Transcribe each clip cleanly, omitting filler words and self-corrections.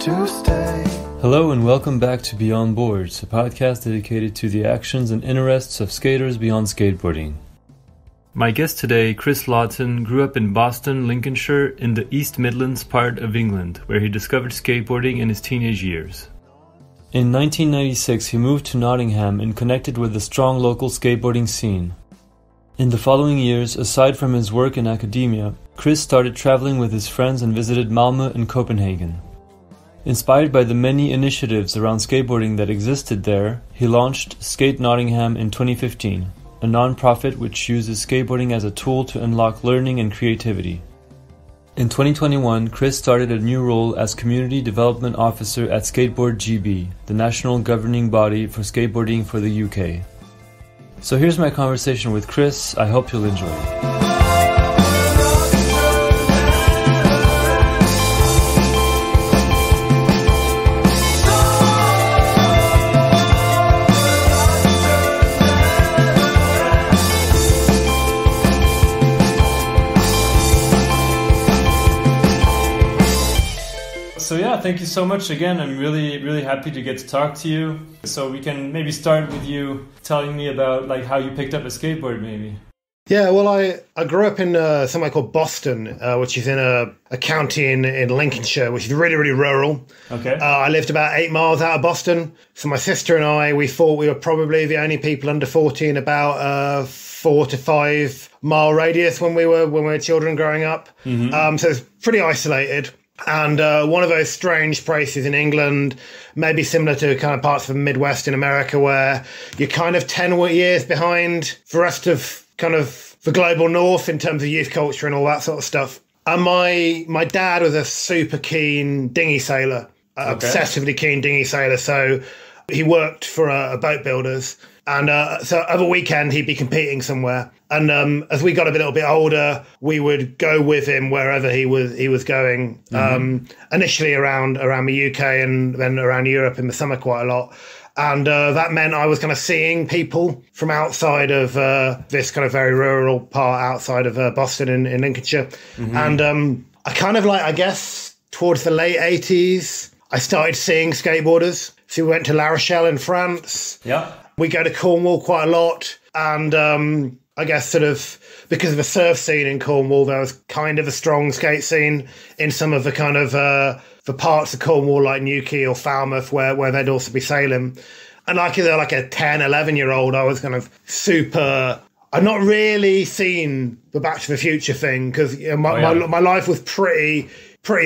to stay. Hello and welcome back to Beyond Boards, a podcast dedicated to the actions and interests of skaters beyond skateboarding. My guest today, Chris Lawton, grew up in Boston, Lincolnshire, in the East Midlands part of England, where he discovered skateboarding in his teenage years. In 1996, he moved to Nottingham and connected with the strong local skateboarding scene. In the following years, aside from his work in academia, Chris started traveling with his friends and visited Malmö and Copenhagen. Inspired by the many initiatives around skateboarding that existed there, he launched Skate Nottingham in 2015, a non-profit which uses skateboarding as a tool to unlock learning and creativity. In 2021, Chris started a new role as Community Development Officer at Skateboard GB, the national governing body for skateboarding for the UK. So here's my conversation with Chris. I hope you'll enjoy it. So yeah, thank you so much again. I'm really happy to get to talk to you. So we can maybe start with you telling me about like how you picked up a skateboard maybe. Yeah, well, I grew up in somewhere called Boston, which is in a county in Lincolnshire, which is really rural. Okay. I lived about 8 miles out of Boston. So my sister and I, we thought we were probably the only people under 40 in about a 4 to 5 mile radius when we were children growing up. Mm-hmm. So it's pretty isolated. And one of those strange places in England, maybe similar to kind of parts of the Midwest in America, where you're kind of 10 years behind the rest of kind of the global north in terms of youth culture and all that sort of stuff. And my dad was a super keen dinghy sailor, obsessively keen dinghy sailor. So he worked for a boat builders. And so every weekend he'd be competing somewhere. And as we got a little bit older, we would go with him wherever he was going. Mm-hmm. Initially around the UK and then around Europe in the summer quite a lot. And that meant I was kind of seeing people from outside of this kind of very rural part outside of Boston in Lincolnshire. Mm-hmm. And I kind of I guess towards the late 80s, I started seeing skateboarders. So we went to La Rochelle in France. Yeah. We go to Cornwall quite a lot. And I guess sort of because of the surf scene in Cornwall, there was kind of a strong skate scene in some of the kind of the parts of Cornwall like Newquay or Falmouth where they'd also be sailing. And like a 10, 11-year-old, I was kind of super... I'd not really seen the Back to the Future thing because my life was pretty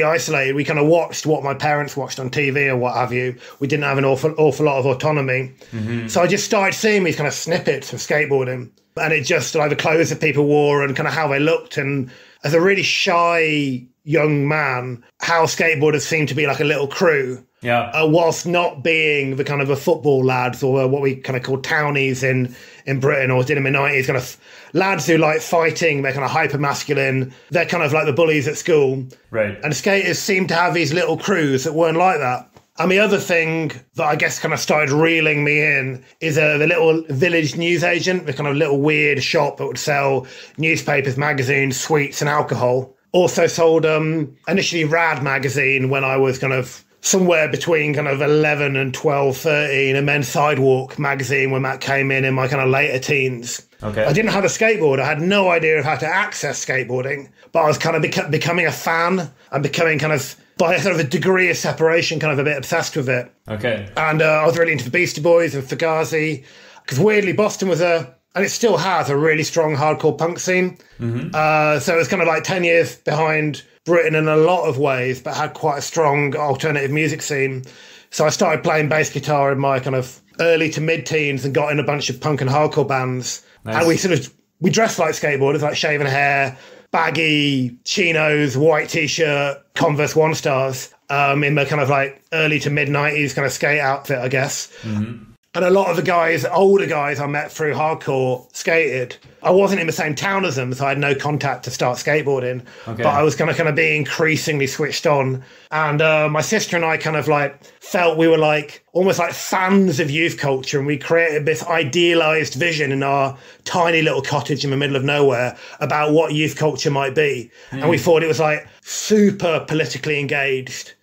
isolated. We kind of watched what my parents watched on TV or what have you. We didn't have an awful lot of autonomy. Mm-hmm. So I just started seeing these kind of snippets of skateboarding. And it just like the clothes that people wore and kind of how they looked. And as a really shy young man, how skateboarders seemed to be like a little crew. Yeah. Whilst not being the kind of the football lads or what we kind of call townies in Britain or did in the 90s, kind of lads who like fighting, they're kind of hyper masculine. They're kind of like the bullies at school. Right. And skaters seem to have these little crews that weren't like that. And the other thing that I guess kind of started reeling me in is the little village newsagent, the kind of little weird shop that would sell newspapers, magazines, sweets and alcohol. Also sold initially Rad magazine when I was kind of somewhere between kind of 11 and 12, 13, and then Sidewalk magazine when that came in my kind of later teens. Okay. I didn't have a skateboard. I had no idea of how to access skateboarding, but I was kind of becoming a fan and becoming kind of, by a sort of a degree of separation, kind of a bit obsessed with it. Okay. And I was really into the Beastie Boys and Fugazi, because weirdly Boston was and it still has a really strong hardcore punk scene. Mm-hmm. So it was kind of like 10 years behind Britain in a lot of ways, but had quite a strong alternative music scene. So I started playing bass guitar in my kind of early to mid-teens and got in a bunch of punk and hardcore bands. Nice. And we dressed like skateboarders, like shaven hair, baggy chinos, white t-shirt, Converse One Stars, in the kind of like early to mid-90s kind of skate outfit, I guess. Mm-hmm. And a lot of the guys, older guys I met through hardcore skated. I wasn't in the same town as them, so I had no contact to start skateboarding. Okay. But I was kind of be increasingly switched on. And my sister and I kind of like felt we were like almost like fans of youth culture. And we created this idealized vision in our tiny little cottage in the middle of nowhere about what youth culture might be. Mm. And we thought it was like super politically engaged.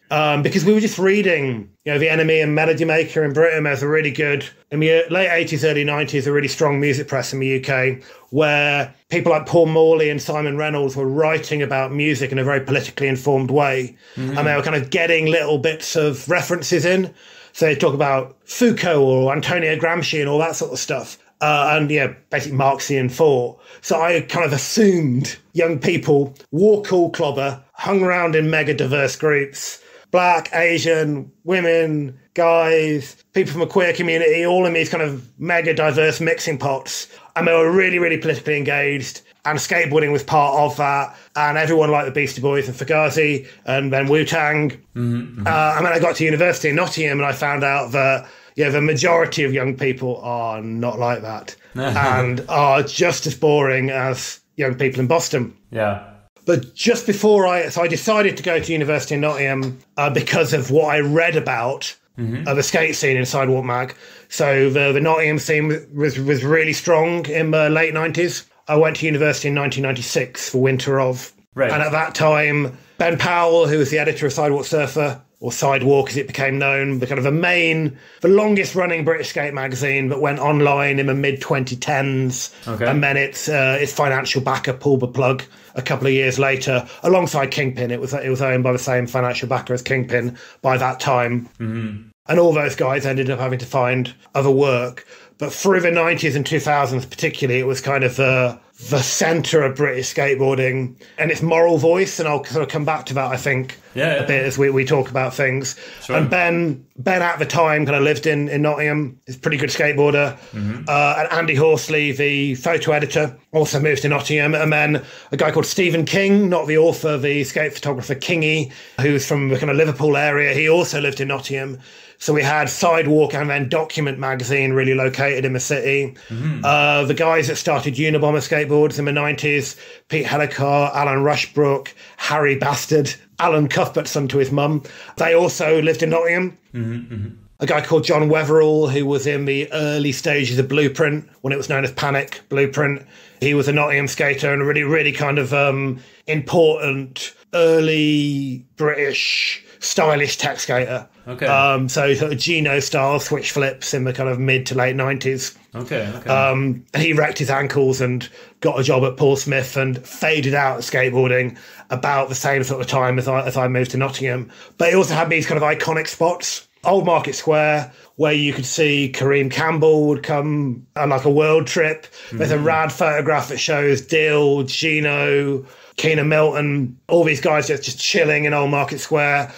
because we were just reading, The Enemy and Melody Maker in Britain. There's a really good, in the late 80s, early 90s, a really strong music press in the UK where people like Paul Morley and Simon Reynolds were writing about music in a very politically informed way. And they were kind of getting little bits of references in. So they talk about Foucault or Antonio Gramsci and all that sort of stuff. Basically Marxian thought. So I kind of assumed young people wore cool clobber, hung around in mega diverse groups, Black, Asian, women, guys, people from a queer community, all in these kind of mega diverse mixing pots. And they were really, really politically engaged. And skateboarding was part of that. And everyone liked the Beastie Boys and Fugazi and then Wu-Tang. And then I got to university in Nottingham and I found out that the majority of young people are not like that and are just as boring as young people in Boston. Yeah. But just before I decided to go to university in Nottingham because of what I read about the skate scene in Sidewalk Mag. So the Nottingham scene was really strong in the late 90s. I went to university in 1996 for winter of. Right. And at that time, Ben Powell, who was the editor of Sidewalk Surfer, or Sidewalk as it became known, the kind of the longest running British skate magazine that went online in the mid-2010s. Okay. And then its financial backer pulled the plug a couple of years later, alongside Kingpin. It was owned by the same financial backer as Kingpin by that time. And all those guys ended up having to find other work. But through the 90s and 2000s particularly, it was kind of the centre of British skateboarding and its moral voice. And I'll sort of come back to that, I think, a bit as we talk about things. Sure. And Ben at the time kind of lived in Nottingham. He's a pretty good skateboarder. And Andy Horsley, the photo editor, also moved to Nottingham. And then a guy called Stephen King, not the author, the skate photographer Kingy, who's from the kind of Liverpool area. He also lived in Nottingham. So we had Sidewalk and then Document magazine really located in the city. The guys that started Unabomber skateboards in the 90s, Pete Hellicar, Alan Rushbrook, Harry Bastard, Alan Cuthbert's son to his mum, they also lived in Nottingham. A guy called John Weatherall, who was in the early stages of Blueprint, when it was known as Panic Blueprint. He was a Nottingham skater and a really, really kind of important early British stylish tech skater. Okay. So sort of Gino style switch flips in the kind of mid to late 90s. Okay. He wrecked his ankles and got a job at Paul Smith and faded out of skateboarding about the same sort of time as I moved to Nottingham. But he also had these kind of iconic spots. Old Market Square, where you could see Kareem Campbell would come on like a world trip. There's a rad photograph that shows Dill, Gino, Keenan Milton, all these guys just chilling in Old Market Square.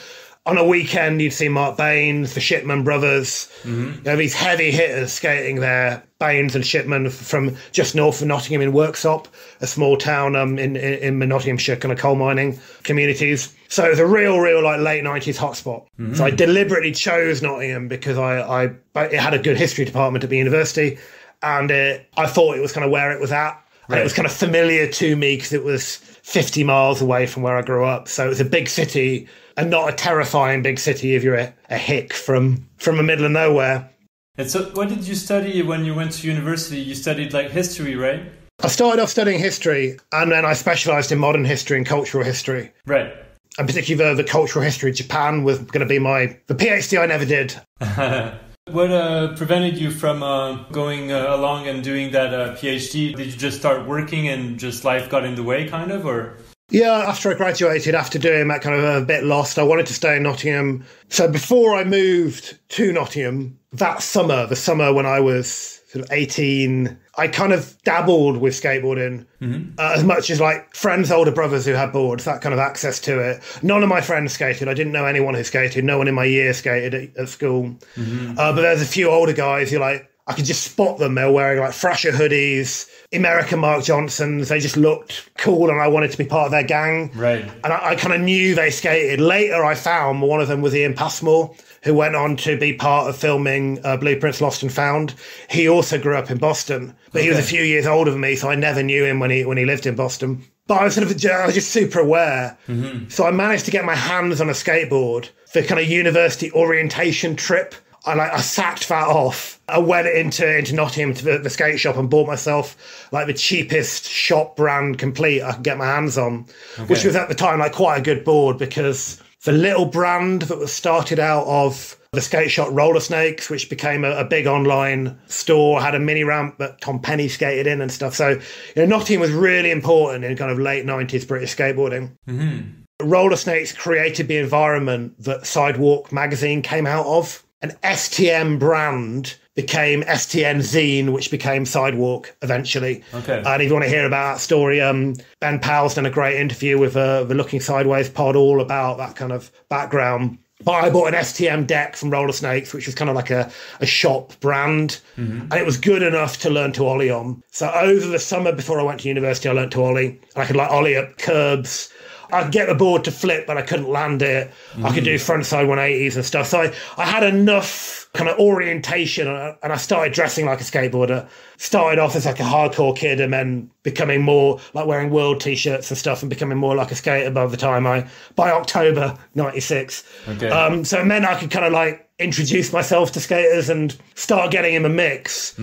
On a weekend, you'd see Mark Baines, the Shipman brothers, these heavy hitters skating there. Baines and Shipman from just north of Nottingham in Worksop, a small town in Nottinghamshire kind of coal mining communities. So it was a real like late 90s hotspot. So I deliberately chose Nottingham because it had a good history department at the university, and I thought it was kind of where it was at. Right. And it was kind of familiar to me because it was 50 miles away from where I grew up. So it was a big city, and not a terrifying big city if you're a hick from the middle of nowhere. And so what did you study when you went to university? You studied like history, right? I started off studying history, and then I specialised in modern history and cultural history. Right. And particularly the cultural history of Japan was going to be the PhD I never did. What prevented you from going along and doing that PhD? Did you just start working and just life got in the way kind of, or? Yeah, after I graduated, after doing that kind of a bit lost, I wanted to stay in Nottingham. So before I moved to Nottingham, that summer, the summer when I was sort of 18, I kind of dabbled with skateboarding as much as like friends, older brothers who had boards, that kind of access to it. None of my friends skated. I didn't know anyone who skated. No one in my year skated at school. But there's a few older guys who like, I could just spot them. They were wearing like Thrasher hoodies, American Mark Johnsons. They just looked cool and I wanted to be part of their gang. Right. And I kind of knew they skated. Later, I found one of them was Ian Passmore, who went on to be part of filming Blueprints Lost and Found. He also grew up in Boston, but he was a few years older than me, so I never knew him when he lived in Boston. But I was just super aware. So I managed to get my hands on a skateboard for kind of university orientation trip. I sacked that off. I went into Nottingham to the skate shop and bought myself like the cheapest shop brand complete I could get my hands on, which was at the time like quite a good board because the little brand that was started out of the skate shop Roller Snakes, which became a big online store, had a mini ramp that Tom Penny skated in and stuff. So, Nottingham was really important in kind of late 90s British skateboarding. Roller Snakes created the environment that Sidewalk magazine came out of. An STM brand became STN Zine, which became Sidewalk eventually. Okay. And if you want to hear about that story, Ben Powell's done a great interview with the Looking Sideways pod all about that kind of background. But I bought an STM deck from Roller Snakes, which was kind of like a shop brand. And it was good enough to learn to ollie on. So over the summer before I went to university, I learned to ollie. I could ollie up curbs. I could get the board to flip, but I couldn't land it. I could do frontside 180s and stuff. So I had enough kind of orientation, and I started dressing like a skateboarder. Started off as like a hardcore kid, and then becoming more like wearing world t-shirts and stuff, and becoming more like a skater by the time by October 96. Okay. So it meant I could kind of like introduce myself to skaters and start getting in the mix,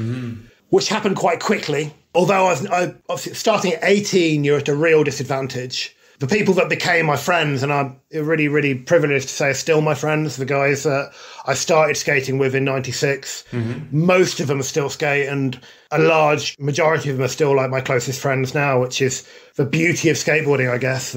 which happened quite quickly. Although I obviously starting at 18, you're at a real disadvantage. The people that became my friends, and I'm really, really privileged to say are still my friends, the guys that I started skating with in 96, most of them are still skate, and a large majority of them are still like my closest friends now, which is the beauty of skateboarding, I guess.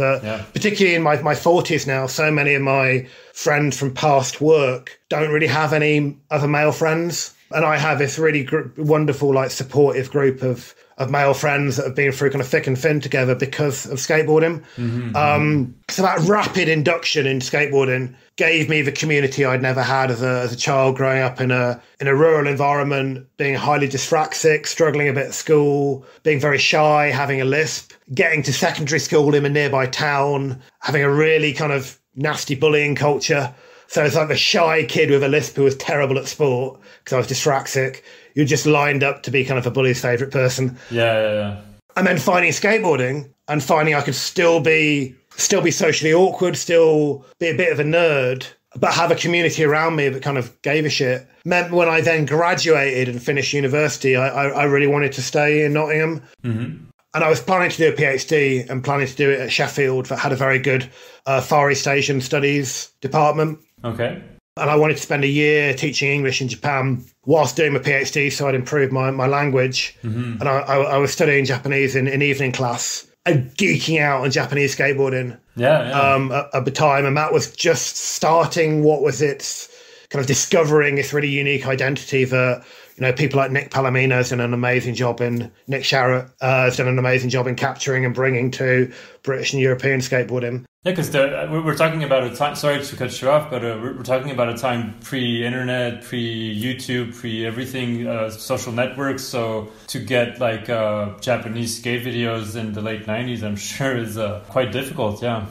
Particularly in my 40s now, so many of my friends from past work don't really have any other male friends. And I have this really wonderful, like, supportive group of male friends that have been through kind of thick and thin together because of skateboarding. So that rapid induction into skateboarding gave me the community I'd never had as a child growing up in a rural environment, being highly dyspraxic, struggling a bit at school, being very shy, having a lisp, getting to secondary school in a nearby town, having a really kind of nasty bullying culture. So it's like the shy kid with a lisp who was terrible at sport because I was dyspraxic. You just lined up to be kind of a bully's favourite person. Yeah. And then finding skateboarding and finding I could still be socially awkward, still be a bit of a nerd, but have a community around me that kind of gave a shit, meant when I then graduated and finished university, I really wanted to stay in Nottingham. And I was planning to do a PhD and planning to do it at Sheffield that had a very good Far East Asian studies department. Okay. And I wanted to spend a year teaching English in Japan whilst doing my PhD so I'd improve my language. And I was studying Japanese in evening class and geeking out on Japanese skateboarding at the time. And that was just starting kind of discovering this really unique identity that, people like Nick Palomino's done an amazing job Nick Sharrett has done an amazing job in capturing and bringing to British and European skateboarding. Yeah, because we're talking about a time, sorry to cut you off, but we're talking about a time pre-internet, pre-YouTube, pre-everything, social networks. So to get like Japanese skate videos in the late 90s, I'm sure is quite difficult, yeah.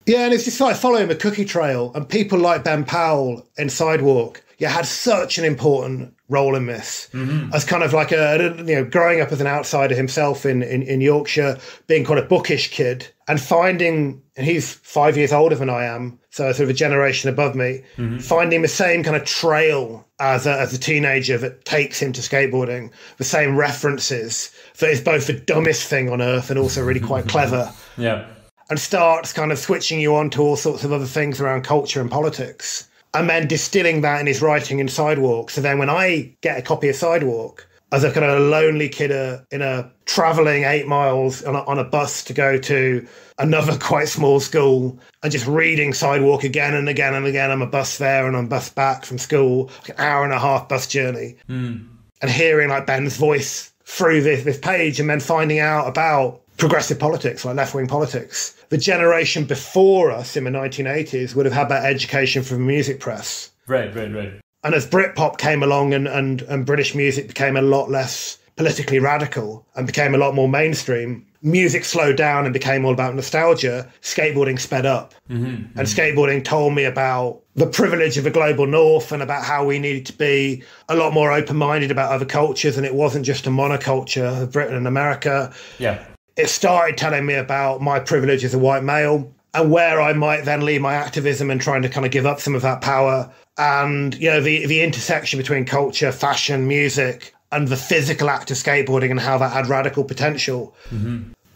Yeah, and it's just like following the cookie trail. And people like Ben Powell in Sidewalk had such an important role in this as kind of like growing up as an outsider himself in Yorkshire, being quite a bookish kid and finding, and he's 5 years older than I am, so sort of a generation above me, finding the same kind of trail as a teenager that takes him to skateboarding, the same references that is both the dumbest thing on earth and also really quite clever. Yeah. And starts kind of switching you on to all sorts of other things around culture and politics. And then distilling that in his writing in Sidewalk. So then when I get a copy of Sidewalk, as a kind of lonely kid in a travelling 8 miles on a bus to go to another quite small school and just reading Sidewalk again and again and again on a bus there and on bus back from school, like an hour and a half bus journey. And hearing like Ben's voice through this page and then finding out about progressive politics, like left-wing politics. The generation before us in the 1980s would have had that education from the music press. Right. And as Britpop came along and British music became a lot less politically radical and became a lot more mainstream, music slowed down and became all about nostalgia, skateboarding sped up. And skateboarding told me about the privilege of the global north and about how we needed to be a lot more open-minded about other cultures, and it wasn't just a monoculture of Britain and America. Yeah. It started telling me about my privilege as a white male and where I might then leave my activism and trying to kind of give up some of that power. And, the intersection between culture, fashion, music, and the physical act of skateboarding and how that had radical potential.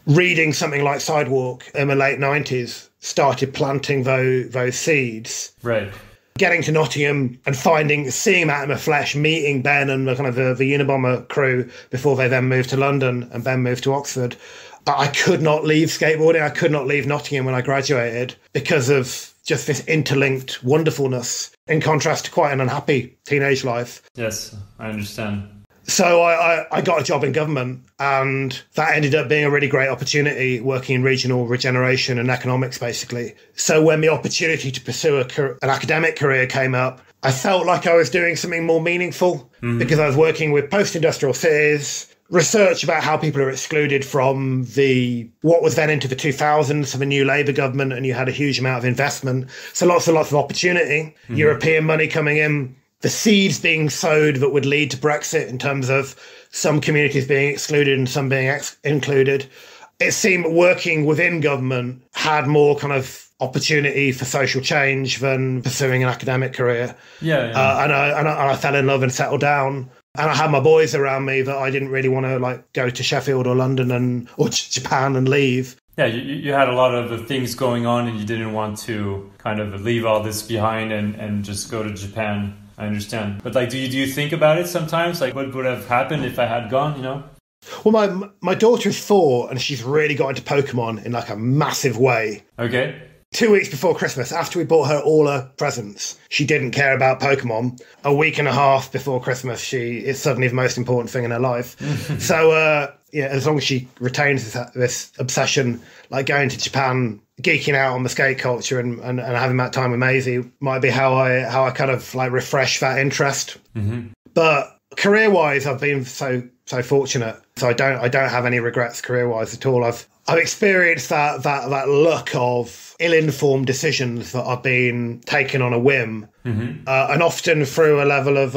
reading something like Sidewalk in the late 90s started planting those seeds. Right. Getting to Nottingham and seeing that in the flesh, meeting Ben and the kind of the Unabomber crew before they then moved to London and Ben moved to Oxford. I could not leave skateboarding. I could not leave Nottingham when I graduated because of just this interlinked wonderfulness in contrast to quite an unhappy teenage life. Yes, I understand. So I got a job in government, and that ended up being a really great opportunity working in regional regeneration and economics, basically. So when the opportunity to pursue an academic career came up, I felt like I was doing something more meaningful because I was working with post-industrial cities, research about how people are excluded from what was then into the 2000s of a new Labour government, and you had a huge amount of investment. So lots of opportunity, European money coming in, the seeds being sowed that would lead to Brexit in terms of some communities being excluded and some being included. It seemed working within government had more kind of opportunity for social change than pursuing an academic career. And I fell in love and settled down. And I had my boys around me that I didn't really want to go to Sheffield or London or Japan and leave. Yeah, you had a lot of things going on and you didn't want to kind of leave all this behind and just go to Japan. I understand. But do you think about it sometimes? What would have happened if I had gone, Well, my daughter is 4 and she's really got into Pokemon in a massive way. Okay. 2 weeks before Christmas, after we bought her all her presents, she didn't care about Pokemon. A week and a half before Christmas, it's suddenly the most important thing in her life. So, as long as she retains this obsession, going to Japan, geeking out on the skate culture and having that time with Maisie might be how I kind of refresh that interest. But career-wise, I've been so fortunate. So I don't have any regrets career-wise at all. I've experienced that luck of ill-informed decisions that have been taken on a whim, and often through a level of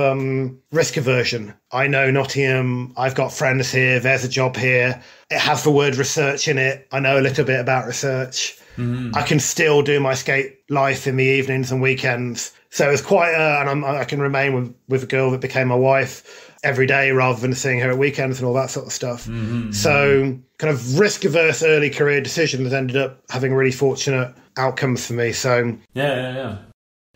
risk aversion. I know Nottingham, I've got friends here, there's a job here, it has the word research in it, I know a little bit about research. I can still do my skate life in the evenings and weekends. So it's quite, I can remain with a girl that became my wife every day rather than seeing her at weekends and all that sort of stuff. So kind of risk-averse early career decisions ended up having really fortunate outcomes for me. So yeah.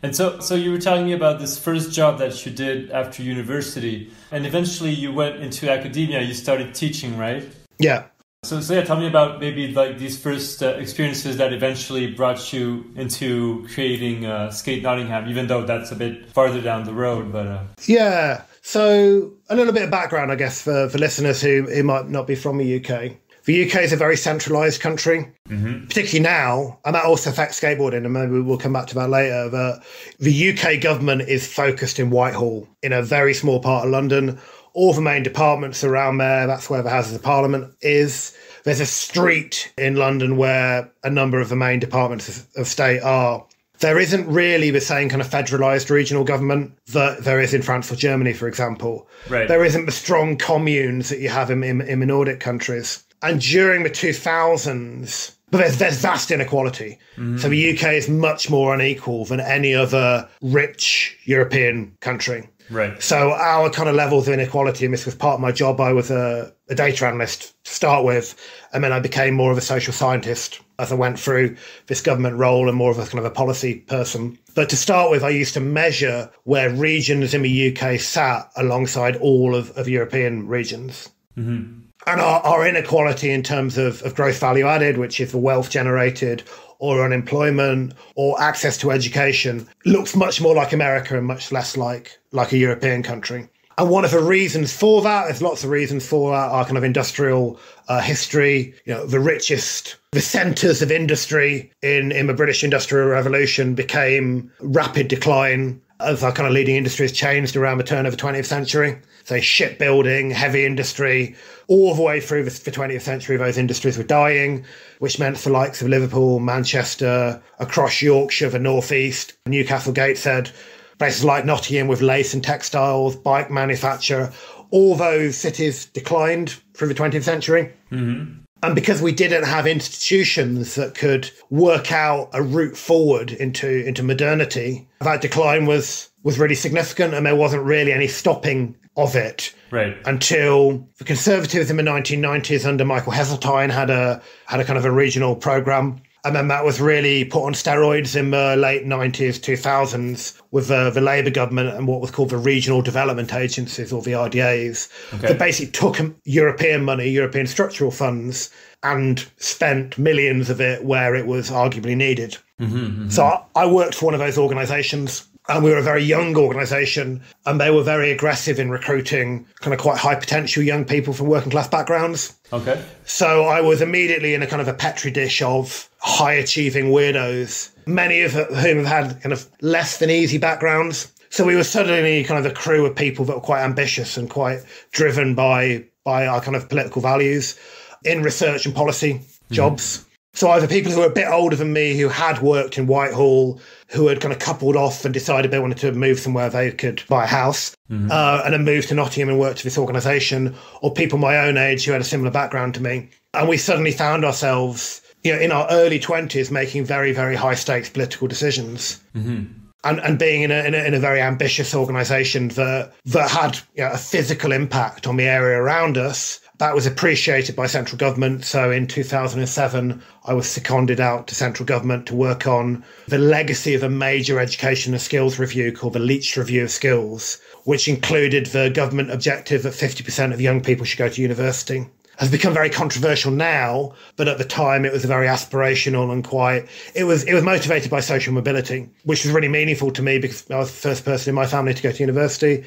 And so you were telling me about this first job that you did after university, and eventually you went into academia. You started teaching, right? Yeah. So tell me about maybe these first experiences that eventually brought you into creating Skate Nottingham, even though that's a bit farther down the road. But yeah. So a little bit of background, I guess, for listeners who might not be from the UK. The UK is a very centralised country, particularly now, and that also affects skateboarding, and maybe we'll come back to that later. But the UK government is focused in Whitehall, in a very small part of London. All the main departments around there, that's where the Houses of Parliament is. There's a street in London where a number of the main departments of state are. There isn't really the same kind of federalised regional government that there is in France or Germany, for example. Right. There isn't the strong communes that you have in the Nordic countries. And during the 2000s, but there's vast inequality. So the UK is much more unequal than any other rich European country. Right. So our kind of levels of inequality, and this was part of my job. I was a data analyst to start with, and then I became more of a social scientist as I went through this government role and more of a kind of a policy person. But to start with, I used to measure where regions in the UK sat alongside all of European regions. And our inequality in terms of gross value added, which is the wealth generated, or unemployment, or access to education, looks much more like America and much less like a European country. And one of the reasons for that, there's lots of reasons for that, our kind of industrial history, the centres of industry in the British Industrial Revolution became rapid decline as our kind of leading industries changed around the turn of the 20th century. So shipbuilding, heavy industry, all the way through the 20th century, those industries were dying, which meant the likes of Liverpool, Manchester, across Yorkshire, the northeast, Newcastle, Gateshead, places like Nottingham with lace and textiles, bike manufacture, all those cities declined through the 20th century. And because we didn't have institutions that could work out a route forward into modernity, that decline was really significant, and there wasn't really any stopping of it. Right. Until the Conservatives in the 1990s under Michael Heseltine had a kind of a regional programme. And then that was really put on steroids in the late 90s, 2000s with the Labour government and what was called the Regional Development Agencies, or the RDAs, that basically took European money, European structural funds, and spent millions of it where it was arguably needed. So I worked for one of those organisations, and we were a very young organisation, and they were very aggressive in recruiting kind of quite high potential young people from working class backgrounds. Okay. So I was immediately in a kind of a petri dish of high achieving weirdos, many of whom have had kind of less than easy backgrounds. So we were suddenly kind of a crew of people that were quite ambitious and quite driven by our kind of political values in research and policy jobs. So either people who were a bit older than me, who had worked in Whitehall, who had kind of coupled off and decided they wanted to move somewhere they could buy a house, and then moved to Nottingham and worked for this organisation, or people my own age who had a similar background to me. And we suddenly found ourselves, in our early 20s, making very, very high stakes political decisions. And being in a very ambitious organisation that had a physical impact on the area around us. That was appreciated by central government. So in 2007, I was seconded out to central government to work on the legacy of a major education and skills review called the Leach Review of Skills, which included the government objective that 50% of young people should go to university. Has become very controversial now, but at the time it was very aspirational and it was motivated by social mobility, which was really meaningful to me because I was the first person in my family to go to university.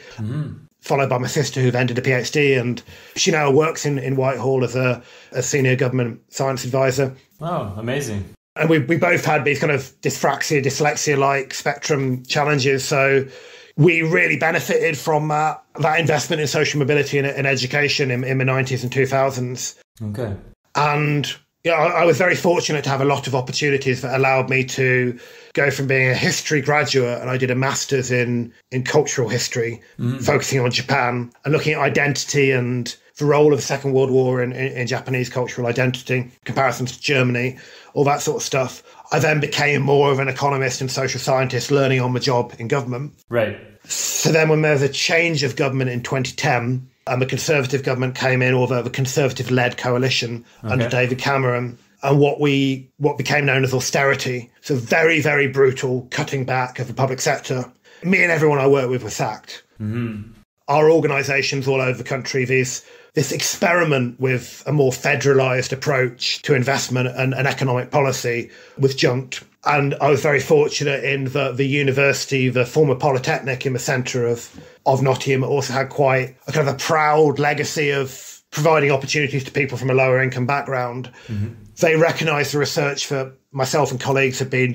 Followed by my sister, who then did a PhD, and she now works in Whitehall as a senior government science advisor. Oh, amazing. And we both had these kind of dyspraxia, dyslexia-like spectrum challenges. So we really benefited from that investment in social mobility and education in the 90s and 2000s. Okay. And I was very fortunate to have a lot of opportunities that allowed me to go from being a history graduate, and I did a master's in cultural history, focusing on Japan and looking at identity and the role of the Second World War in Japanese cultural identity, comparisons to Germany, all that sort of stuff. I then became more of an economist and social scientist, learning on the job in government. Right. So then when there was a change of government in 2010, and the Conservative government came in, or the Conservative-led coalition under David Cameron, and what became known as austerity, so very, very brutal cutting back of the public sector. Me and everyone I worked with were sacked. Our organisations all over the country, this experiment with a more federalised approach to investment and economic policy was junked. And I was very fortunate in that the university, the former Polytechnic in the centre of Nottingham, also had quite a kind of a proud legacy of providing opportunities to people from a lower income background. They recognised the research that myself and colleagues had been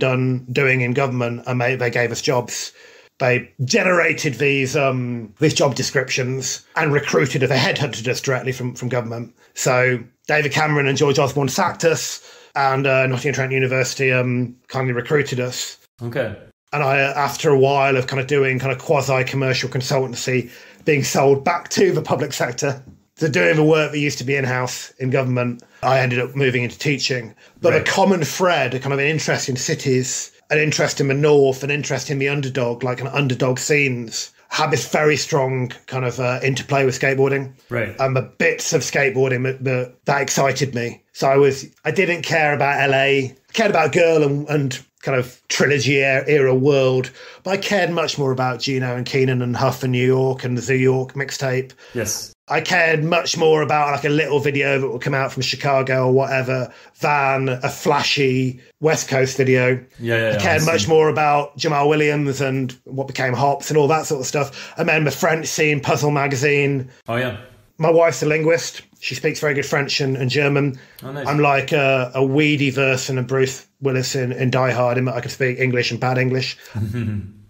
doing in government, and they gave us jobs. They generated these job descriptions and recruited us. They headhunted us directly from government. So David Cameron and George Osborne sacked us, and Nottingham Trent University kindly recruited us. Okay. And I, after a while of kind of doing kind of quasi-commercial consultancy, being sold back to the public sector, to doing the work that used to be in-house in government, I ended up moving into teaching. But a common thread, a kind of an interest in cities, an interest in the north, an interest in the underdog, like an underdog scenes, had this very strong kind of interplay with skateboarding. Right. And the bits of skateboarding that excited me. So I didn't care about LA. I cared about Girl and kind of trilogy era world, but I cared much more about Gino and Keenan and Huff and New York and the Zoo York mixtape. Yes. I cared much more about like a little video that would come out from Chicago or whatever than a flashy West Coast video. I cared much more about Jamal Williams and what became Hops and all that sort of stuff. And then the French scene, Puzzle magazine. Oh, yeah. My wife's a linguist. She speaks very good French and German. Oh, nice. I'm like a weedy version of Bruce Willis in Die Hard, in that I can speak English and bad English.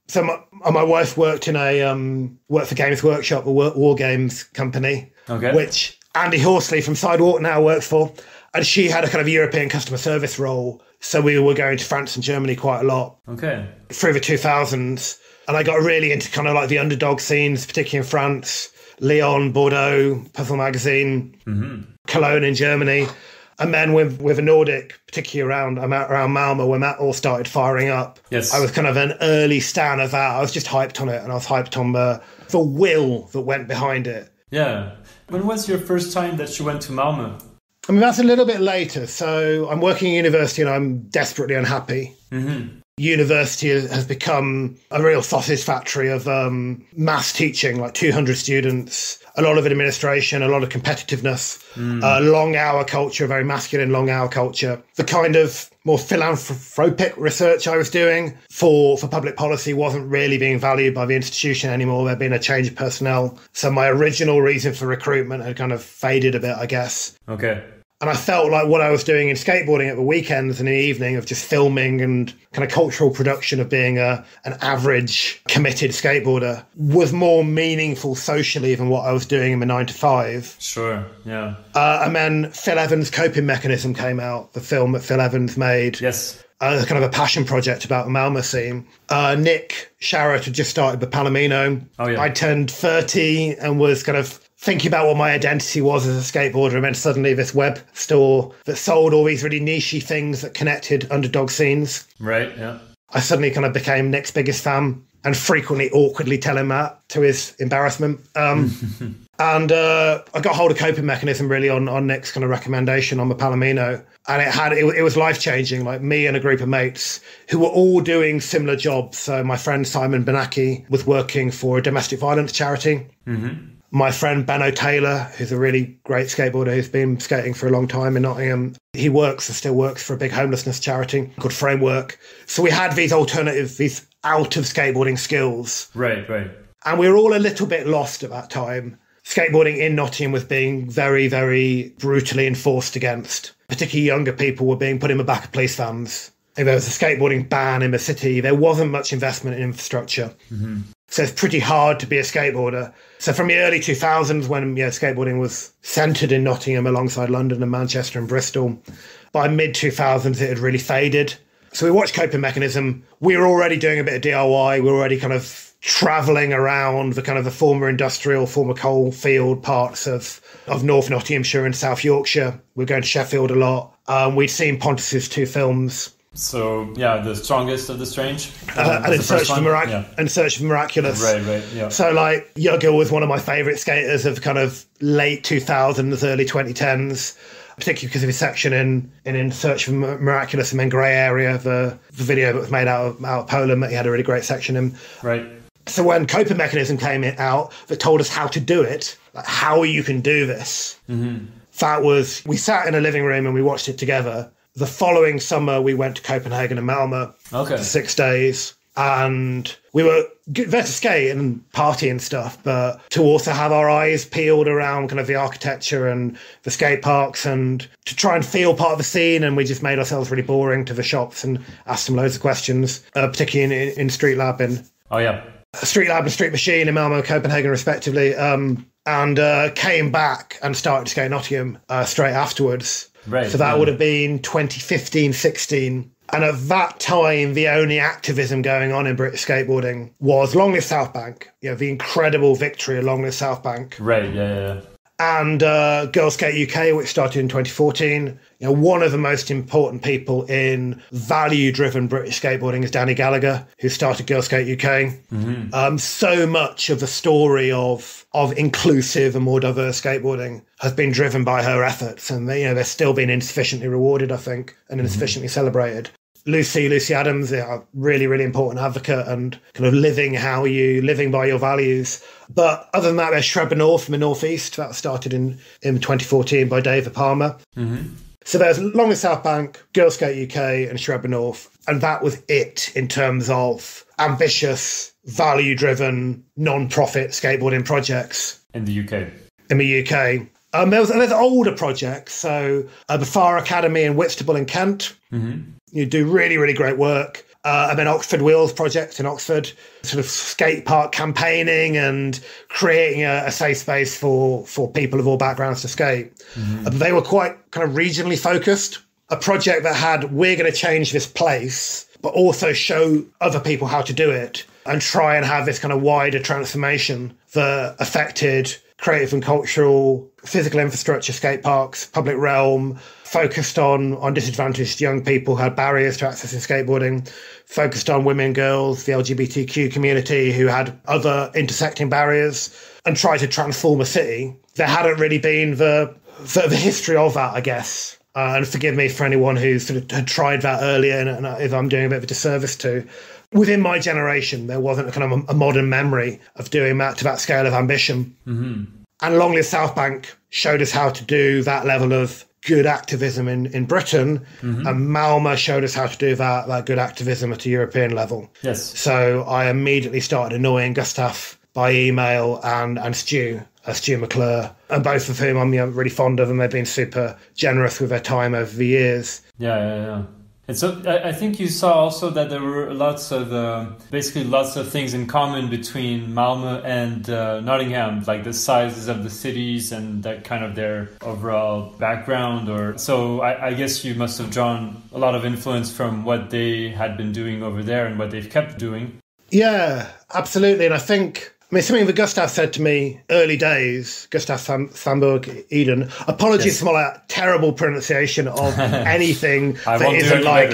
So my wife worked for Games Workshop, a war games company, which Andy Horsley from Sidewalk now works for. And she had a kind of European customer service role. So we were going to France and Germany quite a lot through the 2000s. And I got really into kind of like the underdog scenes, particularly in France, Lyon, Bordeaux, Puzzle magazine, Cologne in Germany. And then with a Nordic, particularly around Malmö, when that all started firing up, yes, I was kind of an early stan of that. I was just hyped on it, and I was hyped on the will that went behind it. Yeah. When was your first time that you went to Malmö? I mean, that's a little bit later. So I'm working at university and I'm desperately unhappy. Mm-hmm. University has become a real sausage factory of maths teaching, like 200 students, a lot of administration, a lot of competitiveness, long hour culture, very masculine long hour culture. The kind of more philanthropic research I was doing for public policy wasn't really being valued by the institution anymore. There'd been a change of personnel. So my original reason for recruitment had kind of faded a bit, I guess. Okay. And I felt like what I was doing in skateboarding at the weekends and in the evening of just filming and kind of cultural production of being an average committed skateboarder was more meaningful socially than what I was doing in the 9 to 5. Sure, yeah. And then Phil Evans' Coping Mechanism came out, the film that Phil Evans made. Yes. Kind of a passion project about the Malmö scene. Nick Sharrett had just started the Palomino. Oh, yeah. I turned 30 and was kind of thinking about what my identity was as a skateboarder, and then suddenly this web store that sold all these really nichey things that connected underdog scenes. Right, yeah. I suddenly kind of became Nick's biggest fan and frequently awkwardly tell him that to his embarrassment. And I got hold of Coping Mechanism really on Nick's kind of recommendation on the Palomino. And it was life-changing, like me and a group of mates who were all doing similar jobs. So my friend Simon Benaki was working for a domestic violence charity. Mm-hmm. My friend Benno Taylor, who's a really great skateboarder who's been skating for a long time in Nottingham, he still works for a big homelessness charity called Framework. So we had these these out of skateboarding skills. Right, right. And we were all a little bit lost at that time. Skateboarding in Nottingham was being very, very brutally enforced against. Particularly younger people were being put in the back of police vans. If there was a skateboarding ban in the city, there wasn't much investment in infrastructure. Mm-hmm. So it's pretty hard to be a skateboarder. So from the early 2000s, when skateboarding was centred in Nottingham alongside London and Manchester and Bristol, by mid-2000s it had really faded. So we watched Coping Mechanism. We were already doing a bit of DIY. We were already kind of travelling around the kind of the former industrial, former coal field parts of North Nottinghamshire and South Yorkshire. We were going to Sheffield a lot. We'd seen Pontus's 2 films. So, yeah, The Strongest of the Strange. And In Search of the Miraculous. Right, yeah. So, like, Jugger was one of my favourite skaters of kind of late 2000s, early 2010s, particularly because of his section in Search of the Miraculous and then Grey Area, the video that was made out of Poland that he had a really great section in. Right. So when Coping Mechanism came out that told us how to do it, like how you can do this, that was, we sat in a living room and we watched it together. The following summer, we went to Copenhagen and Malmö for 6 days. And we were there to skate and party and stuff, but to also have our eyes peeled around kind of the architecture and the skate parks and to try and feel part of the scene. And we just made ourselves really boring to the shops and asked them loads of questions, particularly in Street Lab and Street Lab and Street Machine in Malmö and Copenhagen, respectively. And came back and started to skate Nottingham straight afterwards. Right. So that would have been 2015-16. And at that time, the only activism going on in British skateboarding was Long Live South Bank. The incredible victory of Long Live South Bank. Right, yeah. And Girl Skate UK, which started in 2014. One of the most important people in value-driven British skateboarding is Danny Gallagher, who started Girl Skate UK. Mm-hmm. So much of the story of inclusive and more diverse skateboarding has been driven by her efforts, and they're still being insufficiently rewarded, I think, and insufficiently celebrated. Lucy Adams, a really, really important advocate and kind of living by your values. But other than that, there's Shredder North from the Northeast. That started in 2014 by David Palmer. Mm-hmm. So there's Long Live South Bank, Girl Skate UK and Shredder North. And that was it in terms of ambitious, value-driven, non-profit skateboarding projects. In the UK. There's older projects. So the Far Academy in Whitstable in Kent. Mm-hmm. You do really, really great work. And then Oxford Wheels project in Oxford, sort of skate park campaigning and creating a safe space for people of all backgrounds to skate. Mm-hmm. They were quite kind of regionally focused. A project that had, we're going to change this place, but also show other people how to do it and try and have this kind of wider transformation that affected creative and cultural, physical infrastructure, skate parks, public realm, focused on disadvantaged young people who had barriers to accessing skateboarding, focused on women, girls, the LGBTQ community who had other intersecting barriers, and tried to transform a city. There hadn't really been the history of that, I guess. And forgive me for anyone who sort of had tried that earlier, and if I'm doing a bit of a disservice to. Within my generation, there wasn't a kind of a modern memory of doing that to that scale of ambition. Mm-hmm. And Long Live South Bank showed us how to do that level of good activism in Britain, mm-hmm. and Malmö showed us how to do that good activism at a European level. Yes. So I immediately started annoying Gustav by email and Stu McClure, and both of whom I'm really fond of, and they've been super generous with their time over the years. Yeah. And so I think you saw also that there were lots of things in common between Malmö and Nottingham, like the sizes of the cities and that kind of their overall background. So I guess you must have drawn a lot of influence from what they had been doing over there and what they've kept doing. Yeah, absolutely. And I think, something that Gustav said to me early days, Gustav Sandberg Eden, apologies for my terrible pronunciation of anything that isn't like...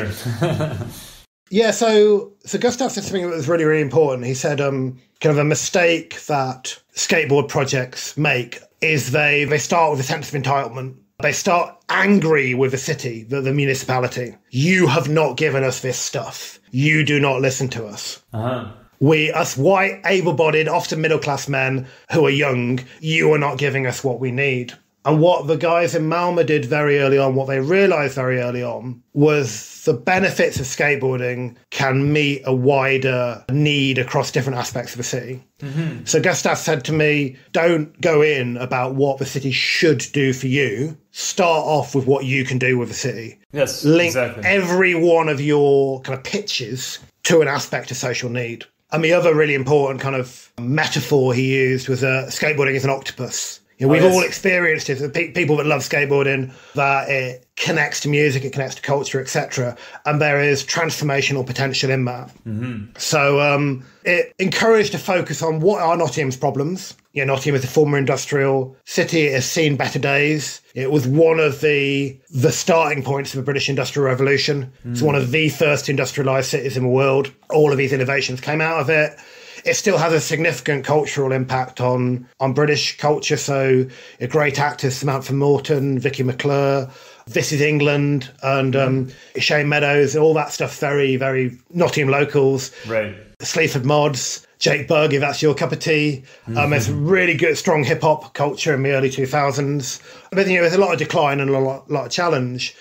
Yeah, so Gustav said something that was really, really important. He said kind of a mistake that skateboard projects make is they start with a sense of entitlement. They start angry with the city, the municipality. You have not given us this stuff. You do not listen to us. Uh-huh. Us white, able-bodied, often middle-class men who are young, you are not giving us what we need. And what the guys in Malmö did very early on, what they realised very early on, was the benefits of skateboarding can meet a wider need across different aspects of the city. Mm-hmm. So Gustav said to me, don't go in about what the city should do for you. Start off with what you can do with the city. Yes, Link exactly. every one of your kind of pitches to an aspect of social need. And the other really important kind of metaphor he used was skateboarding is an octopus. We've all experienced it. People that love skateboarding, that it connects to music, it connects to culture, etc. And there is transformational potential in that. Mm-hmm. So it encouraged to focus on what are Nottingham's problems. Nottingham is a former industrial city. It has seen better days. It was one of the starting points of the British Industrial Revolution. It's one of the first industrialised cities in the world. All of these innovations came out of it. It still has a significant cultural impact on British culture. So great actors, Samantha Morton, Vicky McClure, This Is England, and Shane Meadows, all that stuff, very, very Nottingham locals. Right. Sleaford Mods, Jake Bugg, if that's your cup of tea. There's a really good, strong hip-hop culture in the early 2000s. But there's a lot of decline and a lot of challenge.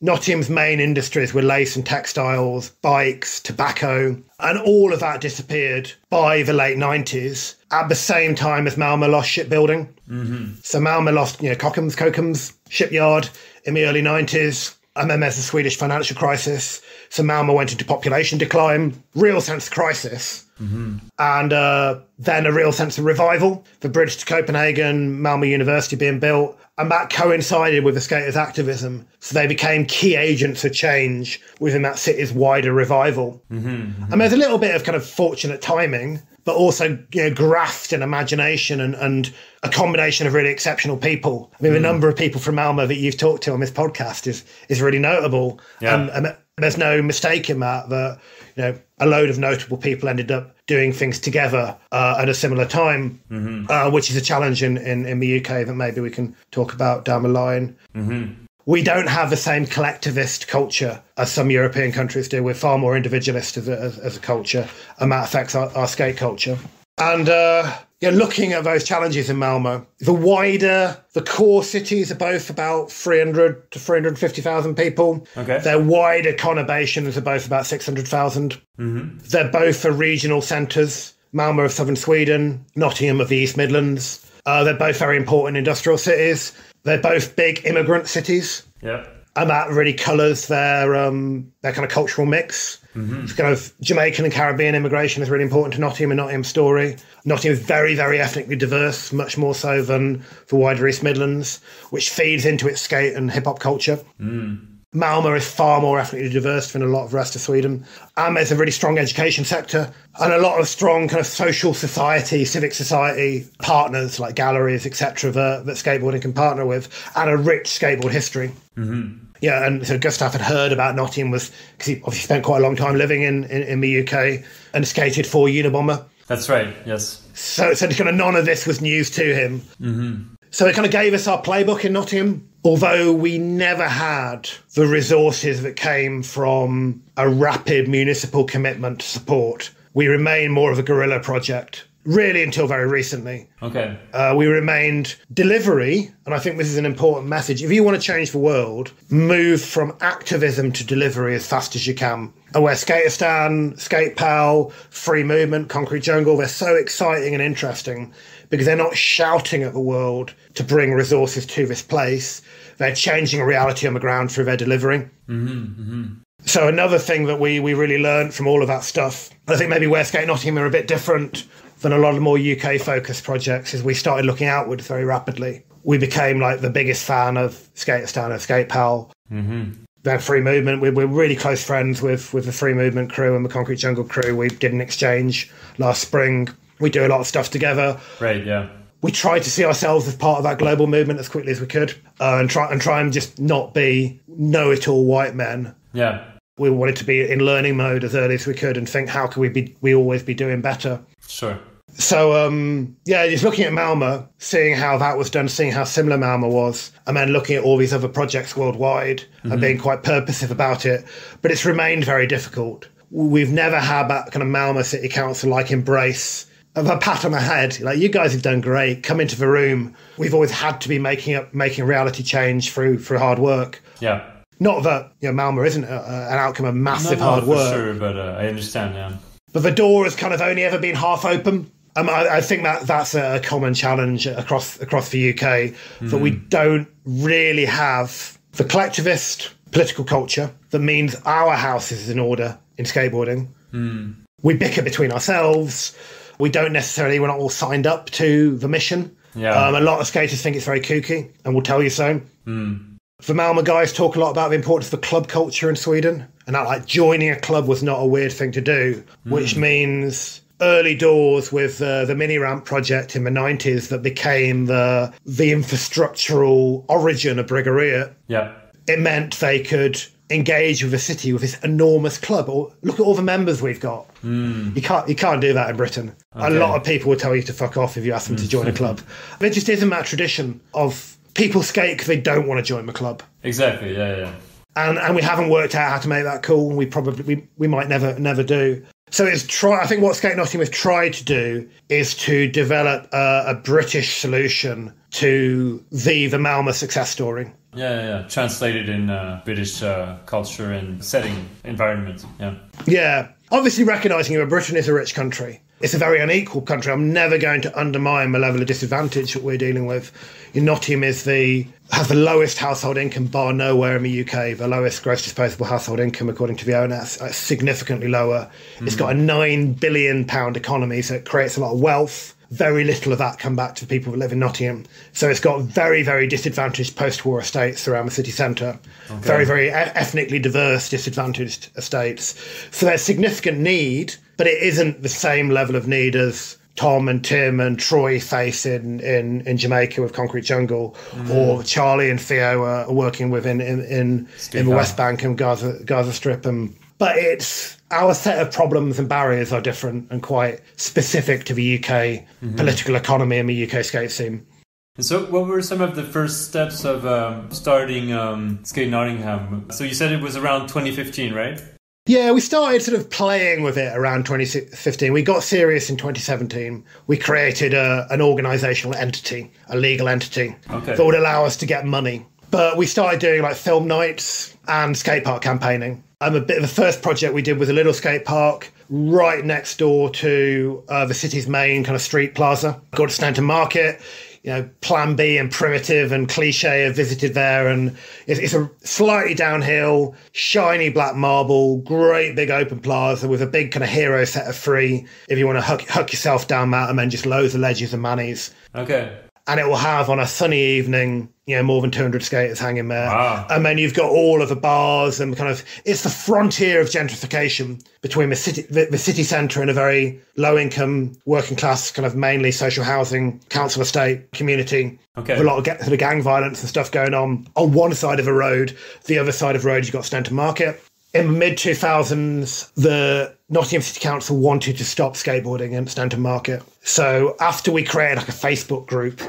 Nottingham's main industries were lace and textiles, bikes, tobacco, and all of that disappeared by the late 90s at the same time as Malmö lost shipbuilding. Mm-hmm. So Malmö lost, Kockums shipyard in the early 90s, and then there's the Swedish financial crisis. So Malmö went into population decline, real sense of crisis. Mm-hmm. And then a real sense of revival. The bridge to Copenhagen, Malmö University being built, and that coincided with the skaters' activism. So they became key agents of change within that city's wider revival. Mm-hmm, mm-hmm. And there's a little bit of kind of fortunate timing, but also graft and imagination and a combination of really exceptional people. The number of people from Malmö that you've talked to on this podcast is really notable. Yeah. And there's no mistake in that a load of notable people ended up doing things together at a similar time, which is a challenge in the UK that maybe we can talk about down the line. Mm-hmm. We don't have the same collectivist culture as some European countries do. We're far more individualist as a culture, and that affects our skate culture. And looking at those challenges in Malmö, the core cities are both about 300 to 350,000 people. Okay. Their wider conurbations are both about 600,000. Mm-hmm. They're both for regional centres. Malmö of southern Sweden, Nottingham of the East Midlands. They're both very important industrial cities. They're both big immigrant cities. Yeah. And that really colours their kind of cultural mix. Mm-hmm. It's kind of Jamaican and Caribbean immigration is really important to Nottingham and Nottingham's story. Nottingham is very, very ethnically diverse, much more so than the wider East Midlands, which feeds into its skate and hip-hop culture. Mm. Malmö is far more ethnically diverse than a lot of the rest of Sweden. There's a really strong education sector and a lot of strong kind of social society, civic society partners like galleries, etc. that skateboarding can partner with, and a rich skateboard history. Mm-hmm. Yeah, and so Gustav had heard about Nottingham because he obviously spent quite a long time living in the UK and skated for Unabomber. That's right, yes. So kind of none of this was news to him. Mm-hmm. So it kind of gave us our playbook in Nottingham, although we never had the resources that came from a rapid municipal commitment to support. We remained more of a guerrilla project, really until very recently. Okay. We remained delivery, and I think this is an important message. If you want to change the world, move from activism to delivery as fast as you can. And where Skateistan, Skate Pal, Free Movement, Concrete Jungle, they're so exciting and interesting because they're not shouting at the world to bring resources to this place. They're changing a reality on the ground through their delivery. Mm-hmm, mm-hmm. So another thing that we really learned from all of that stuff, I think maybe where Skate Nottingham are a bit different than a lot of more UK-focused projects, is we started looking outwards very rapidly. We became like the biggest fan of Skateistan and Skate Pal. Mm-hmm. Then Free Movement, we're really close friends with the Free Movement crew and the Concrete Jungle crew. We did an exchange last spring. We do a lot of stuff together. Right, yeah. We tried to see ourselves as part of that global movement as quickly as we could, and try and just not be know-it-all white men. Yeah. We wanted to be in learning mode as early as we could and think, how can we always be doing better? Sure. So, just looking at Malmö, seeing how that was done, seeing how similar Malmö was, and then looking at all these other projects worldwide and being quite purposive about it. But it's remained very difficult. We've never had that kind of Malmö City Council embrace of a pat on the head, like, you guys have done great, come into the room. We've always had to be making reality change through hard work. Yeah. Not that Malmö isn't an outcome of massive hard work. Sure, but I understand, yeah. But the door has kind of only ever been half open. I think that's a common challenge across the UK, that we don't really have the collectivist political culture that means our house is in order in skateboarding. We bicker between ourselves. We're not all signed up to the mission. Yeah. A lot of skaters think it's very kooky and will tell you so. The Malmö guys talk a lot about the importance of the club culture in Sweden, and that joining a club was not a weird thing to do, which means early doors with the mini ramp project in the 90s that became the infrastructural origin of Bryggeriet. Yeah. It meant they could engage with the city with this enormous club. Or look at all the members we've got. You can't do that in Britain. Okay. A lot of people will tell you to fuck off if you ask them to join a club. There just isn't that tradition of people skate because they don't want to join the club. Exactly, yeah. And we haven't worked out how to make that cool, and we might never do. So I think what Skate Nottingham has tried to do is to develop a British solution to the Malmö success story. Yeah. Translated in British culture and setting, environment. Yeah. Yeah. Obviously recognising that Britain is a rich country. It's a very unequal country. I'm never going to undermine the level of disadvantage that we're dealing with. Nottingham has the lowest household income bar nowhere in the UK, the lowest gross disposable household income according to the ONS, significantly lower. It's got a £9 billion economy, so it creates a lot of wealth. Very little of that come back to the people that live in Nottingham. So it's got very, very disadvantaged post-war estates around the city centre. Okay. Very, very ethnically diverse, disadvantaged estates. So there's significant need, but it isn't the same level of need as Tom and Tim and Troy face in Jamaica with Concrete Jungle, or Charlie and Theo are working with in the West Bank and Gaza Strip. But it's our set of problems and barriers are different and quite specific to the UK political economy and the UK skate scene. And so what were some of the first steps of starting Skate Nottingham? So you said it was around 2015, right? Yeah, we started sort of playing with it around 2015. We got serious in 2017. We created an organisational entity, a legal entity, that would allow us to get money. But we started doing film nights and skate park campaigning. The first project we did was a little skate park right next door to the city's main kind of street plaza, called Stanton Market. Plan B and Primitive and Cliche have visited there, and it's a slightly downhill, shiny black marble, great big open plaza with a big kind of hero set of free if you want to huck yourself down that, and then just loads of ledges and manis. Okay. and it will have on a sunny evening, more than 200 skaters hanging there. Wow. And then you've got all of the bars and kind of, it's the frontier of gentrification between the city centre and a very low income, working class, kind of mainly social housing, council estate community. Okay. With a lot of sort of gang violence and stuff going on one side of the road. The other side of the road, you've got Stanton Market. In the mid-2000s, the Nottingham City Council wanted to stop skateboarding in Stanton Market. So after we created like a Facebook group,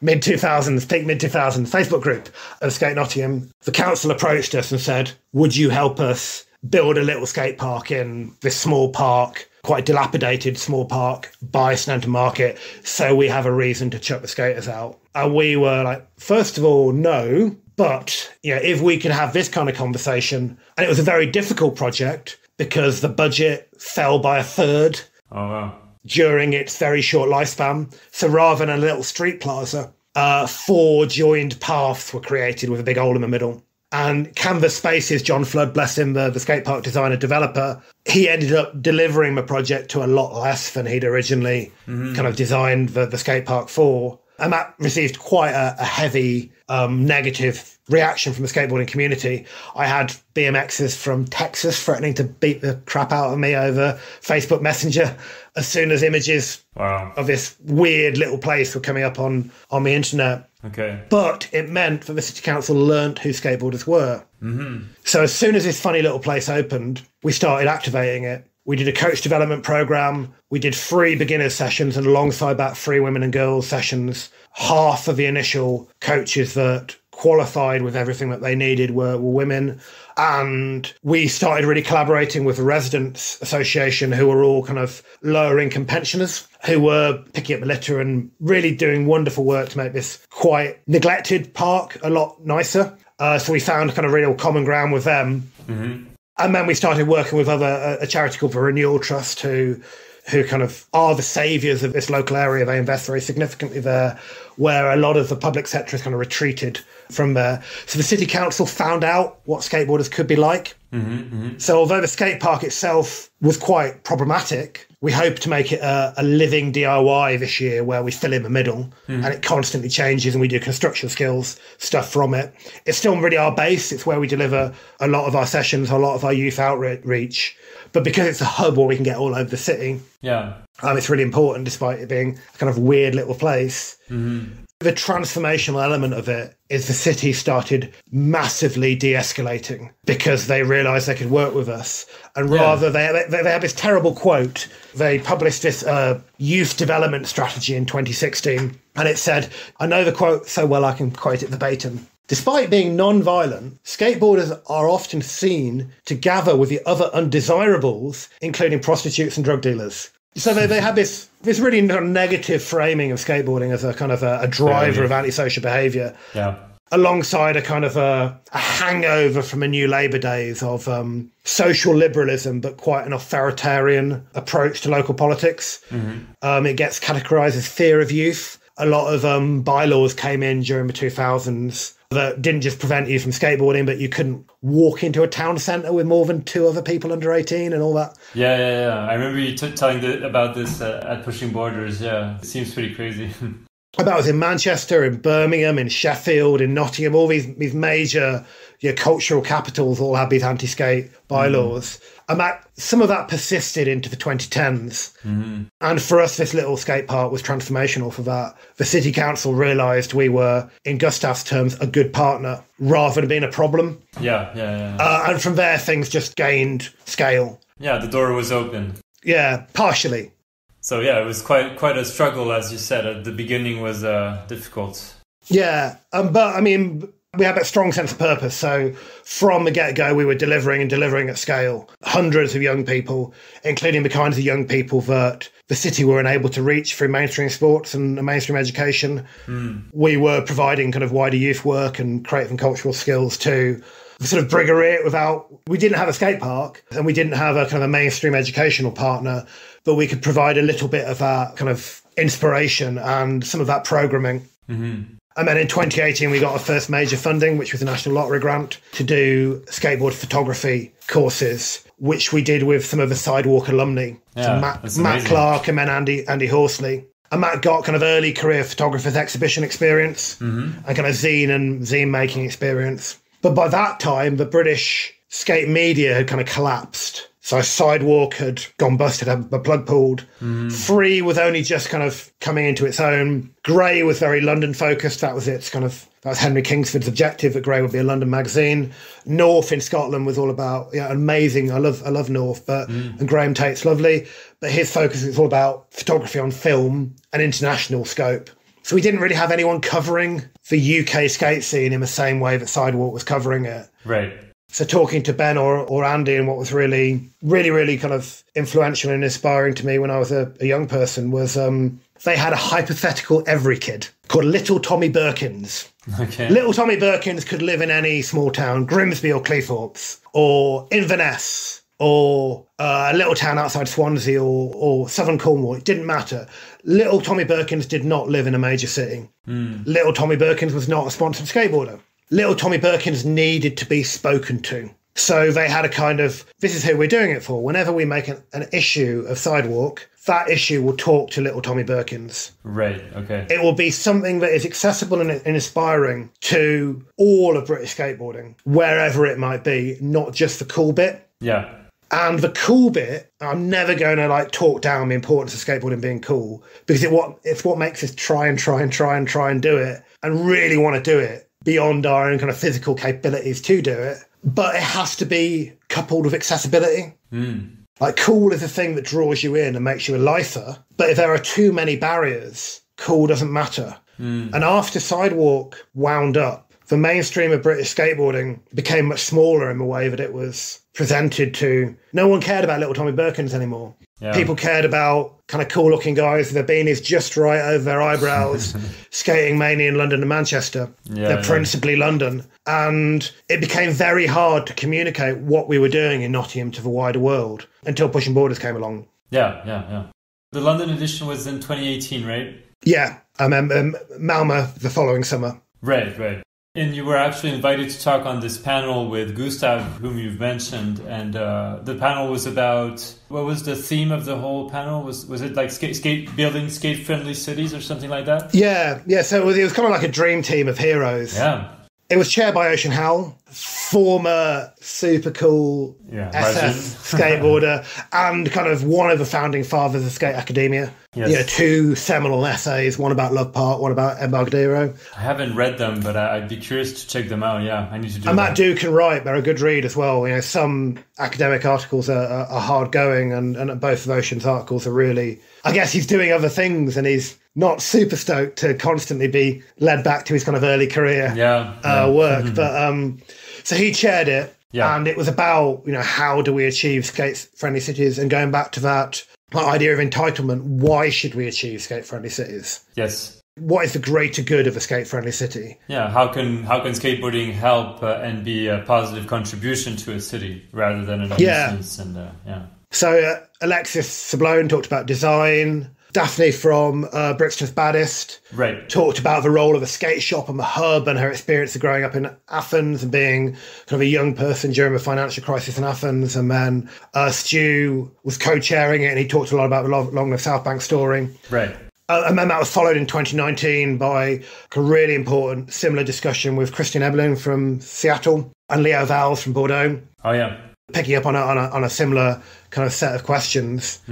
mid-2000s, peak mid-2000s, Facebook group of Skate Nottingham, the council approached us and said, would you help us build a little skate park in this small park, quite dilapidated small park by Stanton Market, so we have a reason to chuck the skaters out? And we were like, first of all, no. But if we can have this kind of conversation, and it was a very difficult project because the budget fell by a third during its very short lifespan. So rather than a little street plaza, 4 joined paths were created with a big hole in the middle. And Canvas Spaces, John Flood, bless him, the skate park designer developer, he ended up delivering the project to a lot less than he'd originally kind of designed the skate park for. And that received quite a heavy negative reaction from the skateboarding community. I had BMXers from Texas threatening to beat the crap out of me over Facebook Messenger as soon as images of this weird little place were coming up on the internet. Okay. But it meant that the City Council learnt who skateboarders were. So as soon as this funny little place opened, we started activating it. We did a coach development program. We did free beginner sessions, and alongside that, free women and girls sessions. Half of the initial coaches that qualified with everything that they needed were women. And we started really collaborating with the Residents Association, who were all kind of lower income pensioners who were picking up the litter and really doing wonderful work to make this quite neglected park a lot nicer. So we found kind of real common ground with them. And then we started working with a charity called the Renewal Trust, who kind of are the saviours of this local area. They invest very significantly there, where a lot of the public sector has kind of retreated from there. So the City Council found out what skateboarders could be like. So although the skate park itself was quite problematic, we hope to make it a living DIY this year, where we fill in the middle and it constantly changes, and we do construction skills stuff from it. It's still really our base. It's where we deliver a lot of our sessions, a lot of our youth outreach. But because it's a hub where we can get all over the city, it's really important, despite it being a kind of weird little place. The transformational element of it is the city started massively de-escalating because they realised they could work with us. And rather, they had this terrible quote. They published this youth development strategy in 2016. And it said, I know the quote so well I can quote it verbatim. Despite being non-violent, skateboarders are often seen to gather with the other undesirables, including prostitutes and drug dealers. So they had this really negative framing of skateboarding as a kind of a driver of antisocial behaviour, alongside a kind of a hangover from the new Labour days of social liberalism, but quite an authoritarian approach to local politics. It gets categorised as fear of youth. A lot of bylaws came in during the 2000s that didn't just prevent you from skateboarding, but you couldn't walk into a town centre with more than 2 other people under 18 and all that. Yeah. I remember you telling about this at Pushing Borders. Yeah, it seems pretty crazy. That was in Manchester, in Birmingham, in Sheffield, in Nottingham. All these major cultural capitals all had these anti-skate bylaws. And some of that persisted into the 2010s. And for us, this little skate park was transformational for that. The City Council realised we were, in Gustav's terms, a good partner rather than being a problem. And from there, things just gained scale. Yeah, the door was open. Yeah, partially. So it was quite a struggle, as you said. At the beginning was difficult. Yeah, but I mean, we had a strong sense of purpose. So from the get-go, we were delivering at scale. Hundreds of young people, including the kinds of young people that the city were unable to reach through mainstream sports and mainstream education. We were providing kind of wider youth work and creative and cultural skills to sort of bring it we didn't have a skate park and we didn't have a kind of a mainstream educational partner, but we could provide a little bit of that kind of inspiration and some of that programming. And then in 2018, we got our first major funding, which was a National Lottery grant to do skateboard photography courses, which we did with some of the Sidewalk alumni. So Matt Clark and then Andy Horsley. And Matt got kind of early career photographer's exhibition experience and kind of zine making experience. But by that time, the British skate media had kind of collapsed. So Sidewalk had gone bust, had the plug pulled. Free was only just kind of coming into its own. Grey was very London focused. That was Henry Kingsford's objective, that Grey would be a London magazine. North in Scotland was all about, amazing. I love North, and Graham Tate's lovely. But his focus was all about photography on film and international scope. So we didn't really have anyone covering the UK skate scene in the same way that Sidewalk was covering it. Right. So talking to Ben or Andy, and what was really, really, really kind of influential and inspiring to me when I was a young person was they had a hypothetical every kid called Little Tommy Birkins. Okay. Little Tommy Birkins could live in any small town, Grimsby or Cleethorpes, or Inverness, or a little town outside Swansea or Southern Cornwall. It didn't matter. Little Tommy Birkins did not live in a major city. Little Tommy Birkins was not a sponsored skateboarder. Little Tommy Birkins needed to be spoken to. So they had a kind of, this is who we're doing it for. Whenever we make an issue of Sidewalk, that issue will talk to Little Tommy Birkins. Right, okay. It will be something that is accessible and inspiring to all of British skateboarding, wherever it might be, not just the cool bit. Yeah. And the cool bit, I'm never going to talk down the importance of skateboarding being cool, because it's what makes us try and do it and really want to do it beyond our own kind of physical capabilities to do it. But it has to be coupled with accessibility. Cool is a thing that draws you in and makes you a lifer. But if there are too many barriers, cool doesn't matter. And after Sidewalk wound up, the mainstream of British skateboarding became much smaller in the way that it was presented to. No one cared about Little Tommy Birkins anymore. Yeah. People cared about kind of cool-looking guys with their beanies just right over their eyebrows, skating mainly in London and Manchester. They're principally London. And it became very hard to communicate what we were doing in Nottingham to the wider world until Pushing Borders came along. Yeah. The London edition was in 2018, right? Yeah. Malmö the following summer. Right. And you were actually invited to talk on this panel with Gustav, whom you've mentioned. And the panel was about, what was the theme of the whole panel? Was it like building skate-friendly cities or something like that? Yeah. So it was kind of like a dream team of heroes. Yeah. It was chaired by Ocean Howell, former super cool SF skateboarder, and kind of one of the founding fathers of skate academia. Yes. 2 seminal essays, one about Love Park, one about Embarcadero. I haven't read them, but I'd be curious to check them out. Yeah, I need to do that. And Matt Duke can write. They're a good read as well. Some academic articles are hard going, and both of Ocean's articles are really, I guess he's doing other things and he's not super stoked to constantly be led back to his kind of early career work. But so he chaired it, and it was about, how do we achieve skate-friendly cities? And going back to that idea of entitlement, why should we achieve skate-friendly cities? Yes. What is the greater good of a skate-friendly city? Yeah, how can skateboarding help and be a positive contribution to a city rather than a nuisance? So Alexis Sablone talked about design. Daphne from Brixton's Baddest talked about the role of a skate shop and the hub and her experience of growing up in Athens and being kind of a young person during the financial crisis in Athens. And then Stu was co-chairing it, and he talked a lot about the Long Live South Bank story. Right. And then that was followed in 2019 by a really important similar discussion with Christian Ebelin from Seattle and Leo Valls from Bordeaux. Oh, yeah. Picking up on a similar kind of set of questions.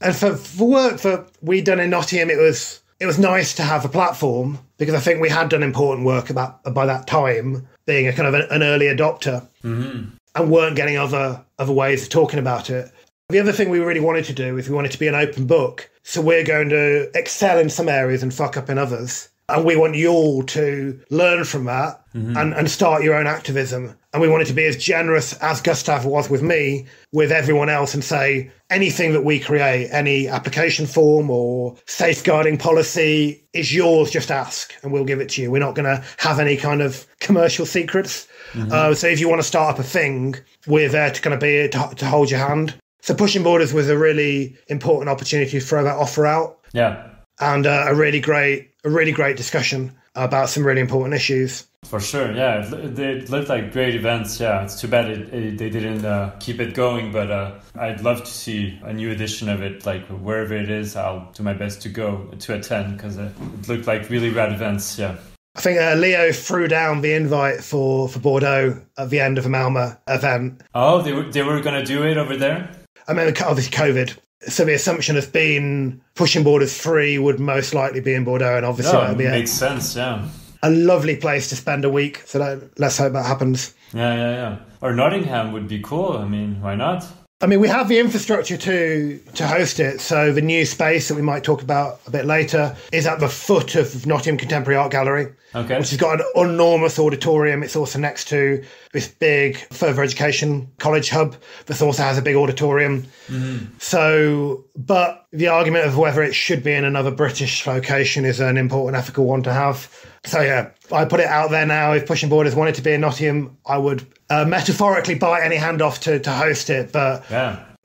And for work that we'd done in Nottingham, it was nice to have a platform, because I think we had done important work by that time, being a kind of an early adopter, and weren't getting other ways of talking about it. The other thing we really wanted to do is we wanted to be an open book. So we're going to excel in some areas and fuck up in others. And we want you all to learn from that and start your own activism. And we wanted to be as generous as Gustav was with me, with everyone else, and say anything that we create, any application form or safeguarding policy is yours, just ask and we'll give it to you. We're not going to have any kind of commercial secrets. So if you want to start up a thing, we're there to kind of be to hold your hand. So Pushing Borders was a really important opportunity to throw that offer out. Yeah. And a really great a really great discussion about some really important issues. For sure, yeah. They looked like great events. Yeah, it's too bad they didn't keep it going, but I'd love to see a new edition of it. Like wherever it is, I'll do my best to attend because it looked like really rad events. Yeah. I think Leo threw down the invite for Bordeaux at the end of the Malmö event. Oh, they were going to do it over there? I mean, obviously COVID. So the assumption has been Pushing Borders 3 would most likely be in Bordeaux, and obviously that would be makes sense, yeah. A lovely place to spend a week. So let's hope that happens. Yeah. Or Nottingham would be cool. I mean, why not? I mean, we have the infrastructure to host it. So the new space that we might talk about a bit later is at the foot of Nottingham Contemporary Art Gallery, okay, which has got an enormous auditorium. It's also next to this big further education college hub that also has a big auditorium. Mm-hmm. So, but the argument of whether it should be in another British location is an important ethical one to have. So yeah, I put it out there now. If Pushing Borders wanted to be in Nottingham, I would metaphorically bite any hand off to host it. But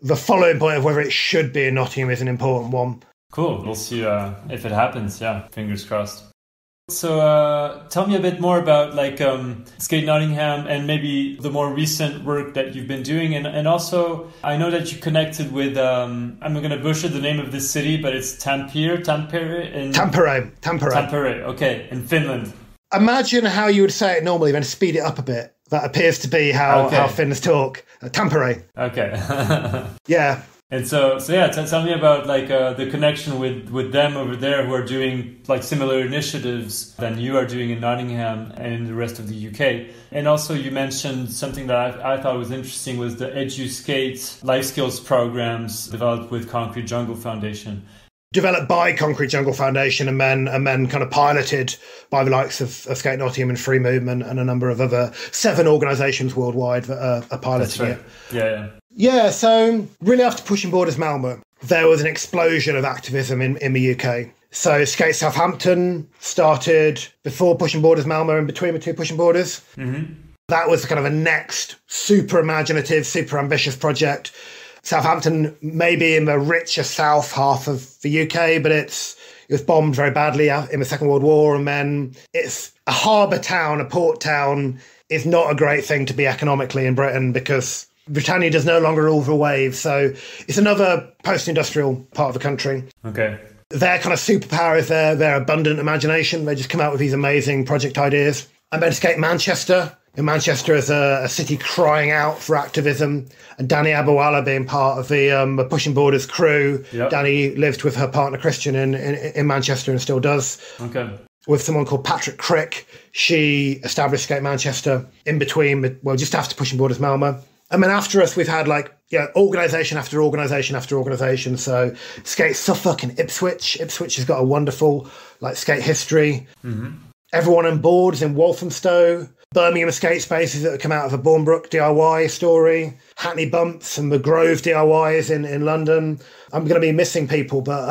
the following point of whether it should be in Nottingham is an important one. Cool. We'll see if it happens. Yeah, fingers crossed. So tell me a bit more about like Skate Nottingham and maybe the more recent work that you've been doing. And also, I know that you connected with, I'm going to butcher the name of this city, but it's Tampere, okay, in Finland. Imagine how you would say it normally, then speed it up a bit. That appears to be how Finns talk. Tampere. Okay. Yeah. And so yeah, tell me about like the connection with them over there who are doing like similar initiatives than you are doing in Nottingham and in the rest of the UK. And also you mentioned something that I thought was interesting was the EduSkate life skills programs developed with Concrete Jungle Foundation. Developed by Concrete Jungle Foundation and then kind of piloted by the likes of Skate Nottingham and Free Movement and a number of other 7 organisations worldwide that are piloting it. Yeah. Yeah, so really after Pushing Borders Malmö, there was an explosion of activism in the UK. So Skate Southampton started before Pushing Borders Malmö and between the two Pushing Borders. Mm-hmm. That was kind of a next super imaginative, super ambitious project. Southampton may be in the richer south half of the UK, but it was bombed very badly in the Second World War. And then it's a harbour town, a port town is not a great thing to be economically in Britain because Britannia does no longer rule the waves. So it's another post-industrial part of the country. Okay. Their kind of superpower is their abundant imagination. They just come out with these amazing project ideas. And then Skate Manchester. And Manchester is a city crying out for activism. And Danny Abawala being part of the Pushing Borders crew. Yep. Danny lived with her partner Christian in Manchester and still does. Okay. With someone called Patrick Crick. She established Skate Manchester in between, just after Pushing Borders Malmö. And then after us, we've had organisation after organisation after organisation. So Skate Suffolk and Ipswich. Ipswich has got a wonderful skate history. Mm-hmm. Everyone on boards in Walthamstow. Birmingham skate spaces that have come out of a Bournebrook DIY story. Hackney Bumps and the Grove DIYs in London. I'm going to be missing people, but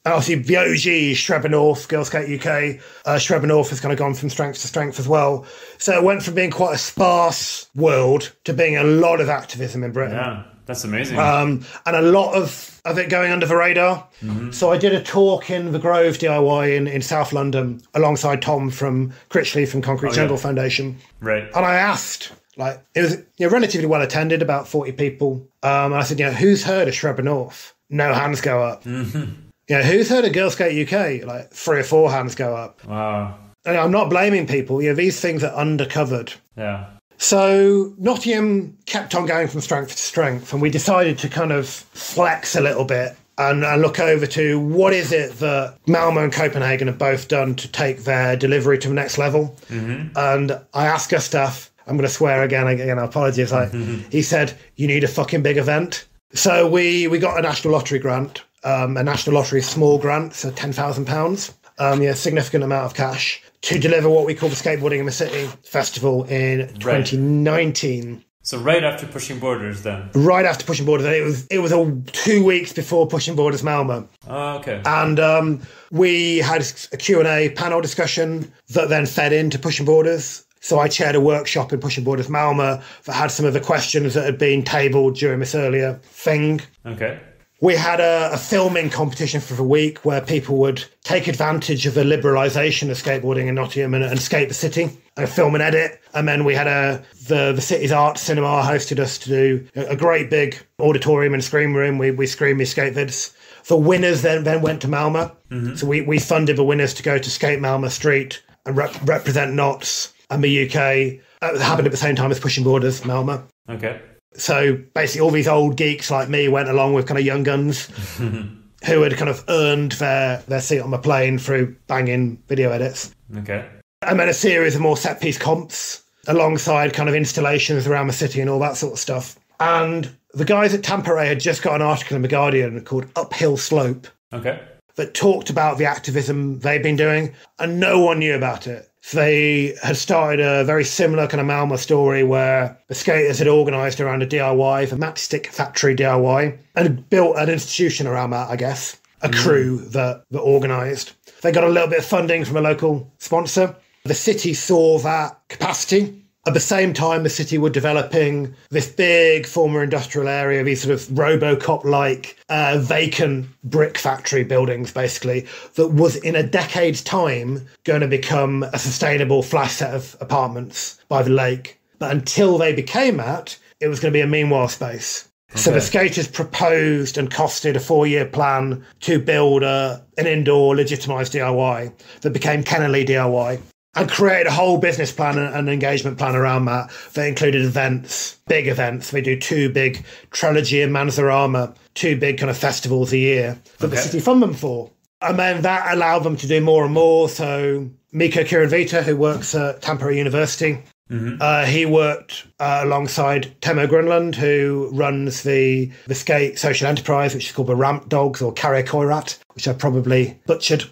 obviously the OG, Shreba North, Girl Skate UK. Shreba North has kind of gone from strength to strength as well. So it went from being quite a sparse world to being a lot of activism in Britain. Yeah, that's amazing. And a lot of it going under the radar. Mm-hmm. So I did a talk in the Grove DIY in South London alongside Tom from Critchley from Concrete Jungle Foundation. Right. And I asked, it was relatively well attended, about 40 people. And I said, who's heard of Shreba North? No hands go up. Mm-hmm. Who's heard of Girl Skate UK? 3 or 4 hands go up. Wow. And I'm not blaming people. These things are undercovered. Yeah. So Nottingham kept on going from strength to strength, and we decided to kind of flex a little bit and look over to what is it that Malmö and Copenhagen have both done to take their delivery to the next level. Mm-hmm. And I asked Gustav, I'm going to swear again, apologies. He said, you need a fucking big event. So we got a National Lottery grant, a National Lottery small grant, so £10,000, significant amount of cash, to deliver what we call the Skateboarding in the City Festival in 2019. So right after Pushing Borders then? Right after Pushing Borders. It was 2 weeks before Pushing Borders Malmö. Oh, okay. And we had a Q&A panel discussion that then fed into Pushing Borders. So I chaired a workshop in Pushing Borders Malmö that had some of the questions that had been tabled during this earlier thing. Okay. We had a filming competition for the week where people would take advantage of the liberalisation of skateboarding in Nottingham and skate the city and film and edit. And then we had the city's art cinema hosted us to do a great big auditorium and screen room. We screened these skate vids. The winners then went to Malmö. Mm-hmm. So we funded the winners to go to Skate Malmö Street and represent Notts and the UK. It happened at the same time as Pushing Borders, Malmö. Okay. So basically all these old geeks like me went along with kind of young guns who had kind of earned their seat on the plane through banging video edits. Okay. And then a series of more set-piece comps alongside kind of installations around the city and all that sort of stuff. And the guys at Tampere had just got an article in The Guardian called Uphill Slope. Okay. That talked about the activism they've been doing, and no one knew about it. So they had started a very similar kind of Malmö story where the skaters had organised around a DIY, the matchstick factory DIY, and built an institution around that, I guess, a crew that organised. They got a little bit of funding from a local sponsor. The city saw that capacity. At the same time, the city were developing this big former industrial area, these sort of Robocop-like vacant brick factory buildings, basically, that was in a decade's time going to become a sustainable flash set of apartments by the lake. But until they became that, it was going to be a meanwhile space. Okay. So the skaters proposed and costed a 4-year plan to build an indoor legitimised DIY that became Kennelly DIY. And created a whole business plan and engagement plan around that. They included events, big events. They do 2 big Trilogy and Manzarama, 2 big kind of festivals a year that the city fund them for. And then that allowed them to do more and more. So Mikko Kiranvita, who works at Tampere University, he worked alongside Temo Grunlund, who runs the skate social enterprise, which is called the Ramp Dogs or Karre Koirat, which I probably butchered.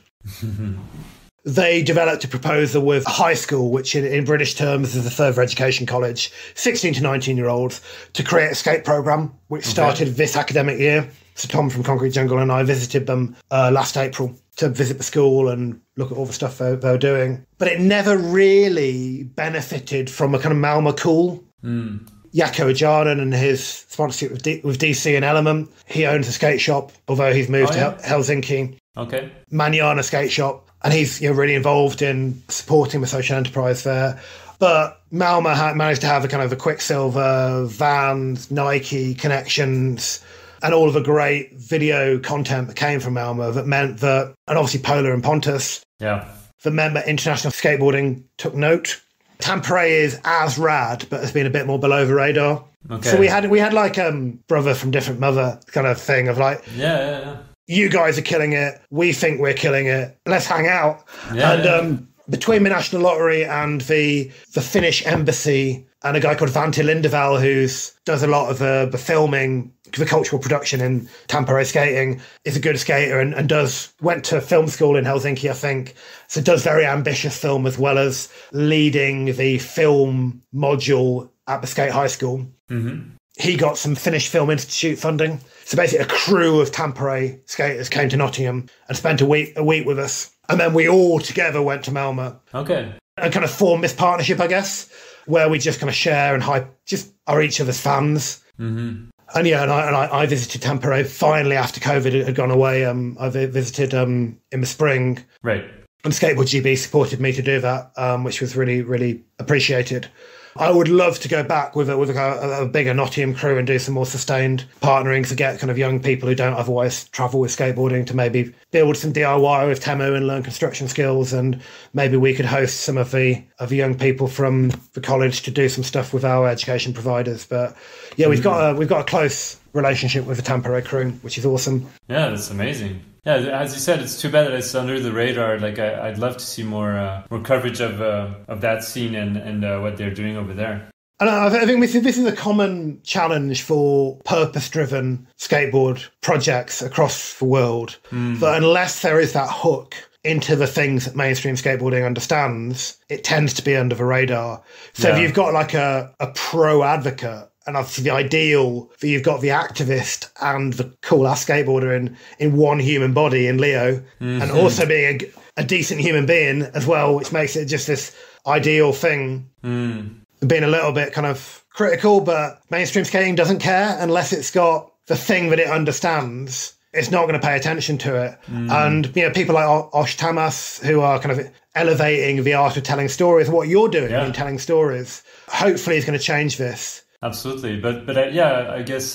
They developed a proposal with a high school, which in British terms is a further education college, 16 to 19-year-olds, to create a skate programme, which started this academic year. So Tom from Concrete Jungle and I visited them last April to visit the school and look at all the stuff they were doing. But it never really benefited from a kind of Malmö cool. Jaakko Ajanen and his sponsorship with DC and Element. He owns a skate shop, although he's moved to Helsinki. Okay. Manjana skate shop. And he's really involved in supporting the social enterprise there. But Malmö managed to have a kind of a Quicksilver, Vans, Nike connections, and all of the great video content that came from Malmö that meant that, and obviously Polar and Pontus, that meant that international skateboarding took note. Tampere is as rad, but has been a bit more below the radar. Okay. So we had like brother from different mother kind of thing of like, you guys are killing it. We think we're killing it. Let's hang out. Between the National Lottery and the Finnish embassy and a guy called Vanti Lindeval, who does a lot of the filming, the cultural production in Tampere skating, is a good skater and went to film school in Helsinki, I think. So does very ambitious film as well as leading the film module at the skate high school. Mm-hmm. He got some Finnish Film Institute funding. So basically a crew of Tampere skaters came to Nottingham and spent a week with us. And then we all together went to Malmö. Okay. And kind of formed this partnership, I guess, where we just kind of share and just are each other's fans. Mm-hmm. And I visited Tampere finally after COVID had gone away. I visited in the spring. Right. And Skateboard GB supported me to do that, which was really, really appreciated. I would love to go back with a bigger Nottingham crew and do some more sustained partnering to get kind of young people who don't otherwise travel with skateboarding to maybe build some DIY with Temu and learn construction skills, and maybe we could host some of the young people from the college to do some stuff with our education providers. But yeah, we've got a close relationship with the Tampere crew, which is awesome. Yeah, that's amazing. Yeah, as you said, it's too bad that it's under the radar. Like I'd love to see more coverage of that scene and what they're doing over there. And I think this is a common challenge for purpose-driven skateboard projects across the world. That unless there is that hook into the things that mainstream skateboarding understands, it tends to be under the radar. So if you've got like a pro advocate, and obviously the ideal that you've got the activist and the cool-ass skateboarder in one human body in Leo, and also being a decent human being as well, which makes it just this ideal thing. Being a little bit kind of critical, but mainstream skating doesn't care unless it's got the thing that it understands, it's not going to pay attention to it. And, people like Osh Tamas, who are kind of elevating the art of telling stories, what you're doing in telling stories, hopefully is going to change this. Absolutely. But I guess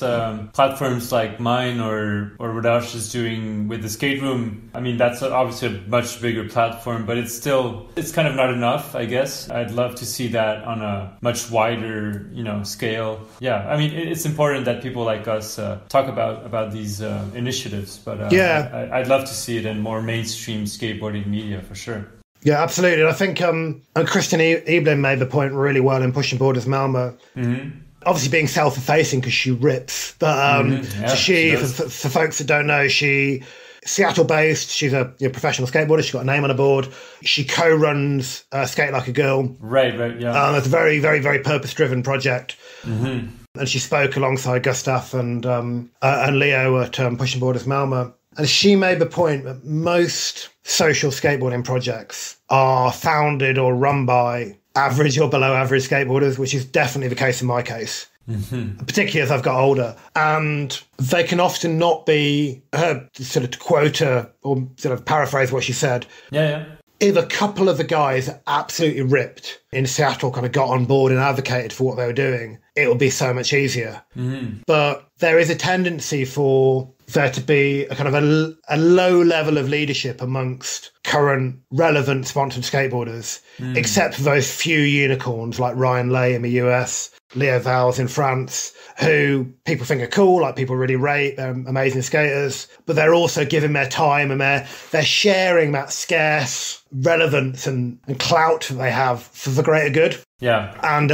platforms like mine or what Ash is doing with the skate room, I mean, that's obviously a much bigger platform, but it's kind of not enough, I guess. I'd love to see that on a much wider, scale. Yeah, I mean, it's important that people like us talk about these initiatives, but I'd love to see it in more mainstream skateboarding media for sure. Yeah, absolutely. And I think and Kristen Eblin made the point really well in Pushing Borders Malmö. Obviously being self-effacing because she rips. But so she, for folks that don't know, she Seattle-based. She's a professional skateboarder. She's got a name on a board. She co-runs Skate Like a Girl. Right, yeah. It's a very, very, very purpose-driven project. And she spoke alongside Gustav and Leo at Pushing Borders Malmö. And she made the point that most social skateboarding projects are founded or run by average or below average skateboarders, which is definitely the case in my case, particularly as I've got older. And they can often not be, sort of to quote her or sort of paraphrase what she said. Yeah. If a couple of the guys that absolutely ripped in Seattle kind of got on board and advocated for what they were doing, it would be so much easier. But there is a tendency for there to be a kind of a low level of leadership amongst current relevant sponsored skateboarders, except for those few unicorns like Ryan Lay in the US, Leo Valls in France, who people think are cool, like people really rate, they're amazing skaters, but they're also giving their time and they're sharing that scarce relevance and clout that they have for the greater good. Yeah. And,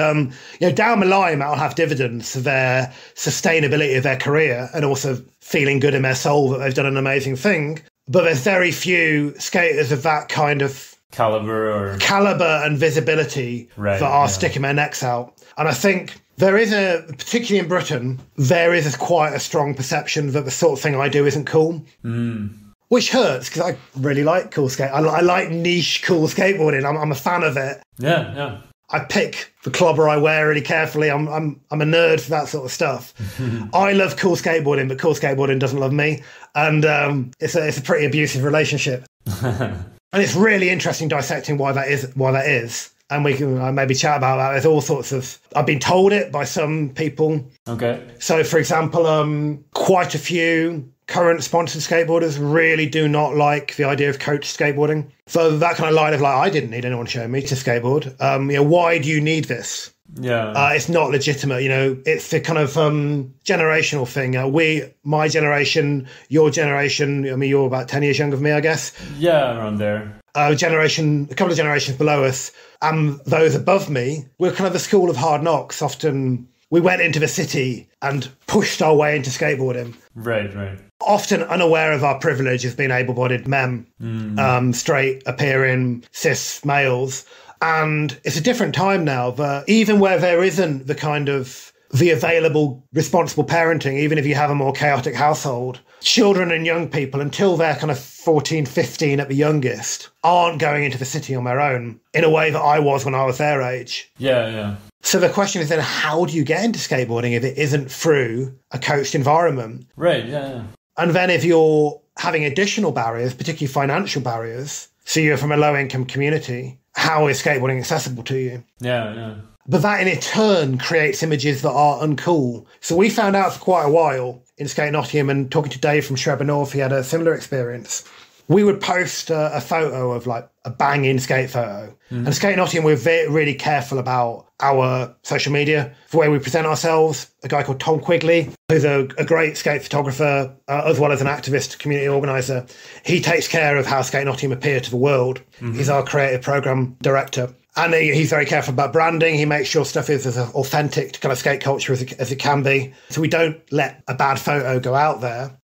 down the line, that'll have dividends for their sustainability of their career and also feeling good in their soul that they've done an amazing thing. But there's very few skaters of that kind of caliber and visibility that are sticking their necks out. And I think there is particularly in Britain, there is quite a strong perception that the sort of thing I do isn't cool. Which hurts because I really like cool skate. I like niche cool skateboarding. I'm a fan of it. Yeah. I pick the clobber I wear really carefully. I'm a nerd for that sort of stuff. I love cool skateboarding, but cool skateboarding doesn't love me, and it's a pretty abusive relationship. And it's really interesting dissecting why that is. And we can maybe chat about that. There's all sorts of. I've been told it by some people. Okay. So, for example, quite a few current sponsored skateboarders really do not like the idea of coach skateboarding. So that kind of line of like, I didn't need anyone showing me to skateboard. Why do you need this? Yeah. It's not legitimate. It's the kind of generational thing. My generation, your generation. I mean, you're about 10 years younger than me, I guess. Yeah, around there. A couple of generations below us, and those above me, we're kind of the school of hard knocks. Often we went into the city and pushed our way into skateboarding. Right. Often unaware of our privilege as being able-bodied men, straight appearing cis males. And it's a different time now, but even where there isn't the available responsible parenting, even if you have a more chaotic household, children and young people, until they're kind of 14, 15 at the youngest, aren't going into the city on their own in a way that I was when I was their age. Yeah. So the question is then, how do you get into skateboarding if it isn't through a coached environment? Right, yeah. And then if you're having additional barriers, particularly financial barriers, so you're from a low-income community, how is skateboarding accessible to you? Yeah. But that in turn creates images that are uncool. So we found out for quite a while in Skate Nottingham, and talking to Dave from Shredder North, he had a similar experience. We would post a photo of like a banging skate photo. And Skate Nottingham, we're really careful about our social media, the way we present ourselves. A guy called Tom Quigley, who's a great skate photographer, as well as an activist community organiser. He takes care of how Skate Nottingham appear to the world. He's our creative programme director. And he's very careful about branding. He makes sure stuff is as authentic to kind of skate culture as it can be. So we don't let a bad photo go out there.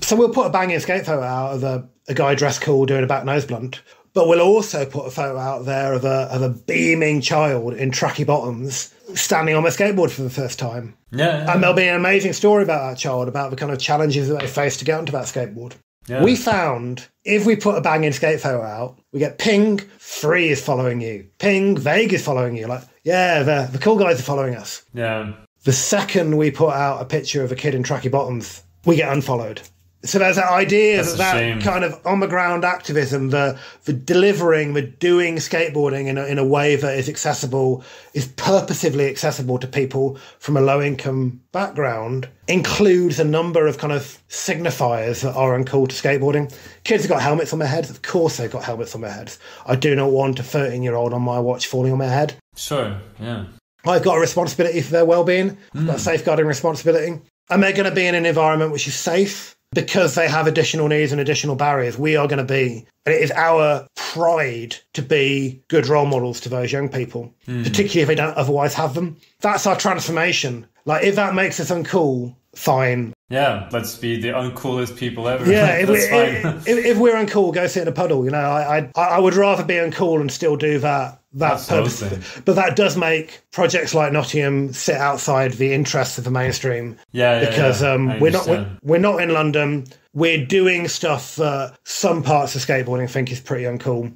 So we'll put a banging skate photo out of a guy dressed cool doing a back nose blunt. But we'll also put a photo out there of a beaming child in tracky bottoms standing on a skateboard for the first time. Yeah. And there'll be an amazing story about that child, about the kind of challenges that they face to get onto that skateboard. Yeah. We found if we put a banging skate photo out, we get ping, 3 is following you. Ping, Vague is following you. Like, yeah, the cool guys are following us. Yeah. The second we put out a picture of a kid in tracky bottoms, we get unfollowed. So there's that idea that kind of on-the-ground activism, the delivering, the doing skateboarding in a way that is accessible, is purposively accessible to people from a low-income background, includes a number of kind of signifiers that are uncool to skateboarding. Kids have got helmets on their heads. Of course they've got helmets on their heads. I do not want a 13-year-old on my watch falling on their head. Sure, yeah. I've got a responsibility for their well-being, I've got a safeguarding responsibility. And they're going to be in an environment which is safe, because they have additional needs and additional barriers. We are going to be, and it is our pride to be good role models to those young people, particularly if they don't otherwise have them. That's our transformation. Like, if that makes us uncool, fine. Yeah, let's be the uncoolest people ever. Yeah, if we're uncool, go sit in a puddle. You know, I would rather be uncool and still do that purpose. But that does make projects like Nottingham sit outside the interests of the mainstream. Because we're not in London. We're doing stuff that some parts of skateboarding think is pretty uncool.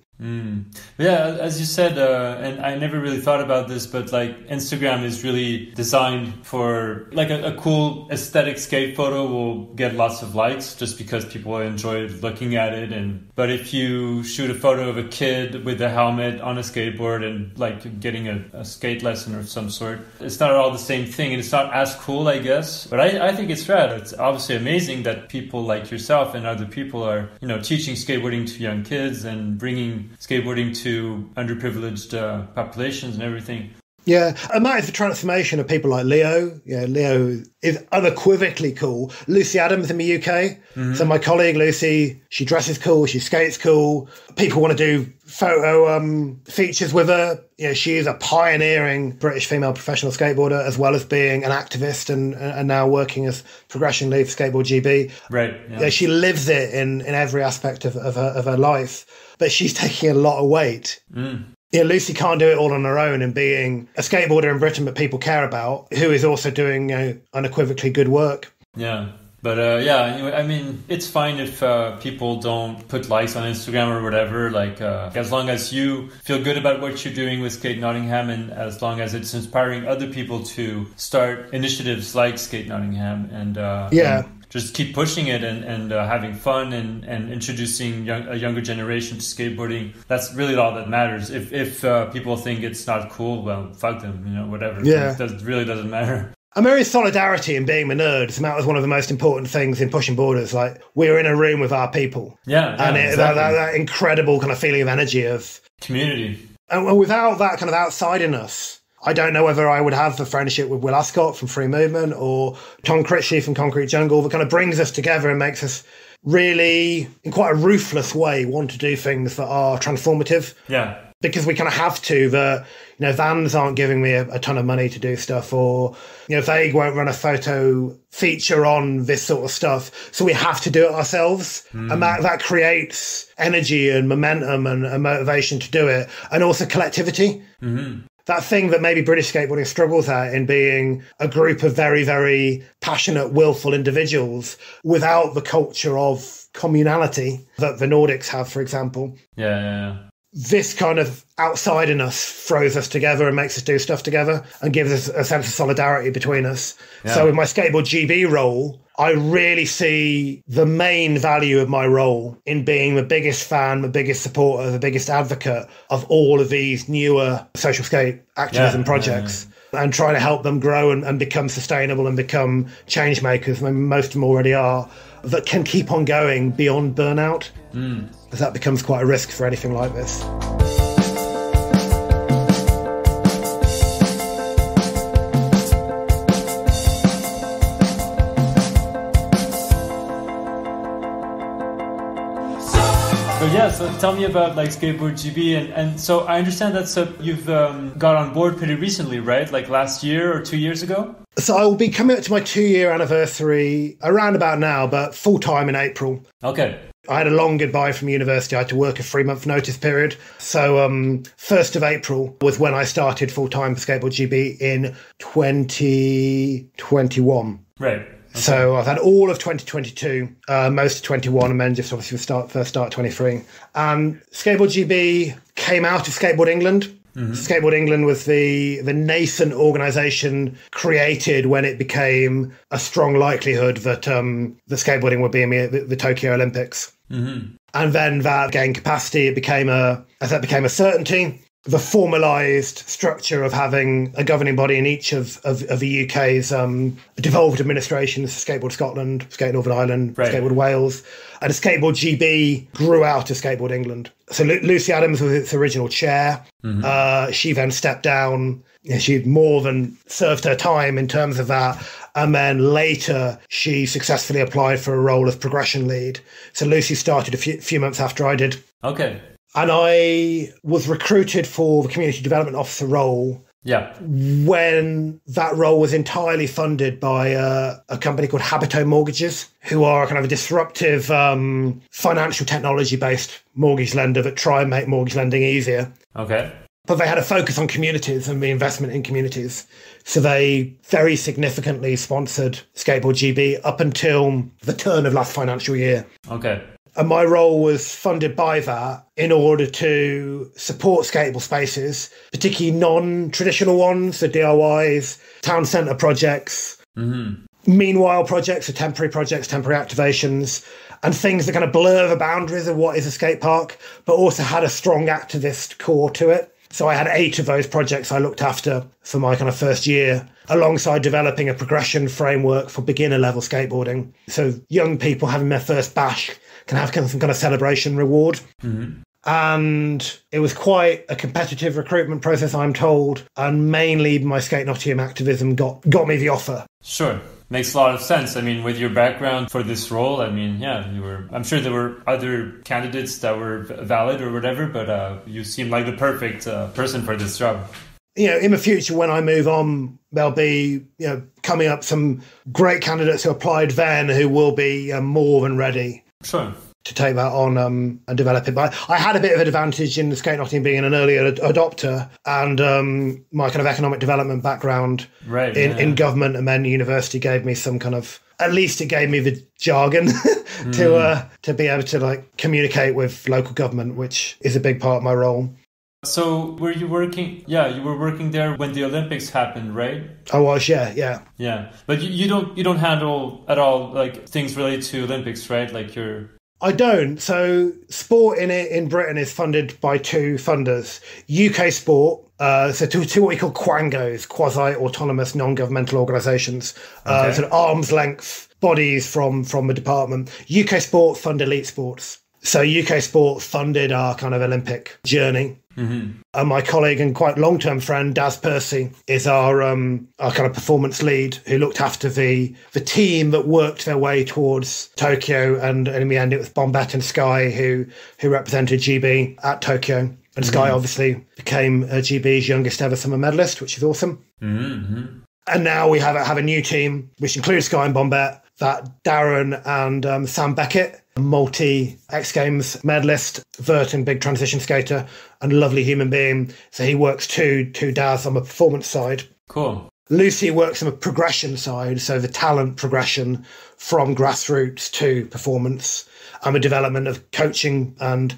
Yeah, as you said, and I never really thought about this, but like Instagram is really designed for like a cool aesthetic skate photo will get lots of likes just because people enjoy looking at it. But if you shoot a photo of a kid with a helmet on a skateboard and like getting a skate lesson of some sort, it's not all the same thing, and it's not as cool, I guess. But I think it's rad. It's obviously amazing that people like yourself and other people are, you know, teaching skateboarding to young kids and bringing skateboarding to underprivileged populations and everything. Yeah, and that is the transformation of people like Leo. Yeah, Leo is unequivocally cool. Lucy Adams in the UK. So my colleague Lucy, she dresses cool, she skates cool. People want to do photo features with her. You know, she is a pioneering British female professional skateboarder, as well as being an activist and now working as progression lead for Skateboard GB. Right. Yeah, she lives it in every aspect of her life. But she's taking a lot of weight. Yeah, Lucy can't do it all on her own, and being a skateboarder in Britain that people care about, who is also doing, you know, unequivocally good work. Yeah. But anyway, I mean, it's fine if people don't put likes on Instagram or whatever. Like, as long as you feel good about what you're doing with Skate Nottingham, and as long as it's inspiring other people to start initiatives like Skate Nottingham, and just keep pushing it and having fun and introducing a younger generation to skateboarding. That's really all that matters. If people think it's not cool, well, fuck them, you know, whatever. Yeah. It really doesn't matter. And there is solidarity in being the nerd. That was one of the most important things in pushing borders. Like, we're in a room with our people. Yeah. And exactly. that incredible kind of feeling of energy of community. And without that kind of outsiderness, I don't know whether I would have the friendship with Will Ascot from Free Movement or Tom Critchley from Concrete Jungle that kind of brings us together and makes us really, in quite a ruthless way, want to do things that are transformative. Yeah. Because we kind of have to. You know, Vans aren't giving me a ton of money to do stuff, or, you know, Vague won't run a photo feature on this sort of stuff. So we have to do it ourselves. And that creates energy and momentum and motivation to do it. And also collectivity. That thing that maybe British skateboarding struggles at, in being a group of very, very passionate, willful individuals without the culture of communality that the Nordics have, for example. Yeah. This kind of outsiderness throws us together and makes us do stuff together and gives us a sense of solidarity between us. Yeah. So with my Skateboard GB role, I really see the main value of my role in being the biggest fan, the biggest supporter, the biggest advocate of all of these newer social skate activism projects. And trying to help them grow and become sustainable and become change makers. I mean, most of them already are, that can keep on going beyond burnout. Because that becomes quite a risk for anything like this. So tell me about like Skateboard GB, and so I understand that you've got on board pretty recently, right? Like last year or 2 years ago? So I will be coming up to my 2-year anniversary around about now, but full-time in April. Okay. I had a long goodbye from university. I had to work a 3-month notice period. So 1st of April was when I started full-time for Skateboard GB in 2021. Right. Okay. So I've had all of 2022, most of 21, and then just obviously first start 23. And Skateboard GB came out of Skateboard England. Skateboard England was the nascent organisation created when it became a strong likelihood that the skateboarding would be in the Tokyo Olympics. And then that gained capacity. It became a certainty. The formalised structure of having a governing body in each of the UK's devolved administrations, Skateboard Scotland, Skate Northern Ireland, Skateboard Wales, and Skateboard GB grew out of Skateboard England. So Lucy Adams was its original chair. She then stepped down. She'd more than served her time in terms of that. And then later, she successfully applied for a role as progression lead. So Lucy started a few months after I did. Okay. And I was recruited for the community development officer role. Yeah. When that role was entirely funded by a company called Habito Mortgages, who are kind of a disruptive financial technology-based mortgage lender that try and make mortgage lending easier. Okay. But they had a focus on communities and the investment in communities. So they very significantly sponsored Skateboard GB up until the turn of last financial year. Okay. And my role was funded by that in order to support skatable spaces, particularly non-traditional ones, so DIYs, town centre projects, meanwhile projects, so temporary activations, and things that kind of blur the boundaries of what is a skate park, but also had a strong activist core to it. So I had 8 of those projects I looked after for my kind of first year, alongside developing a progression framework for beginner level skateboarding. So young people having their first bash can have some kind of celebration reward. And it was quite a competitive recruitment process, I'm told. And mainly my Skate Nottingham activism got me the offer. Sure. Makes a lot of sense. I mean, with your background for this role, I mean, yeah, I'm sure there were other candidates that were valid or whatever, but you seem like the perfect person for this job. You know, in the future, when I move on, there'll be, coming up some great candidates who applied then who will be more than ready. Sure. To take that on and develop it. But I had a bit of an advantage in the Skate Nottingham being an early adopter and my kind of economic development background in government and then university gave me some kind of, at least it gave me the jargon to be able to communicate with local government, which is a big part of my role. So were you working? Yeah, you were working there when the Olympics happened, right? I was, yeah. Yeah, but you don't handle at all things related to Olympics, right? I don't. So sport in Britain is funded by 2 funders. UK Sport, so two what we call quangos, quasi-autonomous non-governmental organisations, sort of arm's length bodies from the department. UK Sport fund elite sports. So UK Sport funded our kind of Olympic journey. And my colleague and quite long-term friend, Daz Percy, is our kind of performance lead who looked after the team that worked their way towards Tokyo. And in the end, it was Bombette and Sky who represented GB at Tokyo. And Sky obviously became GB's youngest ever summer medalist, which is awesome. And now we have a new team, which includes Sky and Bombette, that Darren and Sam Beckett, a multi-X Games medalist, vert and big transition skater, and a lovely human being. So he works to Daz on the performance side. Cool. Lucy works on the progression side, so the talent progression from grassroots to performance and the development of coaching. And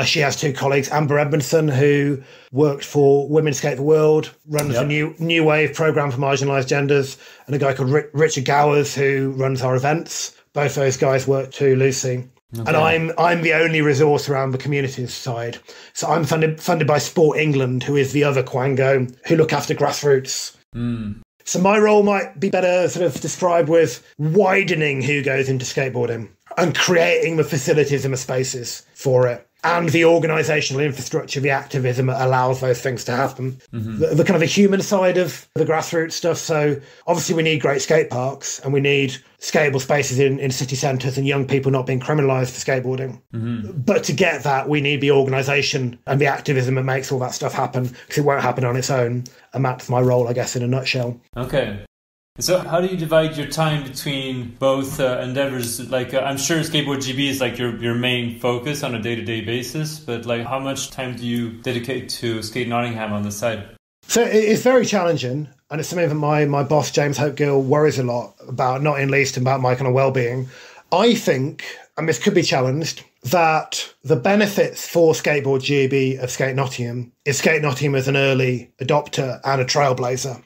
she has 2 colleagues, Amber Edmondson, who worked for Women Skate the World, runs a new wave programme for marginalised genders, and a guy called Richard Gowers, who runs our events. Both those guys work too, Lucy. Okay. And I'm the only resource around the communities side. So I'm funded by Sport England, who is the other quango, who look after grassroots. So my role might be better sort of described with widening who goes into skateboarding and creating the facilities and the spaces for it. And the organisational infrastructure, the activism that allows those things to happen. The kind of the human side of the grassroots stuff. So obviously we need great skate parks and we need skatable spaces in city centres and young people not being criminalised for skateboarding. But to get that, we need the organisation and the activism that makes all that stuff happen, because it won't happen on its own. And that's my role, I guess, in a nutshell. Okay. So how do you divide your time between both endeavors? I'm sure Skateboard GB is your main focus on a day-to-day basis, but how much time do you dedicate to Skate Nottingham on the side? So it's very challenging, and it's something that my boss, James Hope Gill, worries a lot about, not in least about my kind of well-being. I think and this could be challenged, that the benefits for Skateboard GB of Skate Nottingham is Skate Nottingham as an early adopter and a trailblazer.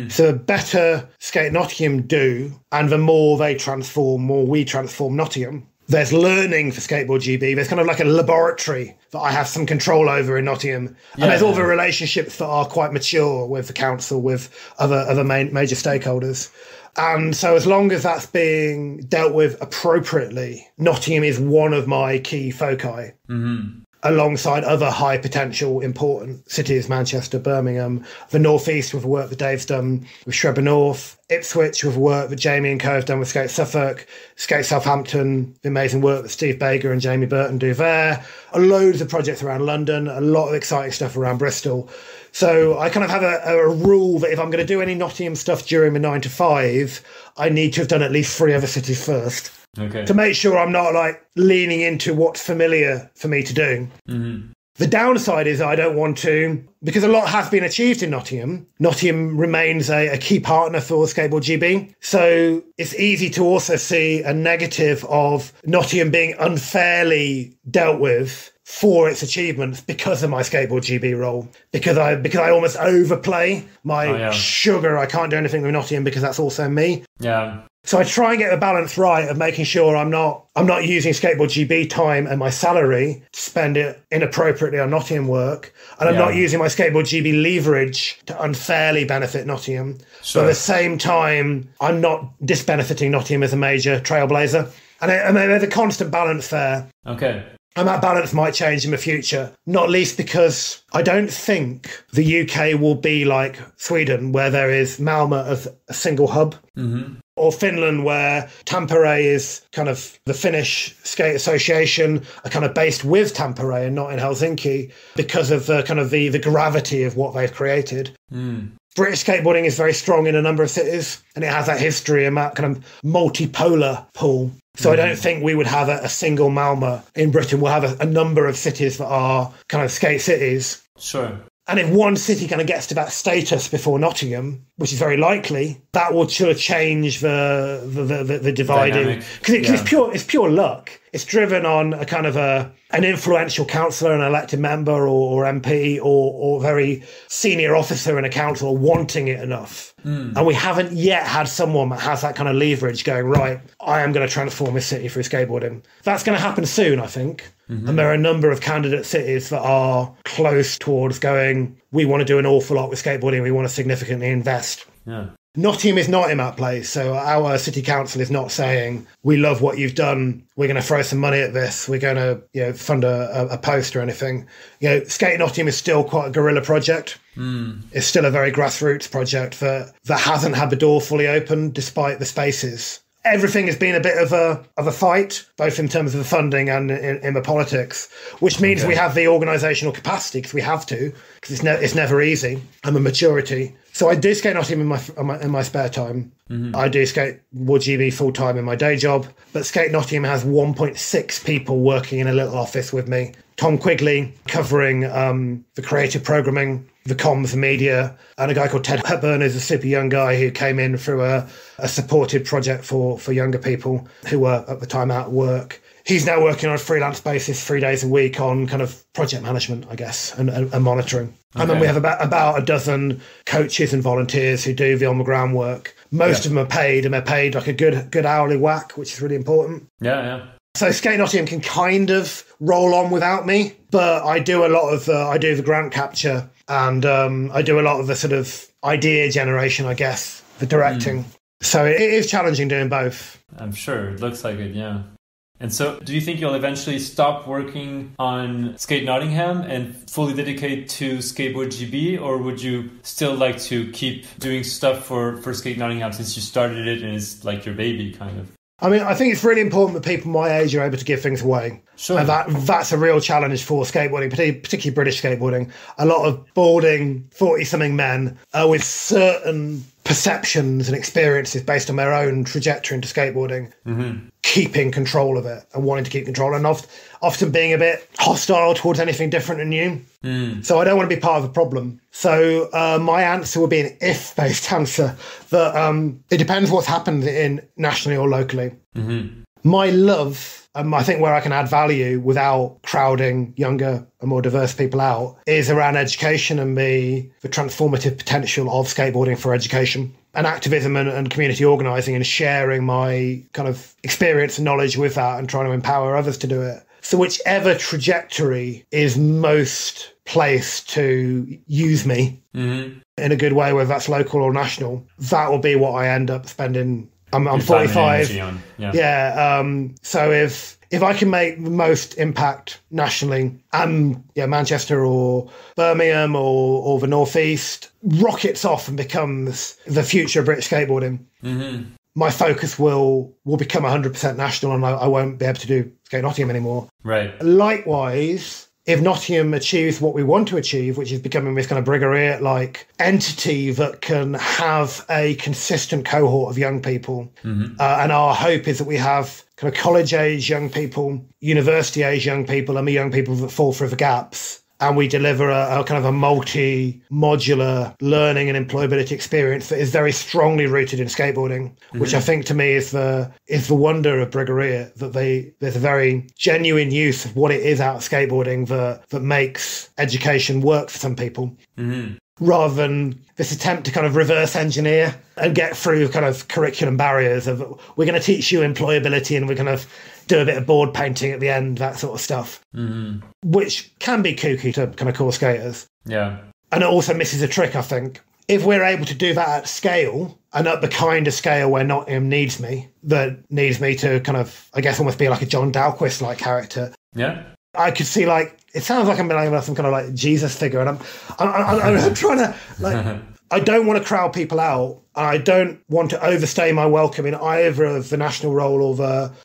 So the better Skate Nottingham do, and the more they transform, more we transform Nottingham. There's learning for Skateboard GB. There's kind of like a laboratory that I have some control over in Nottingham. And there's all the relationships that are quite mature with the council, with other major stakeholders. And so as long as that's being dealt with appropriately, Nottingham is one of my key foci. Alongside other high potential important cities, Manchester, Birmingham, the North East with the work that Dave's done with Shrubber North, Ipswich with the work that Jamie and Co have done with Skate Suffolk, Skate Southampton, the amazing work that Steve Baker and Jamie Burton do there, loads of projects around London, a lot of exciting stuff around Bristol. So I kind of have a rule that if I'm going to do any Nottingham stuff during the 9 to 5, I need to have done at least 3 other cities first. Okay. To make sure I'm not like leaning into what's familiar for me to do. The downside is I don't want to, because a lot has been achieved in Nottingham. Nottingham remains a key partner for Skateboard GB. So it's easy to also see a negative of Nottingham being unfairly dealt with for its achievements because of my Skateboard GB role. Because I almost overplay my sugar. I can't do anything with Nottingham because that's also me. Yeah. So I try and get the balance right of making sure I'm not using Skateboard GB time and my salary to spend it inappropriately on Nottingham work. And I'm not using my Skateboard GB leverage to unfairly benefit Nottingham. Sure. But at the same time, I'm not disbenefiting Nottingham as a major trailblazer. And there's a constant balance there. Okay. And that balance might change in the future, not least because I don't think the UK will be like Sweden, where there is Malmö as a single hub, or Finland, where Tampere is kind of the Finnish skate association, are kind of based with Tampere and not in Helsinki because of the gravity of what they've created. British skateboarding is very strong in a number of cities, and it has that history and that kind of multipolar pull. So I don't think we would have a single Malmö in Britain. We'll have a number of cities that are kind of skate cities. Sure. And if one city kind of gets to that status before Nottingham, which is very likely, that will sort of change the dividing. Because it's pure luck. It's driven on a kind of an influential councillor, an elected member or MP or very senior officer in a council wanting it enough. And we haven't yet had someone that has that kind of leverage going, right, I am going to transform this city through skateboarding. That's going to happen soon, I think. And there are a number of candidate cities that are close towards going, we want to do an awful lot with skateboarding, we want to significantly invest. Yeah. Nottingham is not in that place, so our city council is not saying, we love what you've done, we're going to throw some money at this, we're going to fund a post or anything. Skate Nottingham is still quite a guerrilla project. It's still a very grassroots project that hasn't had the door fully open despite the spaces. Everything has been a bit of a fight, both in terms of the funding and in the politics, which means we have the organisational capacity because we have to, because it's never easy, and the maturity. So I do Skate Nottingham in my spare time. I do Skateboard GB full time in my day job, but Skate Nottingham has 1.6 people working in a little office with me. Tom Quigley covering the creative programming, the comms, the media, and a guy called Ted Hepburn, who's a super young guy who came in through a supported project for younger people who were at the time out of work. He's now working on a freelance basis 3 days a week on kind of project management, I guess, and monitoring. Okay. And then we have about a dozen coaches and volunteers who do the on-the-ground work. Most of them are paid, and they're paid like a good hourly whack, which is really important. Yeah. So Skate Nottingham can kind of roll on without me, but I do a lot of I do the grant capture, and I do a lot of the sort of idea generation, I guess, the directing. So it is challenging doing both. I'm sure. It looks like it, yeah. And so do you think you'll eventually stop working on Skate Nottingham and fully dedicate to Skateboard GB, or would you still like to keep doing stuff for Skate Nottingham since you started it and it's like your baby kind of? I mean, I think it's really important that people my age are able to give things away. Sure. And that's a real challenge for skateboarding, particularly British skateboarding. A lot of boarding 40-something men with certain perceptions and experiences based on their own trajectory into skateboarding, keeping control of it and wanting to keep control, and often being a bit hostile towards anything different and new. So I don't want to be part of the problem. So my answer would be an if-based answer, that it depends what's happened in nationally or locally. My love, I think where I can add value without crowding younger and more diverse people out, is around education and the transformative potential of skateboarding for education and activism and community organising, and sharing my kind of experience and knowledge with that and trying to empower others to do it. So whichever trajectory is most placed to use me in a good way, whether that's local or national, that will be what I end up spending. I'm 45. So if I can make the most impact nationally, and Manchester or Birmingham or the Northeast rockets off and becomes the future of British skateboarding, my focus will become 100% national, and I won't be able to do Skate Nottingham anymore. Right. Likewise, if Nottingham achieves what we want to achieve, which is becoming this kind of brigadier-like entity that can have a consistent cohort of young people, and our hope is that we have kind of college-age young people, university-age young people, and the young people that fall through the gaps, and we deliver a kind of a multi-modular learning and employability experience that is very strongly rooted in skateboarding, which I think to me is the wonder of Brigadier, that there's a very genuine use of what it is out of skateboarding that makes education work for some people, rather than this attempt to kind of reverse engineer and get through kind of curriculum barriers of, we're going to teach you employability and we're going to do a bit of board painting at the end, that sort of stuff, which can be kooky to kind of core skaters. Yeah. And it also misses a trick, I think. If we're able to do that at scale, and at the kind of scale where Nottingham needs me to kind of, I guess, almost be like a John Dalquist-like character. Yeah. I could see, like, it sounds like I'm being some kind of like Jesus figure, and I'm trying to, like, I don't want to crowd people out, and I don't want to overstay my welcome in either of the national role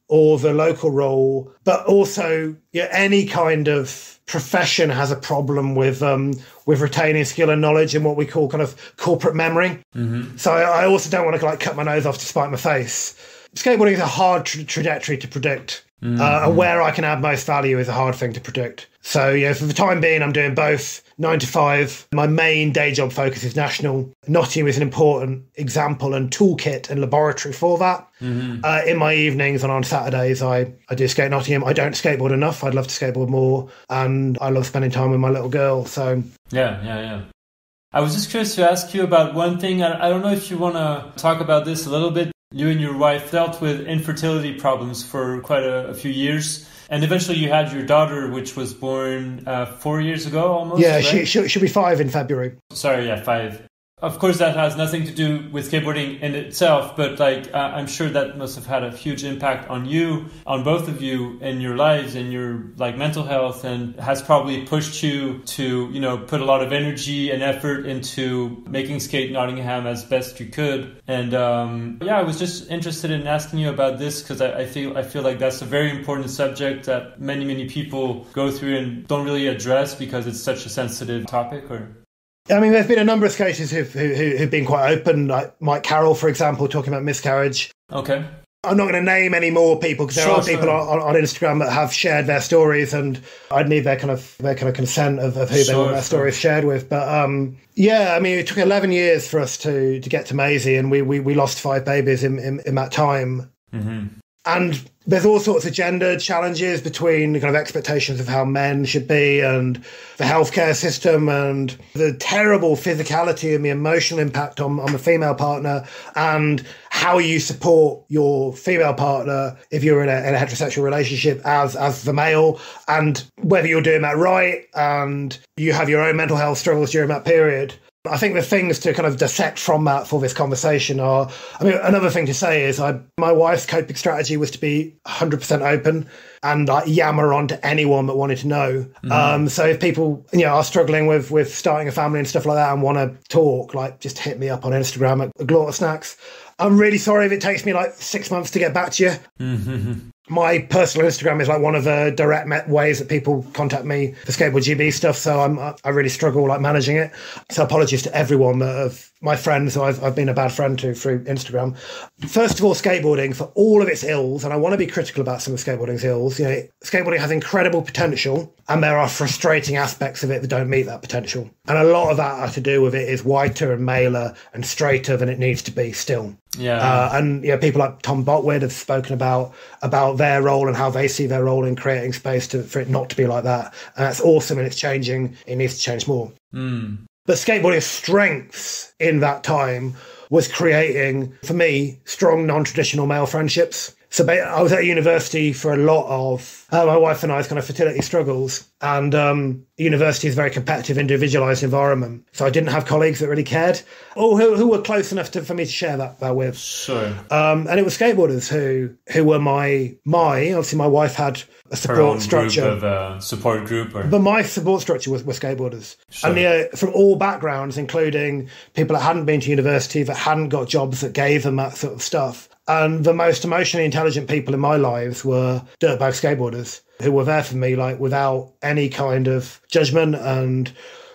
or the local role. But also, any kind of profession has a problem with retaining skill and knowledge in what we call kind of corporate memory. So I also don't want to like cut my nose off to spite my face. Skateboarding is a hard trajectory to predict. And where I can add most value is a hard thing to predict. So, for the time being, I'm doing both 9 to 5. My main day job focus is national. Nottingham is an important example and toolkit and laboratory for that. In my evenings and on Saturdays, I do Skate Nottingham. I don't skateboard enough. I'd love to skateboard more. And I love spending time with my little girl. So Yeah. I was just curious to ask you about one thing. I don't know if you want to talk about this a little bit. You and your wife dealt with infertility problems for quite a few years. And eventually you had your daughter, which was born 4 years ago almost. Yeah, right? she'll be 5 in February. Sorry, 5. Of course, that has nothing to do with skateboarding in itself, but I'm sure that must have had a huge impact on you, on both of you, in your lives, in your mental health, and has probably pushed you to put a lot of energy and effort into making Skate Nottingham as best you could. And I was just interested in asking you about this because I feel like that's a very important subject that many people go through and don't really address because it's such a sensitive topic. I mean, there's been a number of skaters who've been quite open, like Mike Carroll, for example, talking about miscarriage. Okay. I'm not going to name any more people because there are people on Instagram that have shared their stories, and I'd need their kind of consent of who they want their stories shared with. But I mean, it took 11 years for us to get to Maisie, and we lost 5 babies in that time. And there's all sorts of gender challenges between the kind of expectations of how men should be and the healthcare system and the terrible physicality and the emotional impact on the female partner and how you support your female partner if you're in a heterosexual relationship as the male, and whether you're doing that right and you have your own mental health struggles during that period. I think the things to kind of dissect from that for this conversation are, another thing to say is my wife's coping strategy was to be 100% open and yammer on to anyone that wanted to know. So if people, are struggling with starting a family and stuff like that and want to talk, just hit me up on Instagram at Glorta Snacks. I'm really sorry if it takes me 6 months to get back to you. My personal Instagram is one of the direct ways that people contact me for Skateboard GB stuff. So I really struggle managing it. So apologies to everyone of my friends who I've been a bad friend to through Instagram. First of all, skateboarding, for all of its ills, and I want to be critical about some of skateboarding's ills, skateboarding has incredible potential and there are frustrating aspects of it that don't meet that potential. And a lot of that has to do with it is whiter and maler and straighter than it needs to be still. Yeah. And people like Tom Botwood have spoken about their role and how they see their role in creating space for it not to be like that. And that's awesome, and it's changing. It needs to change more. But skateboarding's strengths in that time was creating, for me, strong non-traditional male friendships. So I was at university for a lot of my wife and I's kind of fertility struggles, and university is a very competitive, individualised environment. So I didn't have colleagues that really cared, or who were close enough for me to share that with. Sure. And it was skateboarders who were my obviously my wife had a support structure, support group, but my support structure was skateboarders, sure. And from all backgrounds, including people that hadn't been to university, that hadn't got jobs that gave them that sort of stuff. And the most emotionally intelligent people in my lives were dirtbag skateboarders who were there for me, like without any kind of judgment. And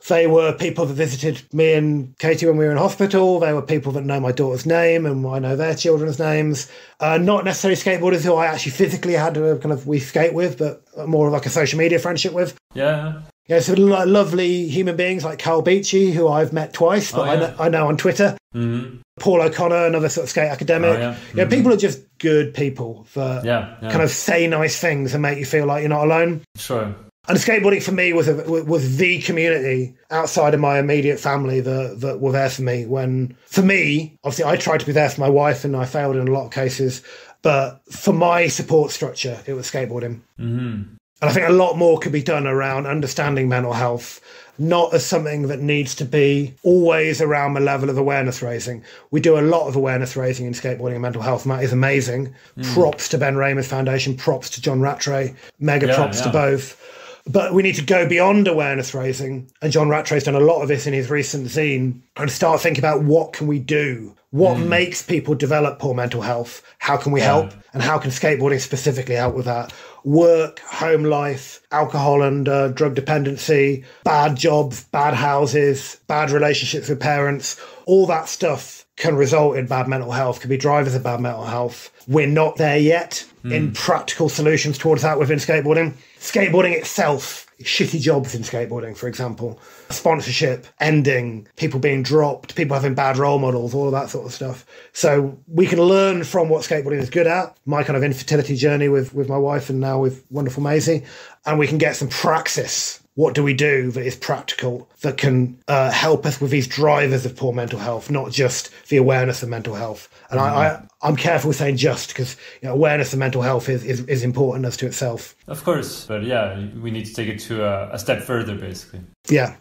they were people that visited me and Katie when we were in hospital. They were people that know my daughter's name and I know their children's names. Not necessarily skateboarders who I actually physically had to we skate with, but more like a social media friendship with. Yeah. Yeah, so like lovely human beings like Carl Beachy, who I've met twice, but I know on Twitter. Mm-hmm. Paul O'Connor, another sort of skate academic. Mm-hmm. People are just good people that kind of say nice things and make you feel like you're not alone. Sure. And skateboarding for me was the community outside of my immediate family that were there for me. When, for me, obviously I tried to be there for my wife and I failed in a lot of cases. But for my support structure, it was skateboarding. Mm-hmm. And I think a lot more could be done around understanding mental health, not as something that needs to be always around the level of awareness raising. We do a lot of awareness raising in skateboarding and mental health, and that is amazing. Props to Ben Ramos Foundation, props to John Rattray, mega props to both. But we need to go beyond awareness raising, and John Rattray's done a lot of this in his recent zine, and start thinking about what can we do? What makes people develop poor mental health? How can we help? And how can skateboarding specifically help with that? Work, home life, alcohol and drug dependency, bad jobs, bad houses, bad relationships with parents, all that stuff can result in bad mental health, can be drivers of bad mental health. We're not there yet in practical solutions towards that within skateboarding. Skateboarding itself, shitty jobs in skateboarding, for example, sponsorship ending, people being dropped, people having bad role models, all of that sort of stuff. So we can learn from what skateboarding is good at, my kind of infertility journey with my wife and now with wonderful Maisie, and we can get some praxis. What do we do that is practical, that can help us with these drivers of poor mental health, not just the awareness of mental health? And I'm careful with saying just, because awareness of mental health is important as to itself. Of course, but we need to take it to a step further, basically. Yeah.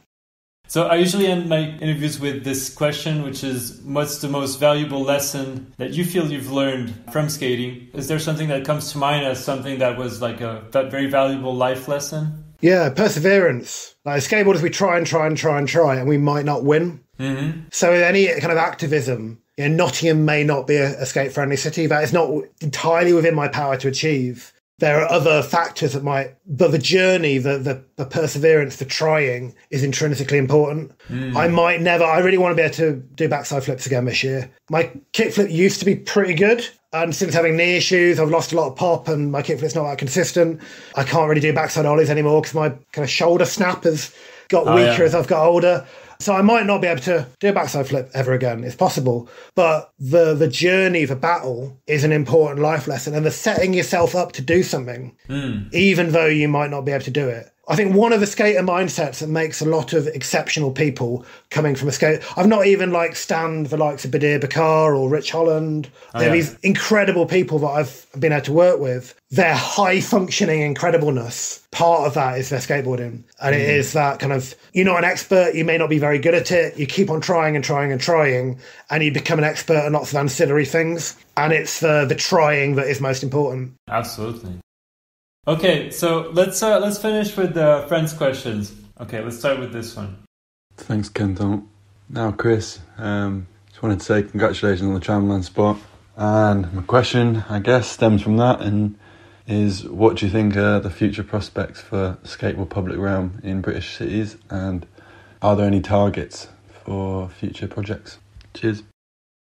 So I usually end my interviews with this question, which is, what's the most valuable lesson that you feel you've learned from skating? Is there something that comes to mind as something that was like that very valuable life lesson? Yeah, perseverance. Like as skateboarders, we try, and we might not win. Mm-hmm. So with any kind of activism, Nottingham may not be a skate-friendly city. That is not entirely within my power to achieve. There are other factors but the journey, the perseverance, the trying is intrinsically important. I really want to be able to do backside flips again this year. My kickflip used to be pretty good. And since having knee issues, I've lost a lot of pop and my kickflip's not that consistent. I can't really do backside ollies anymore because my kind of shoulder snap has got weaker as I've got older. So I might not be able to do a backside flip ever again. It's possible. But the journey, the battle is an important life lesson. And the setting yourself up to do something, even though you might not be able to do it. I think one of the skater mindsets that makes a lot of exceptional people coming from a skate. I've not even stand the likes of Badir Bakar or Rich Holland. They're these incredible people that I've been able to work with. Their high functioning incredibleness, part of that is their skateboarding. And it is that kind of, you're not an expert, you may not be very good at it. You keep on trying and you become an expert at lots of ancillary things. And it's the trying that is most important. Absolutely. Okay, so let's finish with the friends' questions. Okay, let's start with this one. Thanks, Kenton. Now, Chris, just wanted to say congratulations on the tramline spot. And my question, I guess, stems from that and is, what do you think are the future prospects for skateboard public realm in British cities? And are there any targets for future projects? Cheers.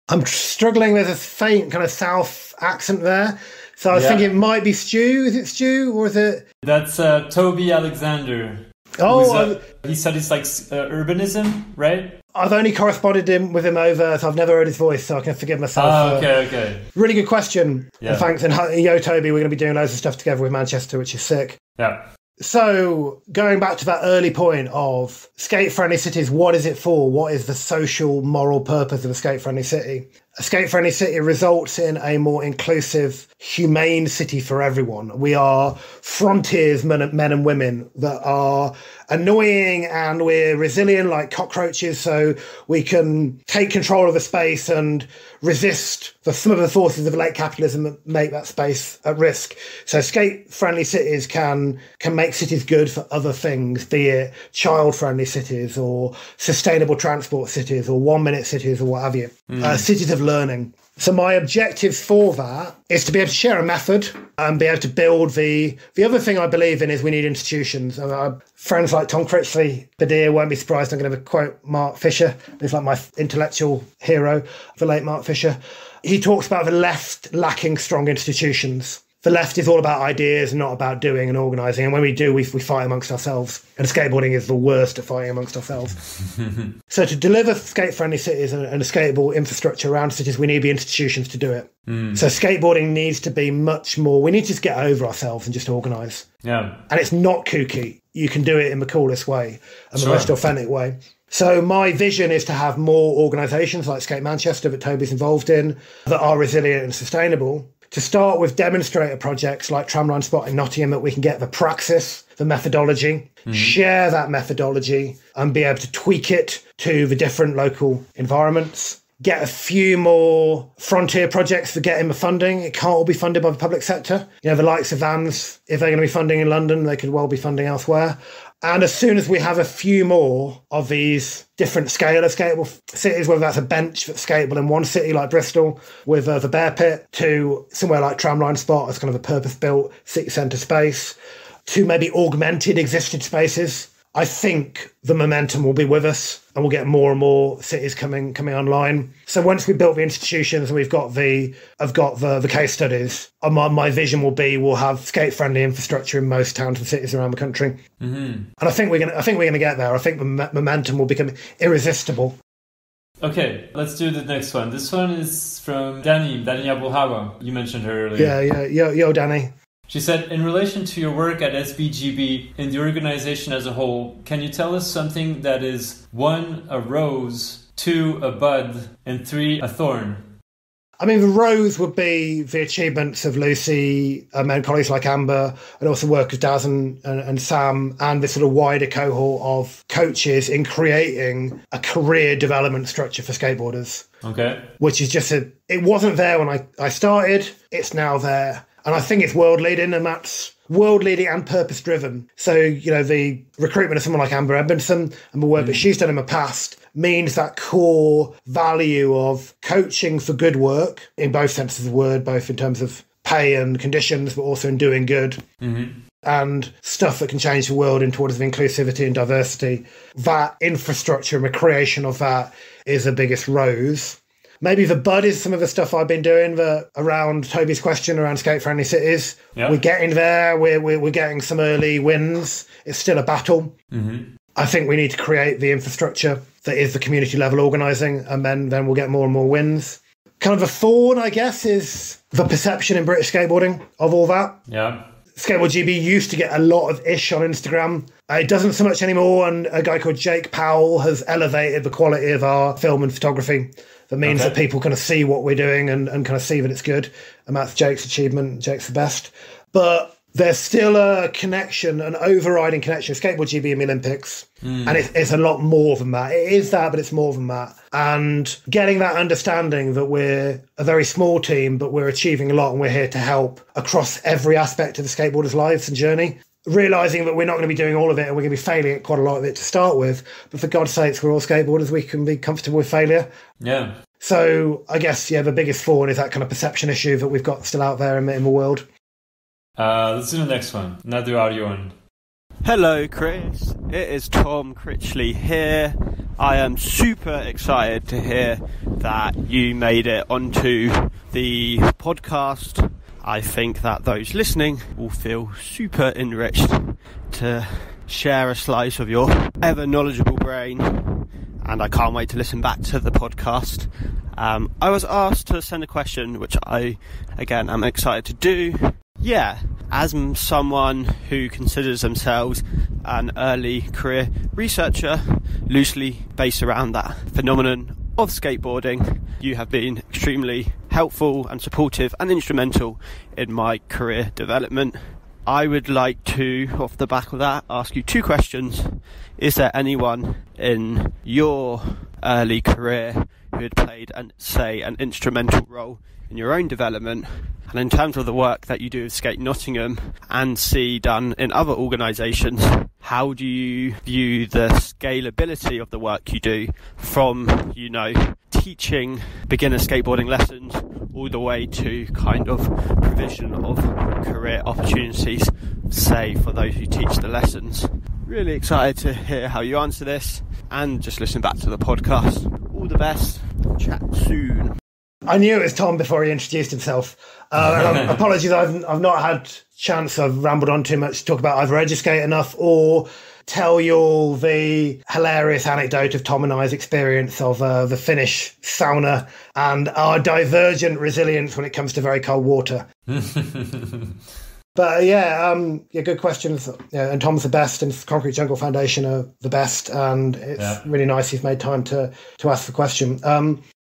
I'm struggling with a faint kind of South accent there. So I was thinking it might be Stu. Is it Stu or is it? That's Toby Alexander. Oh, he studies urbanism, right? I've only corresponded with him over, so I've never heard his voice, so I can forgive myself. Okay. Really good question. Yeah. And thanks. And yo, Toby, we're going to be doing loads of stuff together with Manchester, which is sick. Yeah. So going back to that early point of skate-friendly cities, what is it for? What is the social, moral purpose of a skate-friendly city? A skate-friendly city results in a more inclusive, humane city for everyone. We are frontiers men and women that are annoying, and we're resilient like cockroaches, so we can take control of the space and resist some of the forces of late capitalism that make that space at risk. So skate-friendly cities can make cities good for other things, be it child-friendly cities or sustainable transport cities or 1 minute cities or what have you. Cities of learning. So my objectives for that is to be able to share a method and be able to build the other thing I believe in is we need institutions. Friends like Tom Critchley, Badir, won't be surprised I'm going to quote Mark Fisher. He's like my intellectual hero, the late Mark Fisher. He talks about the left lacking strong institutions. The left is all about ideas, not about doing and organising. And when we do, we fight amongst ourselves. And skateboarding is the worst at fighting amongst ourselves. So to deliver skate-friendly cities and a skateboard infrastructure around cities, we need the institutions to do it. So skateboarding needs to be much more... We need to just get over ourselves and just organise. Yeah. And it's not kooky. You can do it in the coolest way and the most authentic way. So my vision is to have more organisations like Skate Manchester that Toby's involved in that are resilient and sustainable. To start with demonstrator projects like Tramline Spot in Nottingham, that we can get the praxis, the methodology, share that methodology and be able to tweak it to the different local environments. Get a few more frontier projects for getting the funding. It can't all be funded by the public sector. You know, the likes of Vans, if they're going to be funding in London, they could well be funding elsewhere. And as soon as we have a few more of these different scale of skatable cities, whether that's a bench that's skatable in one city like Bristol with the Bear Pit, to somewhere like Tramline Spot as kind of a purpose-built city centre space, to maybe augmented existing spaces, I think the momentum will be with us and we'll get more and more cities coming online. So once we've built the institutions and we've got the case studies, my vision will be we'll have skate-friendly infrastructure in most towns and cities around the country. And I think we're gonna get there. I think the momentum will become irresistible. Okay, let's do the next one. This one is from Dani Abulhawa. You mentioned her earlier. Yeah. Yo, Danny. She said, in relation to your work at SBGB and the organization as a whole, can you tell us something that is 1, a rose, 2, a bud, and 3, a thorn? I mean, the rose would be the achievements of Lucy and colleagues like Amber, and also work with Daz and Sam, and this sort of wider cohort of coaches in creating a career development structure for skateboarders. Okay. Which is just it wasn't there when I started, it's now there. And I think it's world leading, and that's world leading and purpose driven. So, you know, the recruitment of someone like Amber Edmondson and the work that she's done in the past means that core value of coaching for good work in both senses of the word, both in terms of pay and conditions, but also in doing good. And stuff that can change the world in towards inclusivity and diversity. That infrastructure and the creation of that is the biggest rose. Maybe the bud is some of the stuff I've been doing around Toby's question around skate-friendly cities. Yep. We're getting there. We're getting some early wins. It's still a battle. I think we need to create the infrastructure that is the community level organising, and then we'll get more and more wins. Kind of a thorn, I guess, is the perception in British skateboarding of all that. Yeah. Skateboard GB used to get a lot of ish on Instagram. It doesn't so much anymore, and a guy called Jake Powell has elevated the quality of our film and photography. That means that people kind of see what we're doing and kind of see that it's good. And that's Jake's achievement. Jake's the best. But there's still a connection, an overriding connection of Skateboard GB and the Olympics. And it's a lot more than that. It is that, but it's more than that. And getting that understanding that we're a very small team, but we're achieving a lot and we're here to help across every aspect of the skateboarders' lives and journey. Realising that we're not going to be doing all of it and we're going to be failing at quite a lot of it to start with. But for God's sakes, we're all skateboarders. We can be comfortable with failure. Yeah. So I guess, the biggest thorn is that kind of perception issue that we've got still out there in the world. Let's do the next one. Another audio one. Hello, Chris. It is Tom Critchley here. I am super excited to hear that you made it onto the podcast. I think that those listening will feel super enriched to share a slice of your ever knowledgeable brain and I can't wait to listen back to the podcast. I was asked to send a question, which I, again, am excited to do. Yeah, as someone who considers themselves an early career researcher, loosely based around that phenomenon of skateboarding, you have been extremely helpful and supportive and instrumental in my career development. I would like to, off the back of that, ask you 2 questions. Is there anyone in your early career who had played, an instrumental role in your own development? And in terms of the work that you do with Skate Nottingham and see done in other organisations, how do you view the scalability of the work you do from, teaching beginner skateboarding lessons all the way to kind of provision of career opportunities, say, for those who teach the lessons? Really excited to hear how you answer this, and just listen back to the podcast. All the best. Chat soon. I knew it was Tom before he introduced himself. Apologies, I've not had chance. I've rambled on too much to talk about either Eduskate enough or tell you all the hilarious anecdote of Tom and I's experience of the Finnish sauna and our divergent resilience when it comes to very cold water. But good questions. Yeah, and Tom's the best, and Concrete Jungle Foundation are the best, and it's really nice he's made time to ask the question.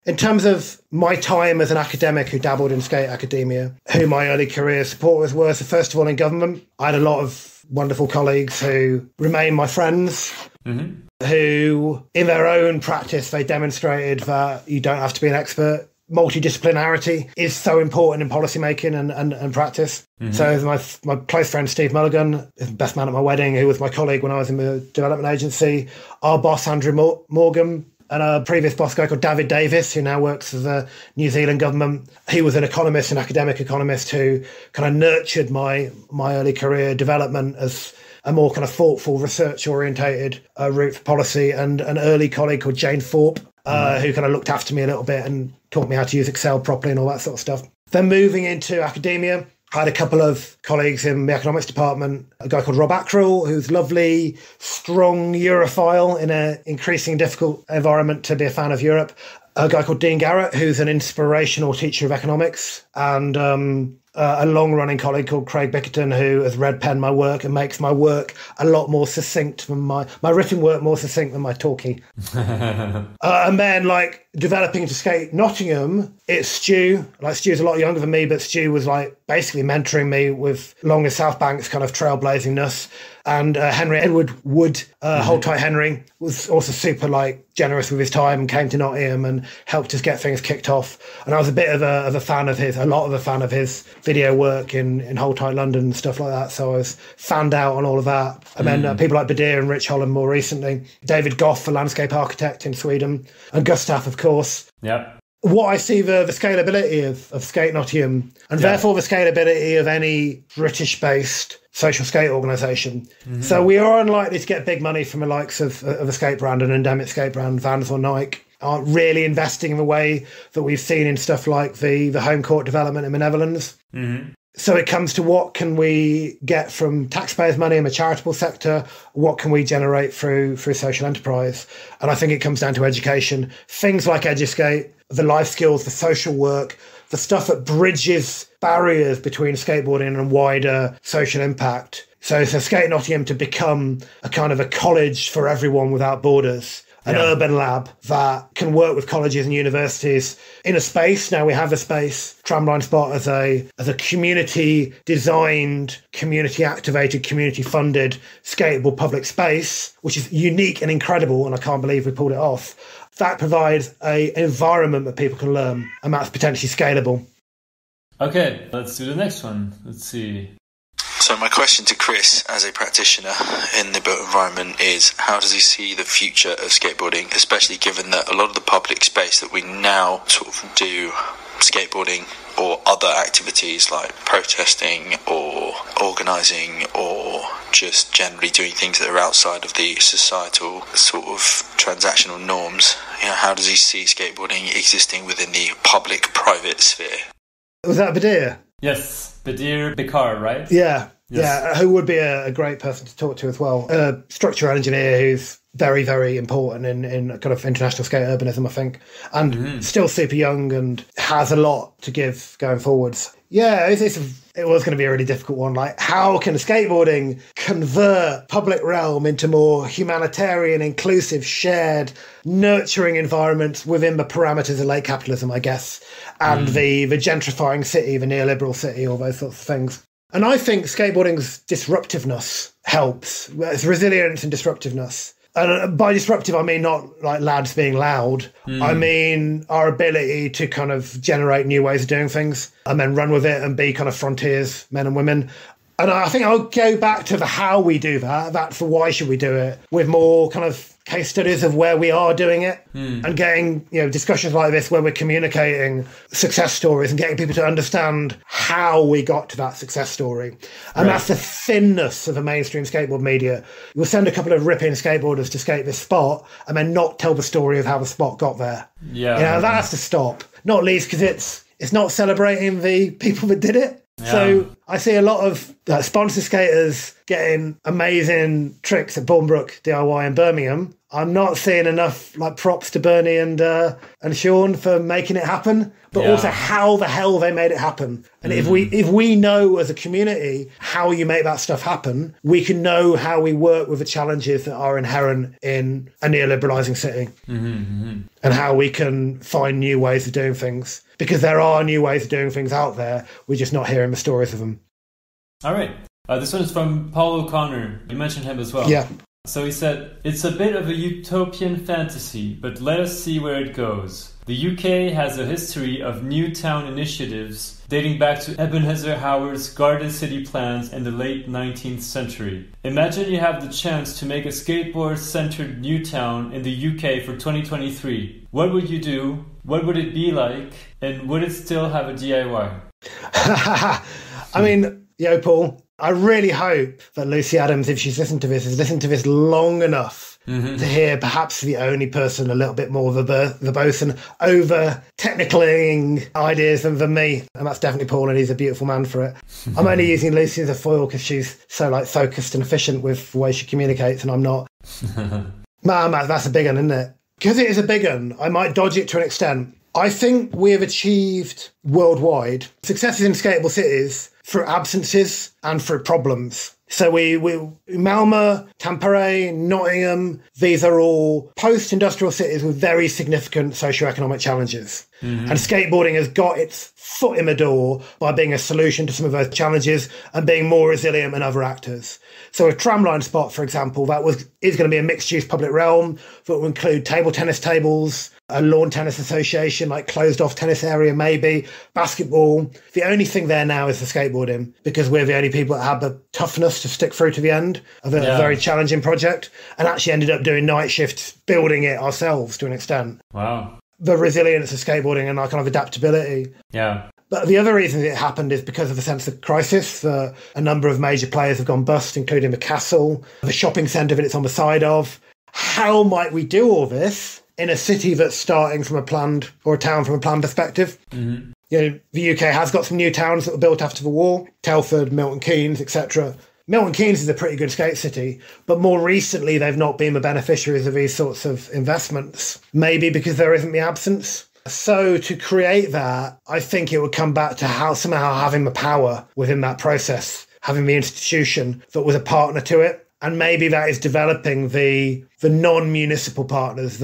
In terms of my time as an academic who dabbled in skate academia, who my early career supporters were, so first of all in government, I had a lot of wonderful colleagues who remain my friends, who in their own practice, they demonstrated that you don't have to be an expert. Multidisciplinarity is so important in policy making and practice. So my close friend Steve Mulligan, the best man at my wedding, who was my colleague when I was in the development agency, our boss Andrew Morgan, and a previous boss guy called David Davis, who now works for the New Zealand government. He was an economist, an academic economist who kind of nurtured my early career development as a more kind of thoughtful, research-orientated route for policy, and an early colleague called Jane Thorpe, who kind of looked after me a little bit and taught me how to use Excel properly and all that sort of stuff. Then moving into academia, I had a couple of colleagues in the economics department, a guy called Rob Ackrell, who's lovely, strong Europhile in an increasingly difficult environment to be a fan of Europe, a guy called Dean Garrett, who's an inspirational teacher of economics, and a long-running colleague called Craig Bickerton, who has red penned my work and makes my work a lot more succinct than my written work more succinct than my talkie. And then, developing into Skate Nottingham, it's Stu. Stu's a lot younger than me, but Stu was basically mentoring me with Long as South Bank's kind of trailblazingness. And Henry Edward Wood, Hold Tight Henry, was also super generous with his time and came to Nottingham and helped us get things kicked off. And I was a bit of a fan of his, video work in Hold Tight London and stuff like that. So I was fanned out on all of that. And then people like Badir and Rich Holland more recently. David Goff, a landscape architect in Sweden. And Gustav, of course. Yeah. What I see the scalability of Skate Nottingham, and therefore the scalability of any British-based social skate organisation. So we are unlikely to get big money from the likes of a skate brand, an endemic skate brand, Vans or Nike, aren't really investing in the way that we've seen in stuff like the home court development in the Netherlands. So it comes to what can we get from taxpayers' money in the charitable sector, what can we generate through social enterprise? And I think it comes down to education. Things like Eduskate, the life skills, the social work, the stuff that bridges barriers between skateboarding and wider social impact. So Skate Nottingham to become a kind of a college for everyone without borders. An urban lab that can work with colleges and universities in a space. Now we have a space, Tramline Spot, as a community designed, community activated, community funded, skatable public space, which is unique and incredible. And I can't believe we pulled it off. That provides an environment that people can learn, and that's potentially scalable. Okay, let's do the next one. Let's see. So my question to Chris, as a practitioner in the built environment, is how does he see the future of skateboarding, especially given that a lot of the public space that we now sort of do skateboarding or other activities like protesting or organising or just generally doing things that are outside of the societal sort of transactional norms, how does he see skateboarding existing within the public-private sphere? Was that Badir? Yes, Badir Bikar, right? Yeah. Yes. Yeah, who would be a great person to talk to as well. A structural engineer who's very, very important in kind of international skate urbanism, I think, and still super young and has a lot to give going forwards. Yeah, it was going to be a really difficult one. Like, how can skateboarding convert public realm into more humanitarian, inclusive, shared, nurturing environments within the parameters of late capitalism, I guess, and the gentrifying city, the neoliberal city, all those sorts of things. And I think skateboarding's disruptiveness helps. It's resilience and disruptiveness. And by disruptive, I mean not like lads being loud. I mean our ability to kind of generate new ways of doing things and then run with it and be kind of frontiers, men and women. And I think I'll go back to the how we do that. That's the why should we do it, with more kind of case studies of where we are doing it and getting, discussions like this where we're communicating success stories and getting people to understand how we got to that success story. And that's the thinness of the mainstream skateboard media. You'll send a couple of ripping skateboarders to skate this spot and then not tell the story of how the spot got there. Yeah. That has to stop. Not least because it's not celebrating the people that did it. Yeah. So I see a lot of sponsor skaters getting amazing tricks at Bournebrook DIY in Birmingham. I'm not seeing enough like props to Bernie and Sean for making it happen, but also how the hell they made it happen. And if we know as a community how you make that stuff happen, we can know how we work with the challenges that are inherent in a neoliberalising city and how we can find new ways of doing things. Because there are new ways of doing things out there. We're just not hearing the stories of them. All right. This one is from Paul O'Connor. You mentioned him as well. Yeah. So he said, it's a bit of a utopian fantasy, but let us see where it goes. The UK has a history of new town initiatives dating back to Ebenezer Howard's Garden City plans in the late 19th century. Imagine you have the chance to make a skateboard-centered new town in the UK for 2023. What would you do? What would it be like? And would it still have a DIY? I mean, Paul, I really hope that Lucy Adams, if she's listened to this, has listened to this long enough to hear perhaps the only person a little bit more verbose and over-technicaling ideas than me. And that's definitely Paul, and he's a beautiful man for it. I'm only using Lucy as a foil because she's so focused and efficient with the way she communicates, and I'm not. Man, that's a big one, isn't it? Because it is a big one, I might dodge it to an extent. I think we have achieved worldwide successes in skatable cities through absences and through problems. So we Malmö, Tampere, Nottingham, these are all post-industrial cities with very significant socioeconomic challenges. And skateboarding has got its foot in the door by being a solution to some of those challenges and being more resilient than other actors. So a tramline spot, for example, is going to be a mixed-use public realm that will include table tennis tables, a lawn tennis association, like closed-off tennis area maybe, basketball. The only thing there now is the skateboarding, because we're the only people that have the toughness to stick through to the end of a very challenging project, and actually ended up doing night shifts building it ourselves to an extent. Wow. The resilience of skateboarding and our kind of adaptability. Yeah. But the other reason it happened is because of a sense of crisis. A number of major players have gone bust, including the castle, the shopping centre that it's on the side of. How might we do all this in a city that's starting from a planned, or a town from a planned perspective? The UK has got some new towns that were built after the war, Telford, Milton Keynes, etc. Milton Keynes is a pretty good skate city, but more recently they've not been the beneficiaries of these sorts of investments, maybe because there isn't the absence. So to create that, I think it would come back to somehow having the power within that process, having the institution that was a partner to it. And maybe that is developing the non-municipal partners.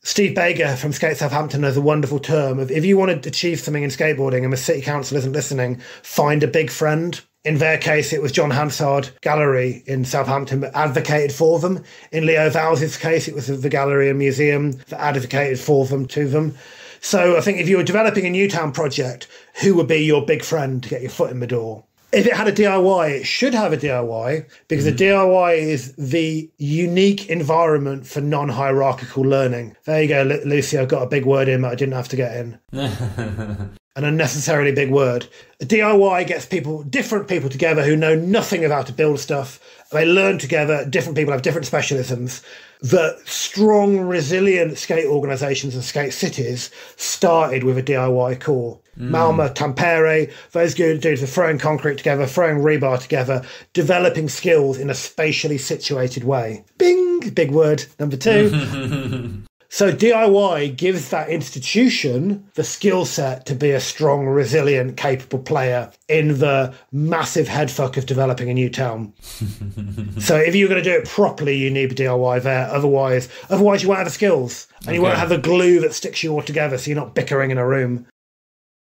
Steve Baker from Skate Southampton has a wonderful term of, if you want to achieve something in skateboarding and the city council isn't listening, find a big friend. In their case, it was John Hansard Gallery in Southampton that advocated for them. In Leo Valls' case, it was the gallery and museum that advocated for them to them. So I think if you were developing a new town project, who would be your big friend to get your foot in the door? If it had a DIY, it should have a DIY, because a DIY is the unique environment for non-hierarchical learning. There you go, Lucy, I've got a big word in that I didn't have to get in. an unnecessarily big word. DIY gets different people together who know nothing of how to build stuff. They learn together, different people have different specialisms. The strong, resilient skate organisations and skate cities started with a DIY core. Malmö, Tampere, those good dudes are throwing concrete together, throwing rebar together, developing skills in a spatially situated way. Bing! Big word, number 2. So DIY gives that institution the skill set to be a strong, resilient, capable player in the massive headfuck of developing a new town. So if you're going to do it properly, you need DIY there. Otherwise you won't have the skills and you won't have the glue that sticks you all together, so you're not bickering in a room.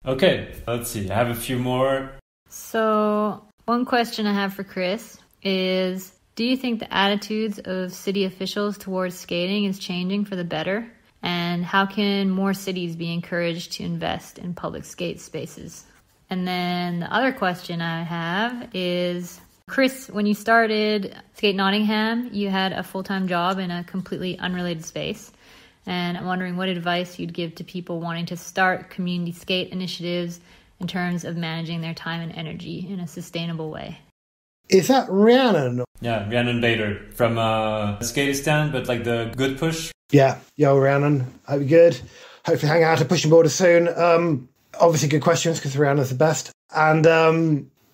Okay, let's see. I have a few more. So one question I have for Chris is, do you think the attitudes of city officials towards skating is changing for the better? And how can more cities be encouraged to invest in public skate spaces? And then the other question I have is, Chris, when you started Skate Nottingham, you had a full-time job in a completely unrelated space. And I'm wondering what advice you'd give to people wanting to start community skate initiatives in terms of managing their time and energy in a sustainable way. Is that Rhiannon? Yeah, Rhiannon Bader from Skatistan, but like the good push. Yeah, yo, Rhiannon. Hope you're good. Hopefully hang out at Pushing Borders soon. Obviously good questions because Rhiannon's the best. And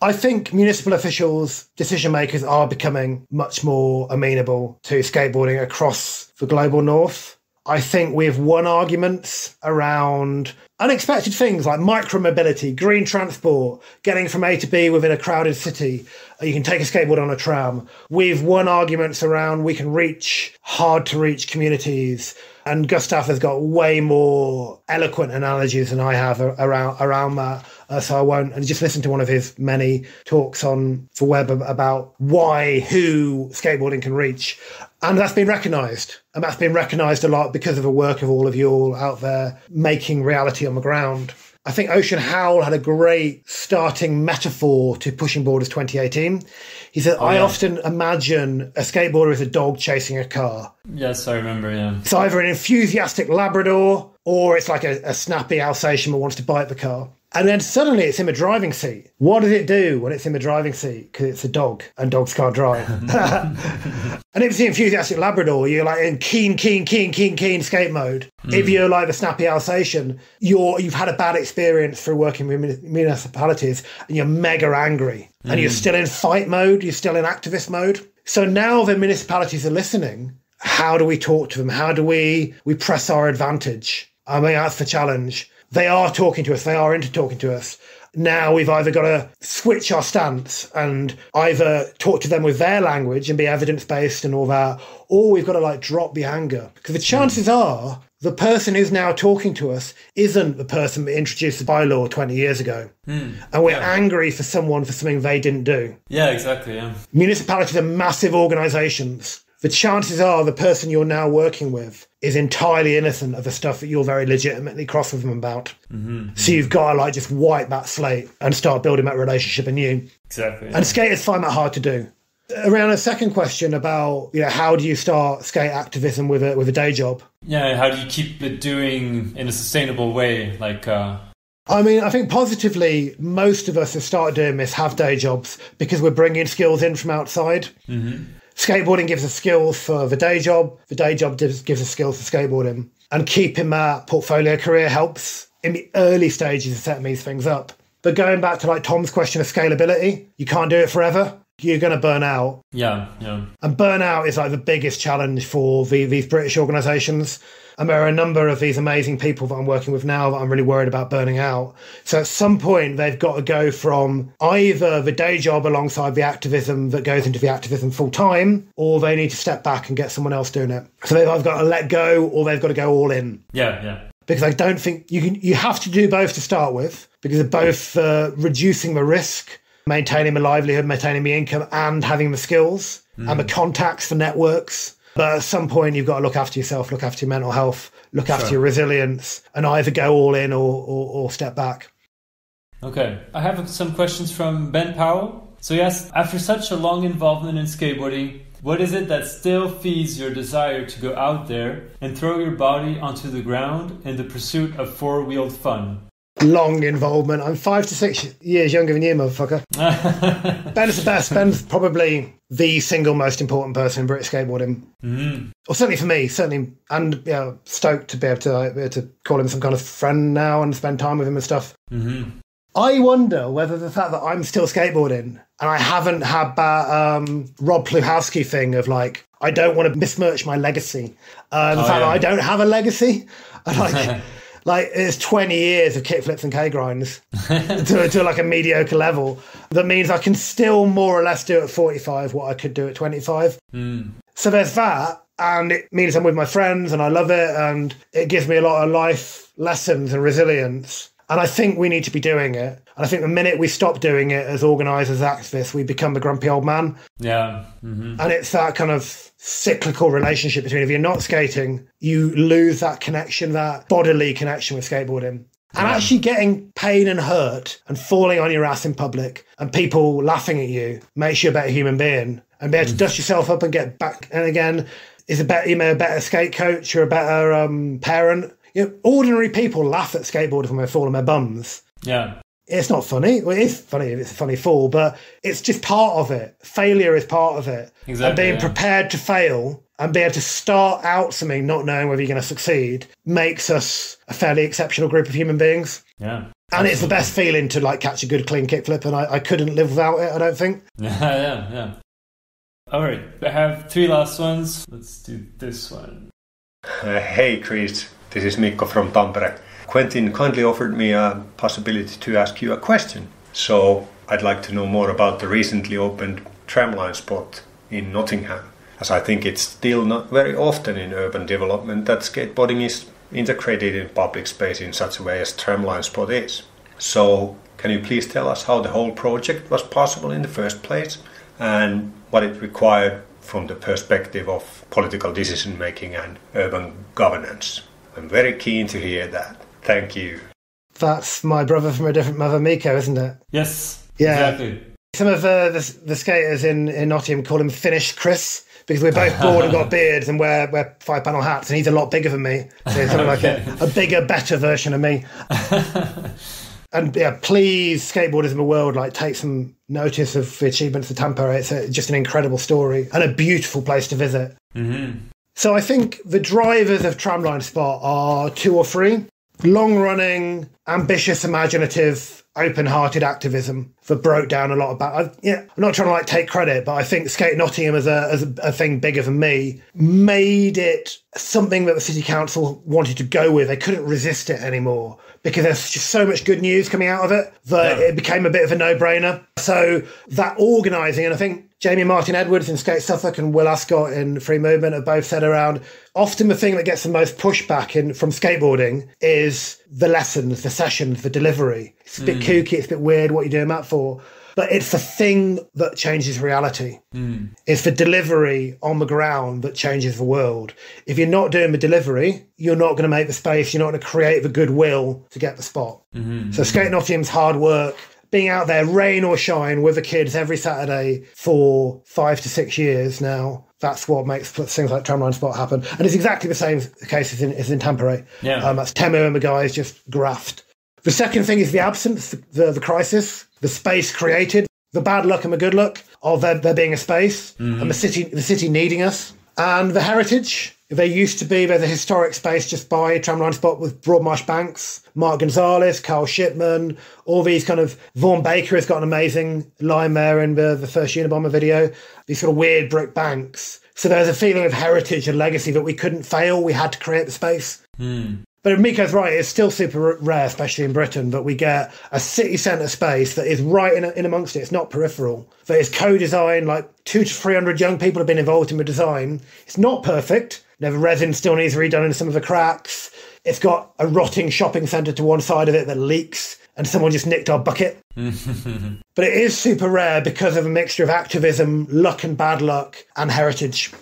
I think municipal officials, decision makers are becoming much more amenable to skateboarding across the global north. I think we've won arguments around unexpected things like micromobility, green transport, getting from A to B within a crowded city. You can take a skateboard on a tram. We've won arguments around we can reach hard to reach communities. And Gustav has got way more eloquent analogies than I have around that. So I won't. And just listen to one of his many talks for web about who skateboarding can reach. And that's been recognised. And that's been recognised a lot because of the work of all of you all out there making reality on the ground. I think Ocean Howl had a great starting metaphor to Pushing Borders 2018. He said, I often imagine a skateboarder as a dog chasing a car. Yes, I remember, yeah. It's either an enthusiastic Labrador or it's like a snappy Alsatian that wants to bite the car. And then suddenly it's in the driving seat. What does it do when it's in the driving seat? Because it's a dog and dogs can't drive. And if it's the enthusiastic Labrador, you're like in keen skate mode. If you're like the snappy Alsatian, you've had a bad experience through working with municipalities and you're mega angry. And you're still in fight mode, you're still in activist mode. So now the municipalities are listening. How do we talk to them? How do we press our advantage? I mean, that's the challenge. They are talking to us. They are into talking to us. Now we've either got to switch our stance and either talk to them with their language and be evidence-based and all that, or we've got to drop the anger. Because the chances are the person who's now talking to us isn't the person that introduced the bylaw 20 years ago. And we're angry for something they didn't do. Yeah, exactly, yeah. Municipalities are massive organisations. The chances are the person you're now working with is entirely innocent of the stuff that you're very legitimately cross with them about. So you've got to just wipe that slate and start building that relationship anew. Exactly. Yeah. And skaters find that hard to do. Around a second question about how do you start skate activism with a day job? Yeah, how do you keep it doing in a sustainable way? I mean, I think positively, most of us who started doing this have day jobs because we're bringing skills in from outside. Skateboarding gives us skills for the day job. The day job gives us skills for skateboarding. And keeping that portfolio career helps in the early stages of setting these things up. But going back to Tom's question of scalability, you can't do it forever. You're going to burn out. Yeah. And burnout is the biggest challenge for these British organisations. And there are a number of these amazing people that I'm working with now that I'm really worried about burning out. So at some point, they've got to go from either the day job alongside the activism that goes into the activism full time, or they need to step back and get someone else doing it. So they've either got to let go or they've got to go all in. Yeah. Because I don't think you have to do both to start with, because they're both reducing the risk, maintaining the livelihood, maintaining the income, and having the skills and the contacts, the networks. But at some point, you've got to look after yourself, look after your mental health, look after your resilience, and either go all in or step back. Okay. I have some questions from Ben Powell. So he asked, after such a long involvement in skateboarding, what is it that still feeds your desire to go out there and throw your body onto the ground in the pursuit of four-wheeled fun? long involvement. I'm 5 to 6 years younger than you, motherfucker. Ben's the best. Ben's probably the single most important person in British skateboarding. Or certainly for me, certainly. And stoked to be able to call him some kind of friend now and spend time with him and stuff. I wonder whether the fact that I'm still skateboarding and I haven't had that Rob Pluhowski thing of like, I don't want to besmirch my legacy. The fact that I don't have a legacy. Like it's 20 years of kickflips and K-grinds to like a mediocre level. That means I can still more or less do at 45 what I could do at 25. So there's that. And it means I'm with my friends and I love it. And it gives me a lot of life lessons and resilience. And I think we need to be doing it. And I think the minute we stop doing it as organisers, activists, we become the grumpy old man. Yeah. And it's that kind of cyclical relationship between if you're not skating, you lose that connection, that bodily connection with skateboarding. And actually getting pain and hurt and falling on your ass in public and people laughing at you makes you a better human being. And be able to dust yourself up and get back. And again, you may a better skate coach or a better parent. Ordinary people laugh at skateboarders when they fall on their bums. Yeah. It's not funny. Well, it is funny if it's a funny fall, but it's just part of it. Failure is part of it. Exactly. And being prepared to fail and be able to start out something not knowing whether you're going to succeed makes us a fairly exceptional group of human beings. Yeah. And it's the best feeling to like catch a good clean kickflip, and I couldn't live without it, I don't think. Yeah. All right. I have 3 last ones. Let's do this one. Hey, Chris. This is Mikko from Tampere. Quentin kindly offered me a possibility to ask you a question. So I'd like to know more about the recently opened tramline spot in Nottingham, as I think it's still not very often in urban development that skateboarding is integrated in public space in such a way as tramline spot is. So can you please tell us how the whole project was possible in the first place and what it required from the perspective of political decision making and urban governance? I'm very keen to hear that. Thank you. That's my brother from a different mother, Mikko, isn't it? Yes, yeah. Exactly. Some of the skaters in Nottingham call him Finished Chris because we're both bald and got beards and wear 5-panel hats, and he's a lot bigger than me. So he's kind of like a bigger, better version of me. And please, skateboarders in the world, like take some notice of the achievements of Tampere. It's just an incredible story and a beautiful place to visit. So I think the drivers of Tramline Spot are 2 or 3. Long-running, ambitious, imaginative, open-hearted activism that broke down a lot of I'm not trying to like take credit, but I think Skate Nottingham as a thing bigger than me made it something that the city council wanted to go with. They couldn't resist it anymore because there's just so much good news coming out of it that it became a bit of a no-brainer. So that organising, and I think Jamie Martin Edwards in Skate Suffolk and Will Ascot in Free Movement have both said around, often the thing that gets the most pushback from skateboarding is the lessons, the sessions, the delivery. It's a bit kooky, it's a bit weird, what you're doing that for. But it's the thing that changes reality. It's the delivery on the ground that changes the world. If you're not doing the delivery, you're not going to make the space, you're not going to create the goodwill to get the spot. So Skate Nottingham's hard work, being out there, rain or shine, with the kids every Saturday for 5 to 6 years now, that's what makes things like Tramline Spot happen. And it's exactly the same case as in Tampere. That's Temu and the guys just graft. The second thing is the absence, the crisis, the space created, the bad luck and the good luck of there being a space, and the city needing us. And the heritage. There's a historic space just by Tramline Spot with Broadmarsh Banks, Mark Gonzalez, Carl Shipman, all these kind of... Vaughan Baker has got an amazing line there in the first Unabomber video. These sort of weird brick banks. So there's a feeling of heritage and legacy that we couldn't fail. We had to create the space. But Miko's right, it's still super rare, especially in Britain, that we get a city centre space that is right in amongst it. It's not peripheral. That is co-design, like 200 to 300 young people have been involved in the design. It's not perfect. The resin still needs redone in some of the cracks. It's got a rotting shopping centre to one side of it that leaks, and someone just nicked our bucket. But it is super rare because of a mixture of activism, luck and bad luck, and heritage.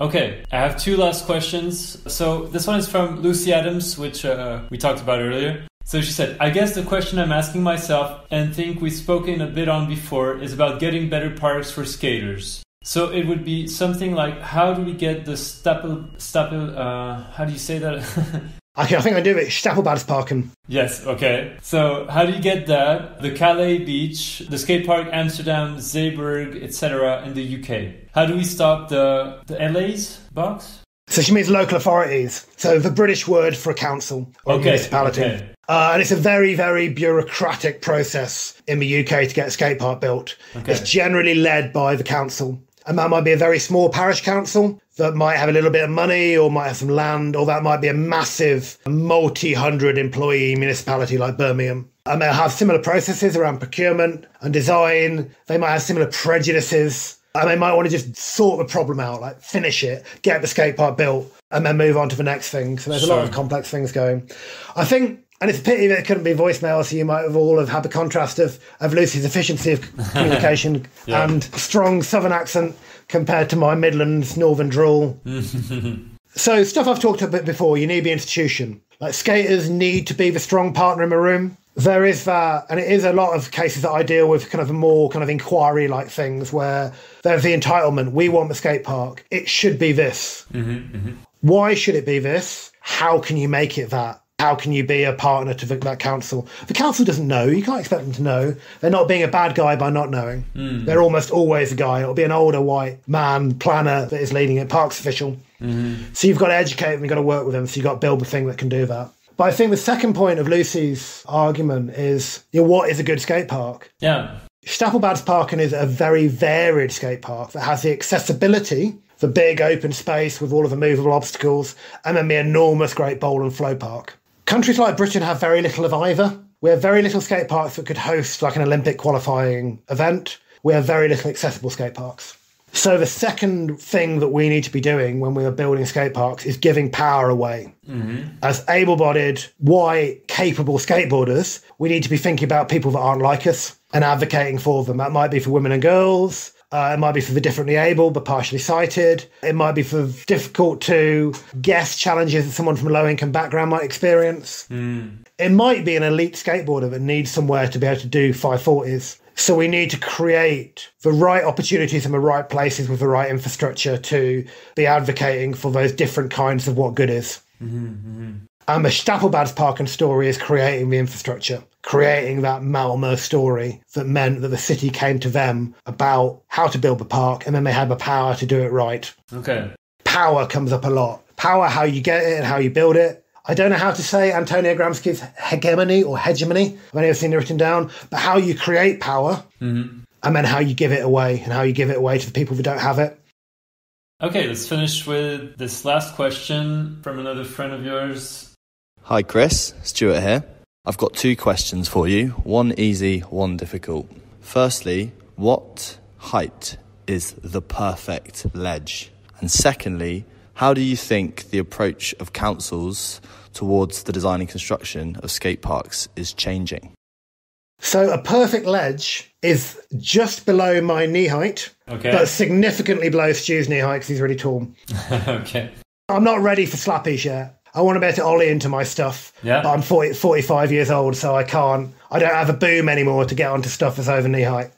Okay, I have 2 last questions. So this one is from Lucy Adams, which we talked about earlier. So she said, I guess the question I'm asking myself and think we've spoken a bit on before is about getting better parks for skaters. So it would be something like, how do we get the staple how do you say that? Okay, I think I do it. Stapelbadsparken. Yes, okay. So how do you get that? The Calais beach, the skate park Amsterdam, Zeeburg, etc. in the UK. How do we stop the LA's box? So she means local authorities. So the British word for a council or a municipality. Okay. And it's a very, very bureaucratic process in the UK to get a skate park built. Okay. It's generally led by the council. And that might be a very small parish council that might have a little bit of money or might have some land, or that might be a massive multi-hundred employee municipality like Birmingham. And they'll have similar processes around procurement and design. They might have similar prejudices. And they might want to just sort the problem out, like finish it, get the skate park built, and then move on to the next thing. So there's a lot of complex things going. I think, and it's a pity that it couldn't be voicemail, so you might have all have had the contrast of Lucy's efficiency of communication and strong southern accent compared to my Midlands northern drawl. So stuff I've talked about before, you need the institution. Like skaters need to be the strong partner in the room. There is that, and it is a lot of cases that I deal with kind of more kind of inquiry-like things where there's the entitlement. We want the skate park. It should be this. Why should it be this? How can you make it that? How can you be a partner to that council? The council doesn't know. You can't expect them to know. They're not being a bad guy by not knowing. They're almost always a guy. It'll be an older white man planner that is leading it, parks official. So you've got to educate them, you've got to work with them, so you've got to build the thing that can do that. But I think the second point of Lucy's argument is, what is a good skate park? Yeah. Stapelbadsparken is a very varied skate park that has the accessibility, the big open space with all of the movable obstacles, and then the enormous great bowl and flow park. Countries like Britain have very little of either. We have very little skate parks that could host like an Olympic qualifying event. We have very little accessible skate parks. So the second thing that we need to be doing when we are building skate parks is giving power away. As able-bodied, white, capable skateboarders, we need to be thinking about people that aren't like us and advocating for them. That might be for women and girls. It might be for the differently able but partially sighted. It might be for difficult to guess challenges that someone from a low-income background might experience. It might be an elite skateboarder that needs somewhere to be able to do 540s. So we need to create the right opportunities in the right places with the right infrastructure to be advocating for those different kinds of what good is. And the Stapelbadsparken story is creating the infrastructure, creating that Malmö story that meant that the city came to them about how to build the park, and then they had the power to do it right. Okay. Power comes up a lot. Power, how you get it and how you build it. I don't know how to say Antonio Gramsci's hegemony or hegemony. I've only ever seen it written down. But how you create power and then how you give it away, and how you give it away to the people who don't have it. Okay, let's finish with this last question from another friend of yours. Hi Chris, Stuart here. I've got two questions for you, one easy, one difficult. Firstly, what height is the perfect ledge? And secondly, how do you think the approach of councils towards the design and construction of skate parks is changing? So a perfect ledge is just below my knee height, but significantly below Stu's knee height because he's really tall. Okay. I'm not ready for slappies yet. I want to be able to ollie into my stuff. Yeah. But I'm 45 years old, so I don't have a boom anymore to get onto stuff that's over knee height.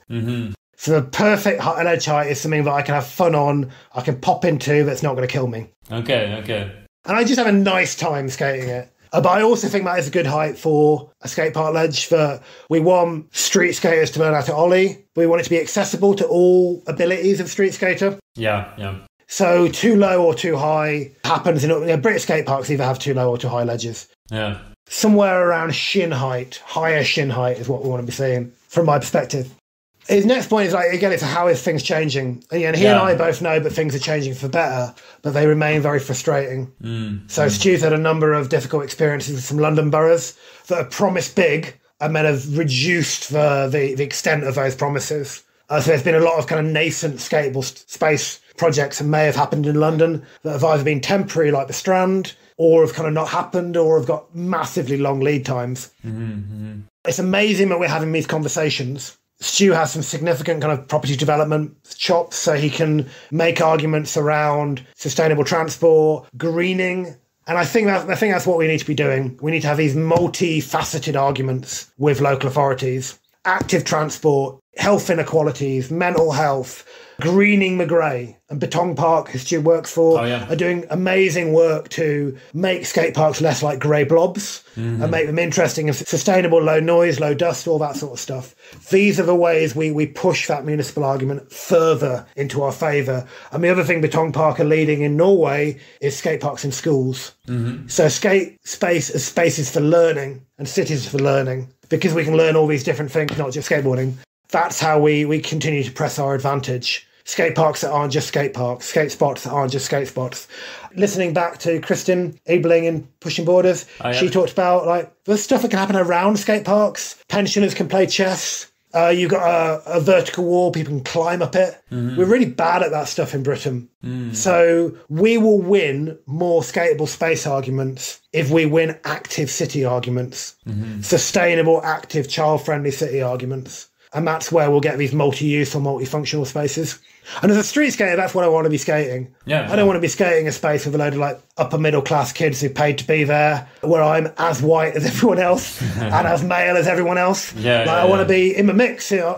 So the perfect ledge height is something that I can have fun on, I can pop into, that's not going to kill me. Okay. And I just have a nice time skating it. But I also think that is a good height for a skate park ledge. For we want street skaters to learn how to ollie. We want it to be accessible to all abilities of street skater. Yeah. So too low or too high happens in British skate parks either have too low or too high ledges. Yeah. Somewhere around shin height, higher shin height is what we want to be seeing from my perspective. His next point is it's how is things changing? And he and I both know that things are changing for better, but they remain very frustrating. So Stu's had a number of difficult experiences with some London boroughs that have promised big and then have reduced the extent of those promises. So there's been a lot of kind of nascent skatable space projects that may have happened in London that have either been temporary, like the Strand, or have kind of not happened, or have got massively long lead times. It's amazing that we're having these conversations. Stu has some significant kind of property development chops, so he can make arguments around sustainable transport, greening. And I think that's what we need to be doing. We need to have these multifaceted arguments with local authorities. active transport, health inequalities, mental health, greening McGray and Betong Park, who Stu works for, are doing amazing work to make skate parks less like grey blobs and make them interesting and sustainable, low noise, low dust, all that sort of stuff. These are the ways we push that municipal argument further into our favour. And the other thing Betong Park are leading in Norway is skate parks in schools. So skate space as spaces for learning and cities for learning, because we can learn all these different things, not just skateboarding. That's how we continue to press our advantage. Skate parks that aren't just skate parks, skate spots that aren't just skate spots. Listening back to Kristen Ebeling in Pushing Borders, she talked about like the stuff that can happen around skate parks. Pensioners can play chess. You've got a vertical wall, people can climb up it. We're really bad at that stuff in Britain. So we will win more skatable space arguments if we win active city arguments, sustainable, active, child-friendly city arguments. And that's where we'll get these multi-use or multifunctional spaces. And as a street skater, that's what I want to be skating. I don't want to be skating a space with a load of like upper middle class kids who paid to be there, where I'm as white as everyone else and as male as everyone else. I want to be in the mix. You know?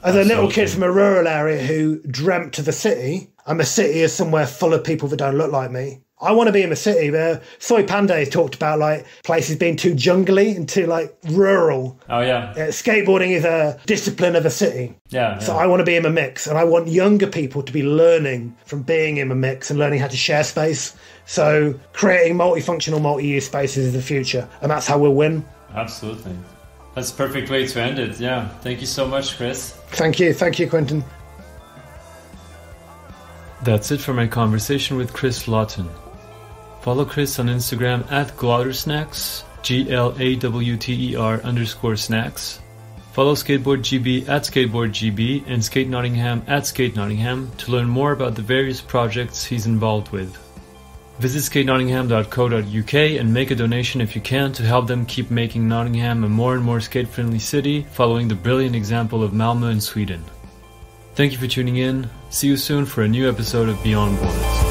As a little kid from a rural area who dreamt of a city, and the city is somewhere full of people that don't look like me. I want to be in the city where Soy Pandey talked about like places being too jungly and too like rural. Skateboarding is a discipline of a city. So I want to be in the mix, and I want younger people to be learning from being in the mix and learning how to share space. So creating multifunctional, multi-use spaces is the future, and that's how we'll win. Absolutely. That's a perfect way to end it. Thank you so much, Chris. Thank you, Quentin. That's it for my conversation with Chris Lawton. Follow Chris on Instagram at Glawtersnacks, GLAWTER_snacks. Follow Skateboard GB at Skateboard GB and Skate Nottingham at Skate Nottingham to learn more about the various projects he's involved with. Visit skatenottingham.co.uk and make a donation if you can to help them keep making Nottingham a more and more skate-friendly city, following the brilliant example of Malmö in Sweden. Thank you for tuning in. See you soon for a new episode of Beyond Boards.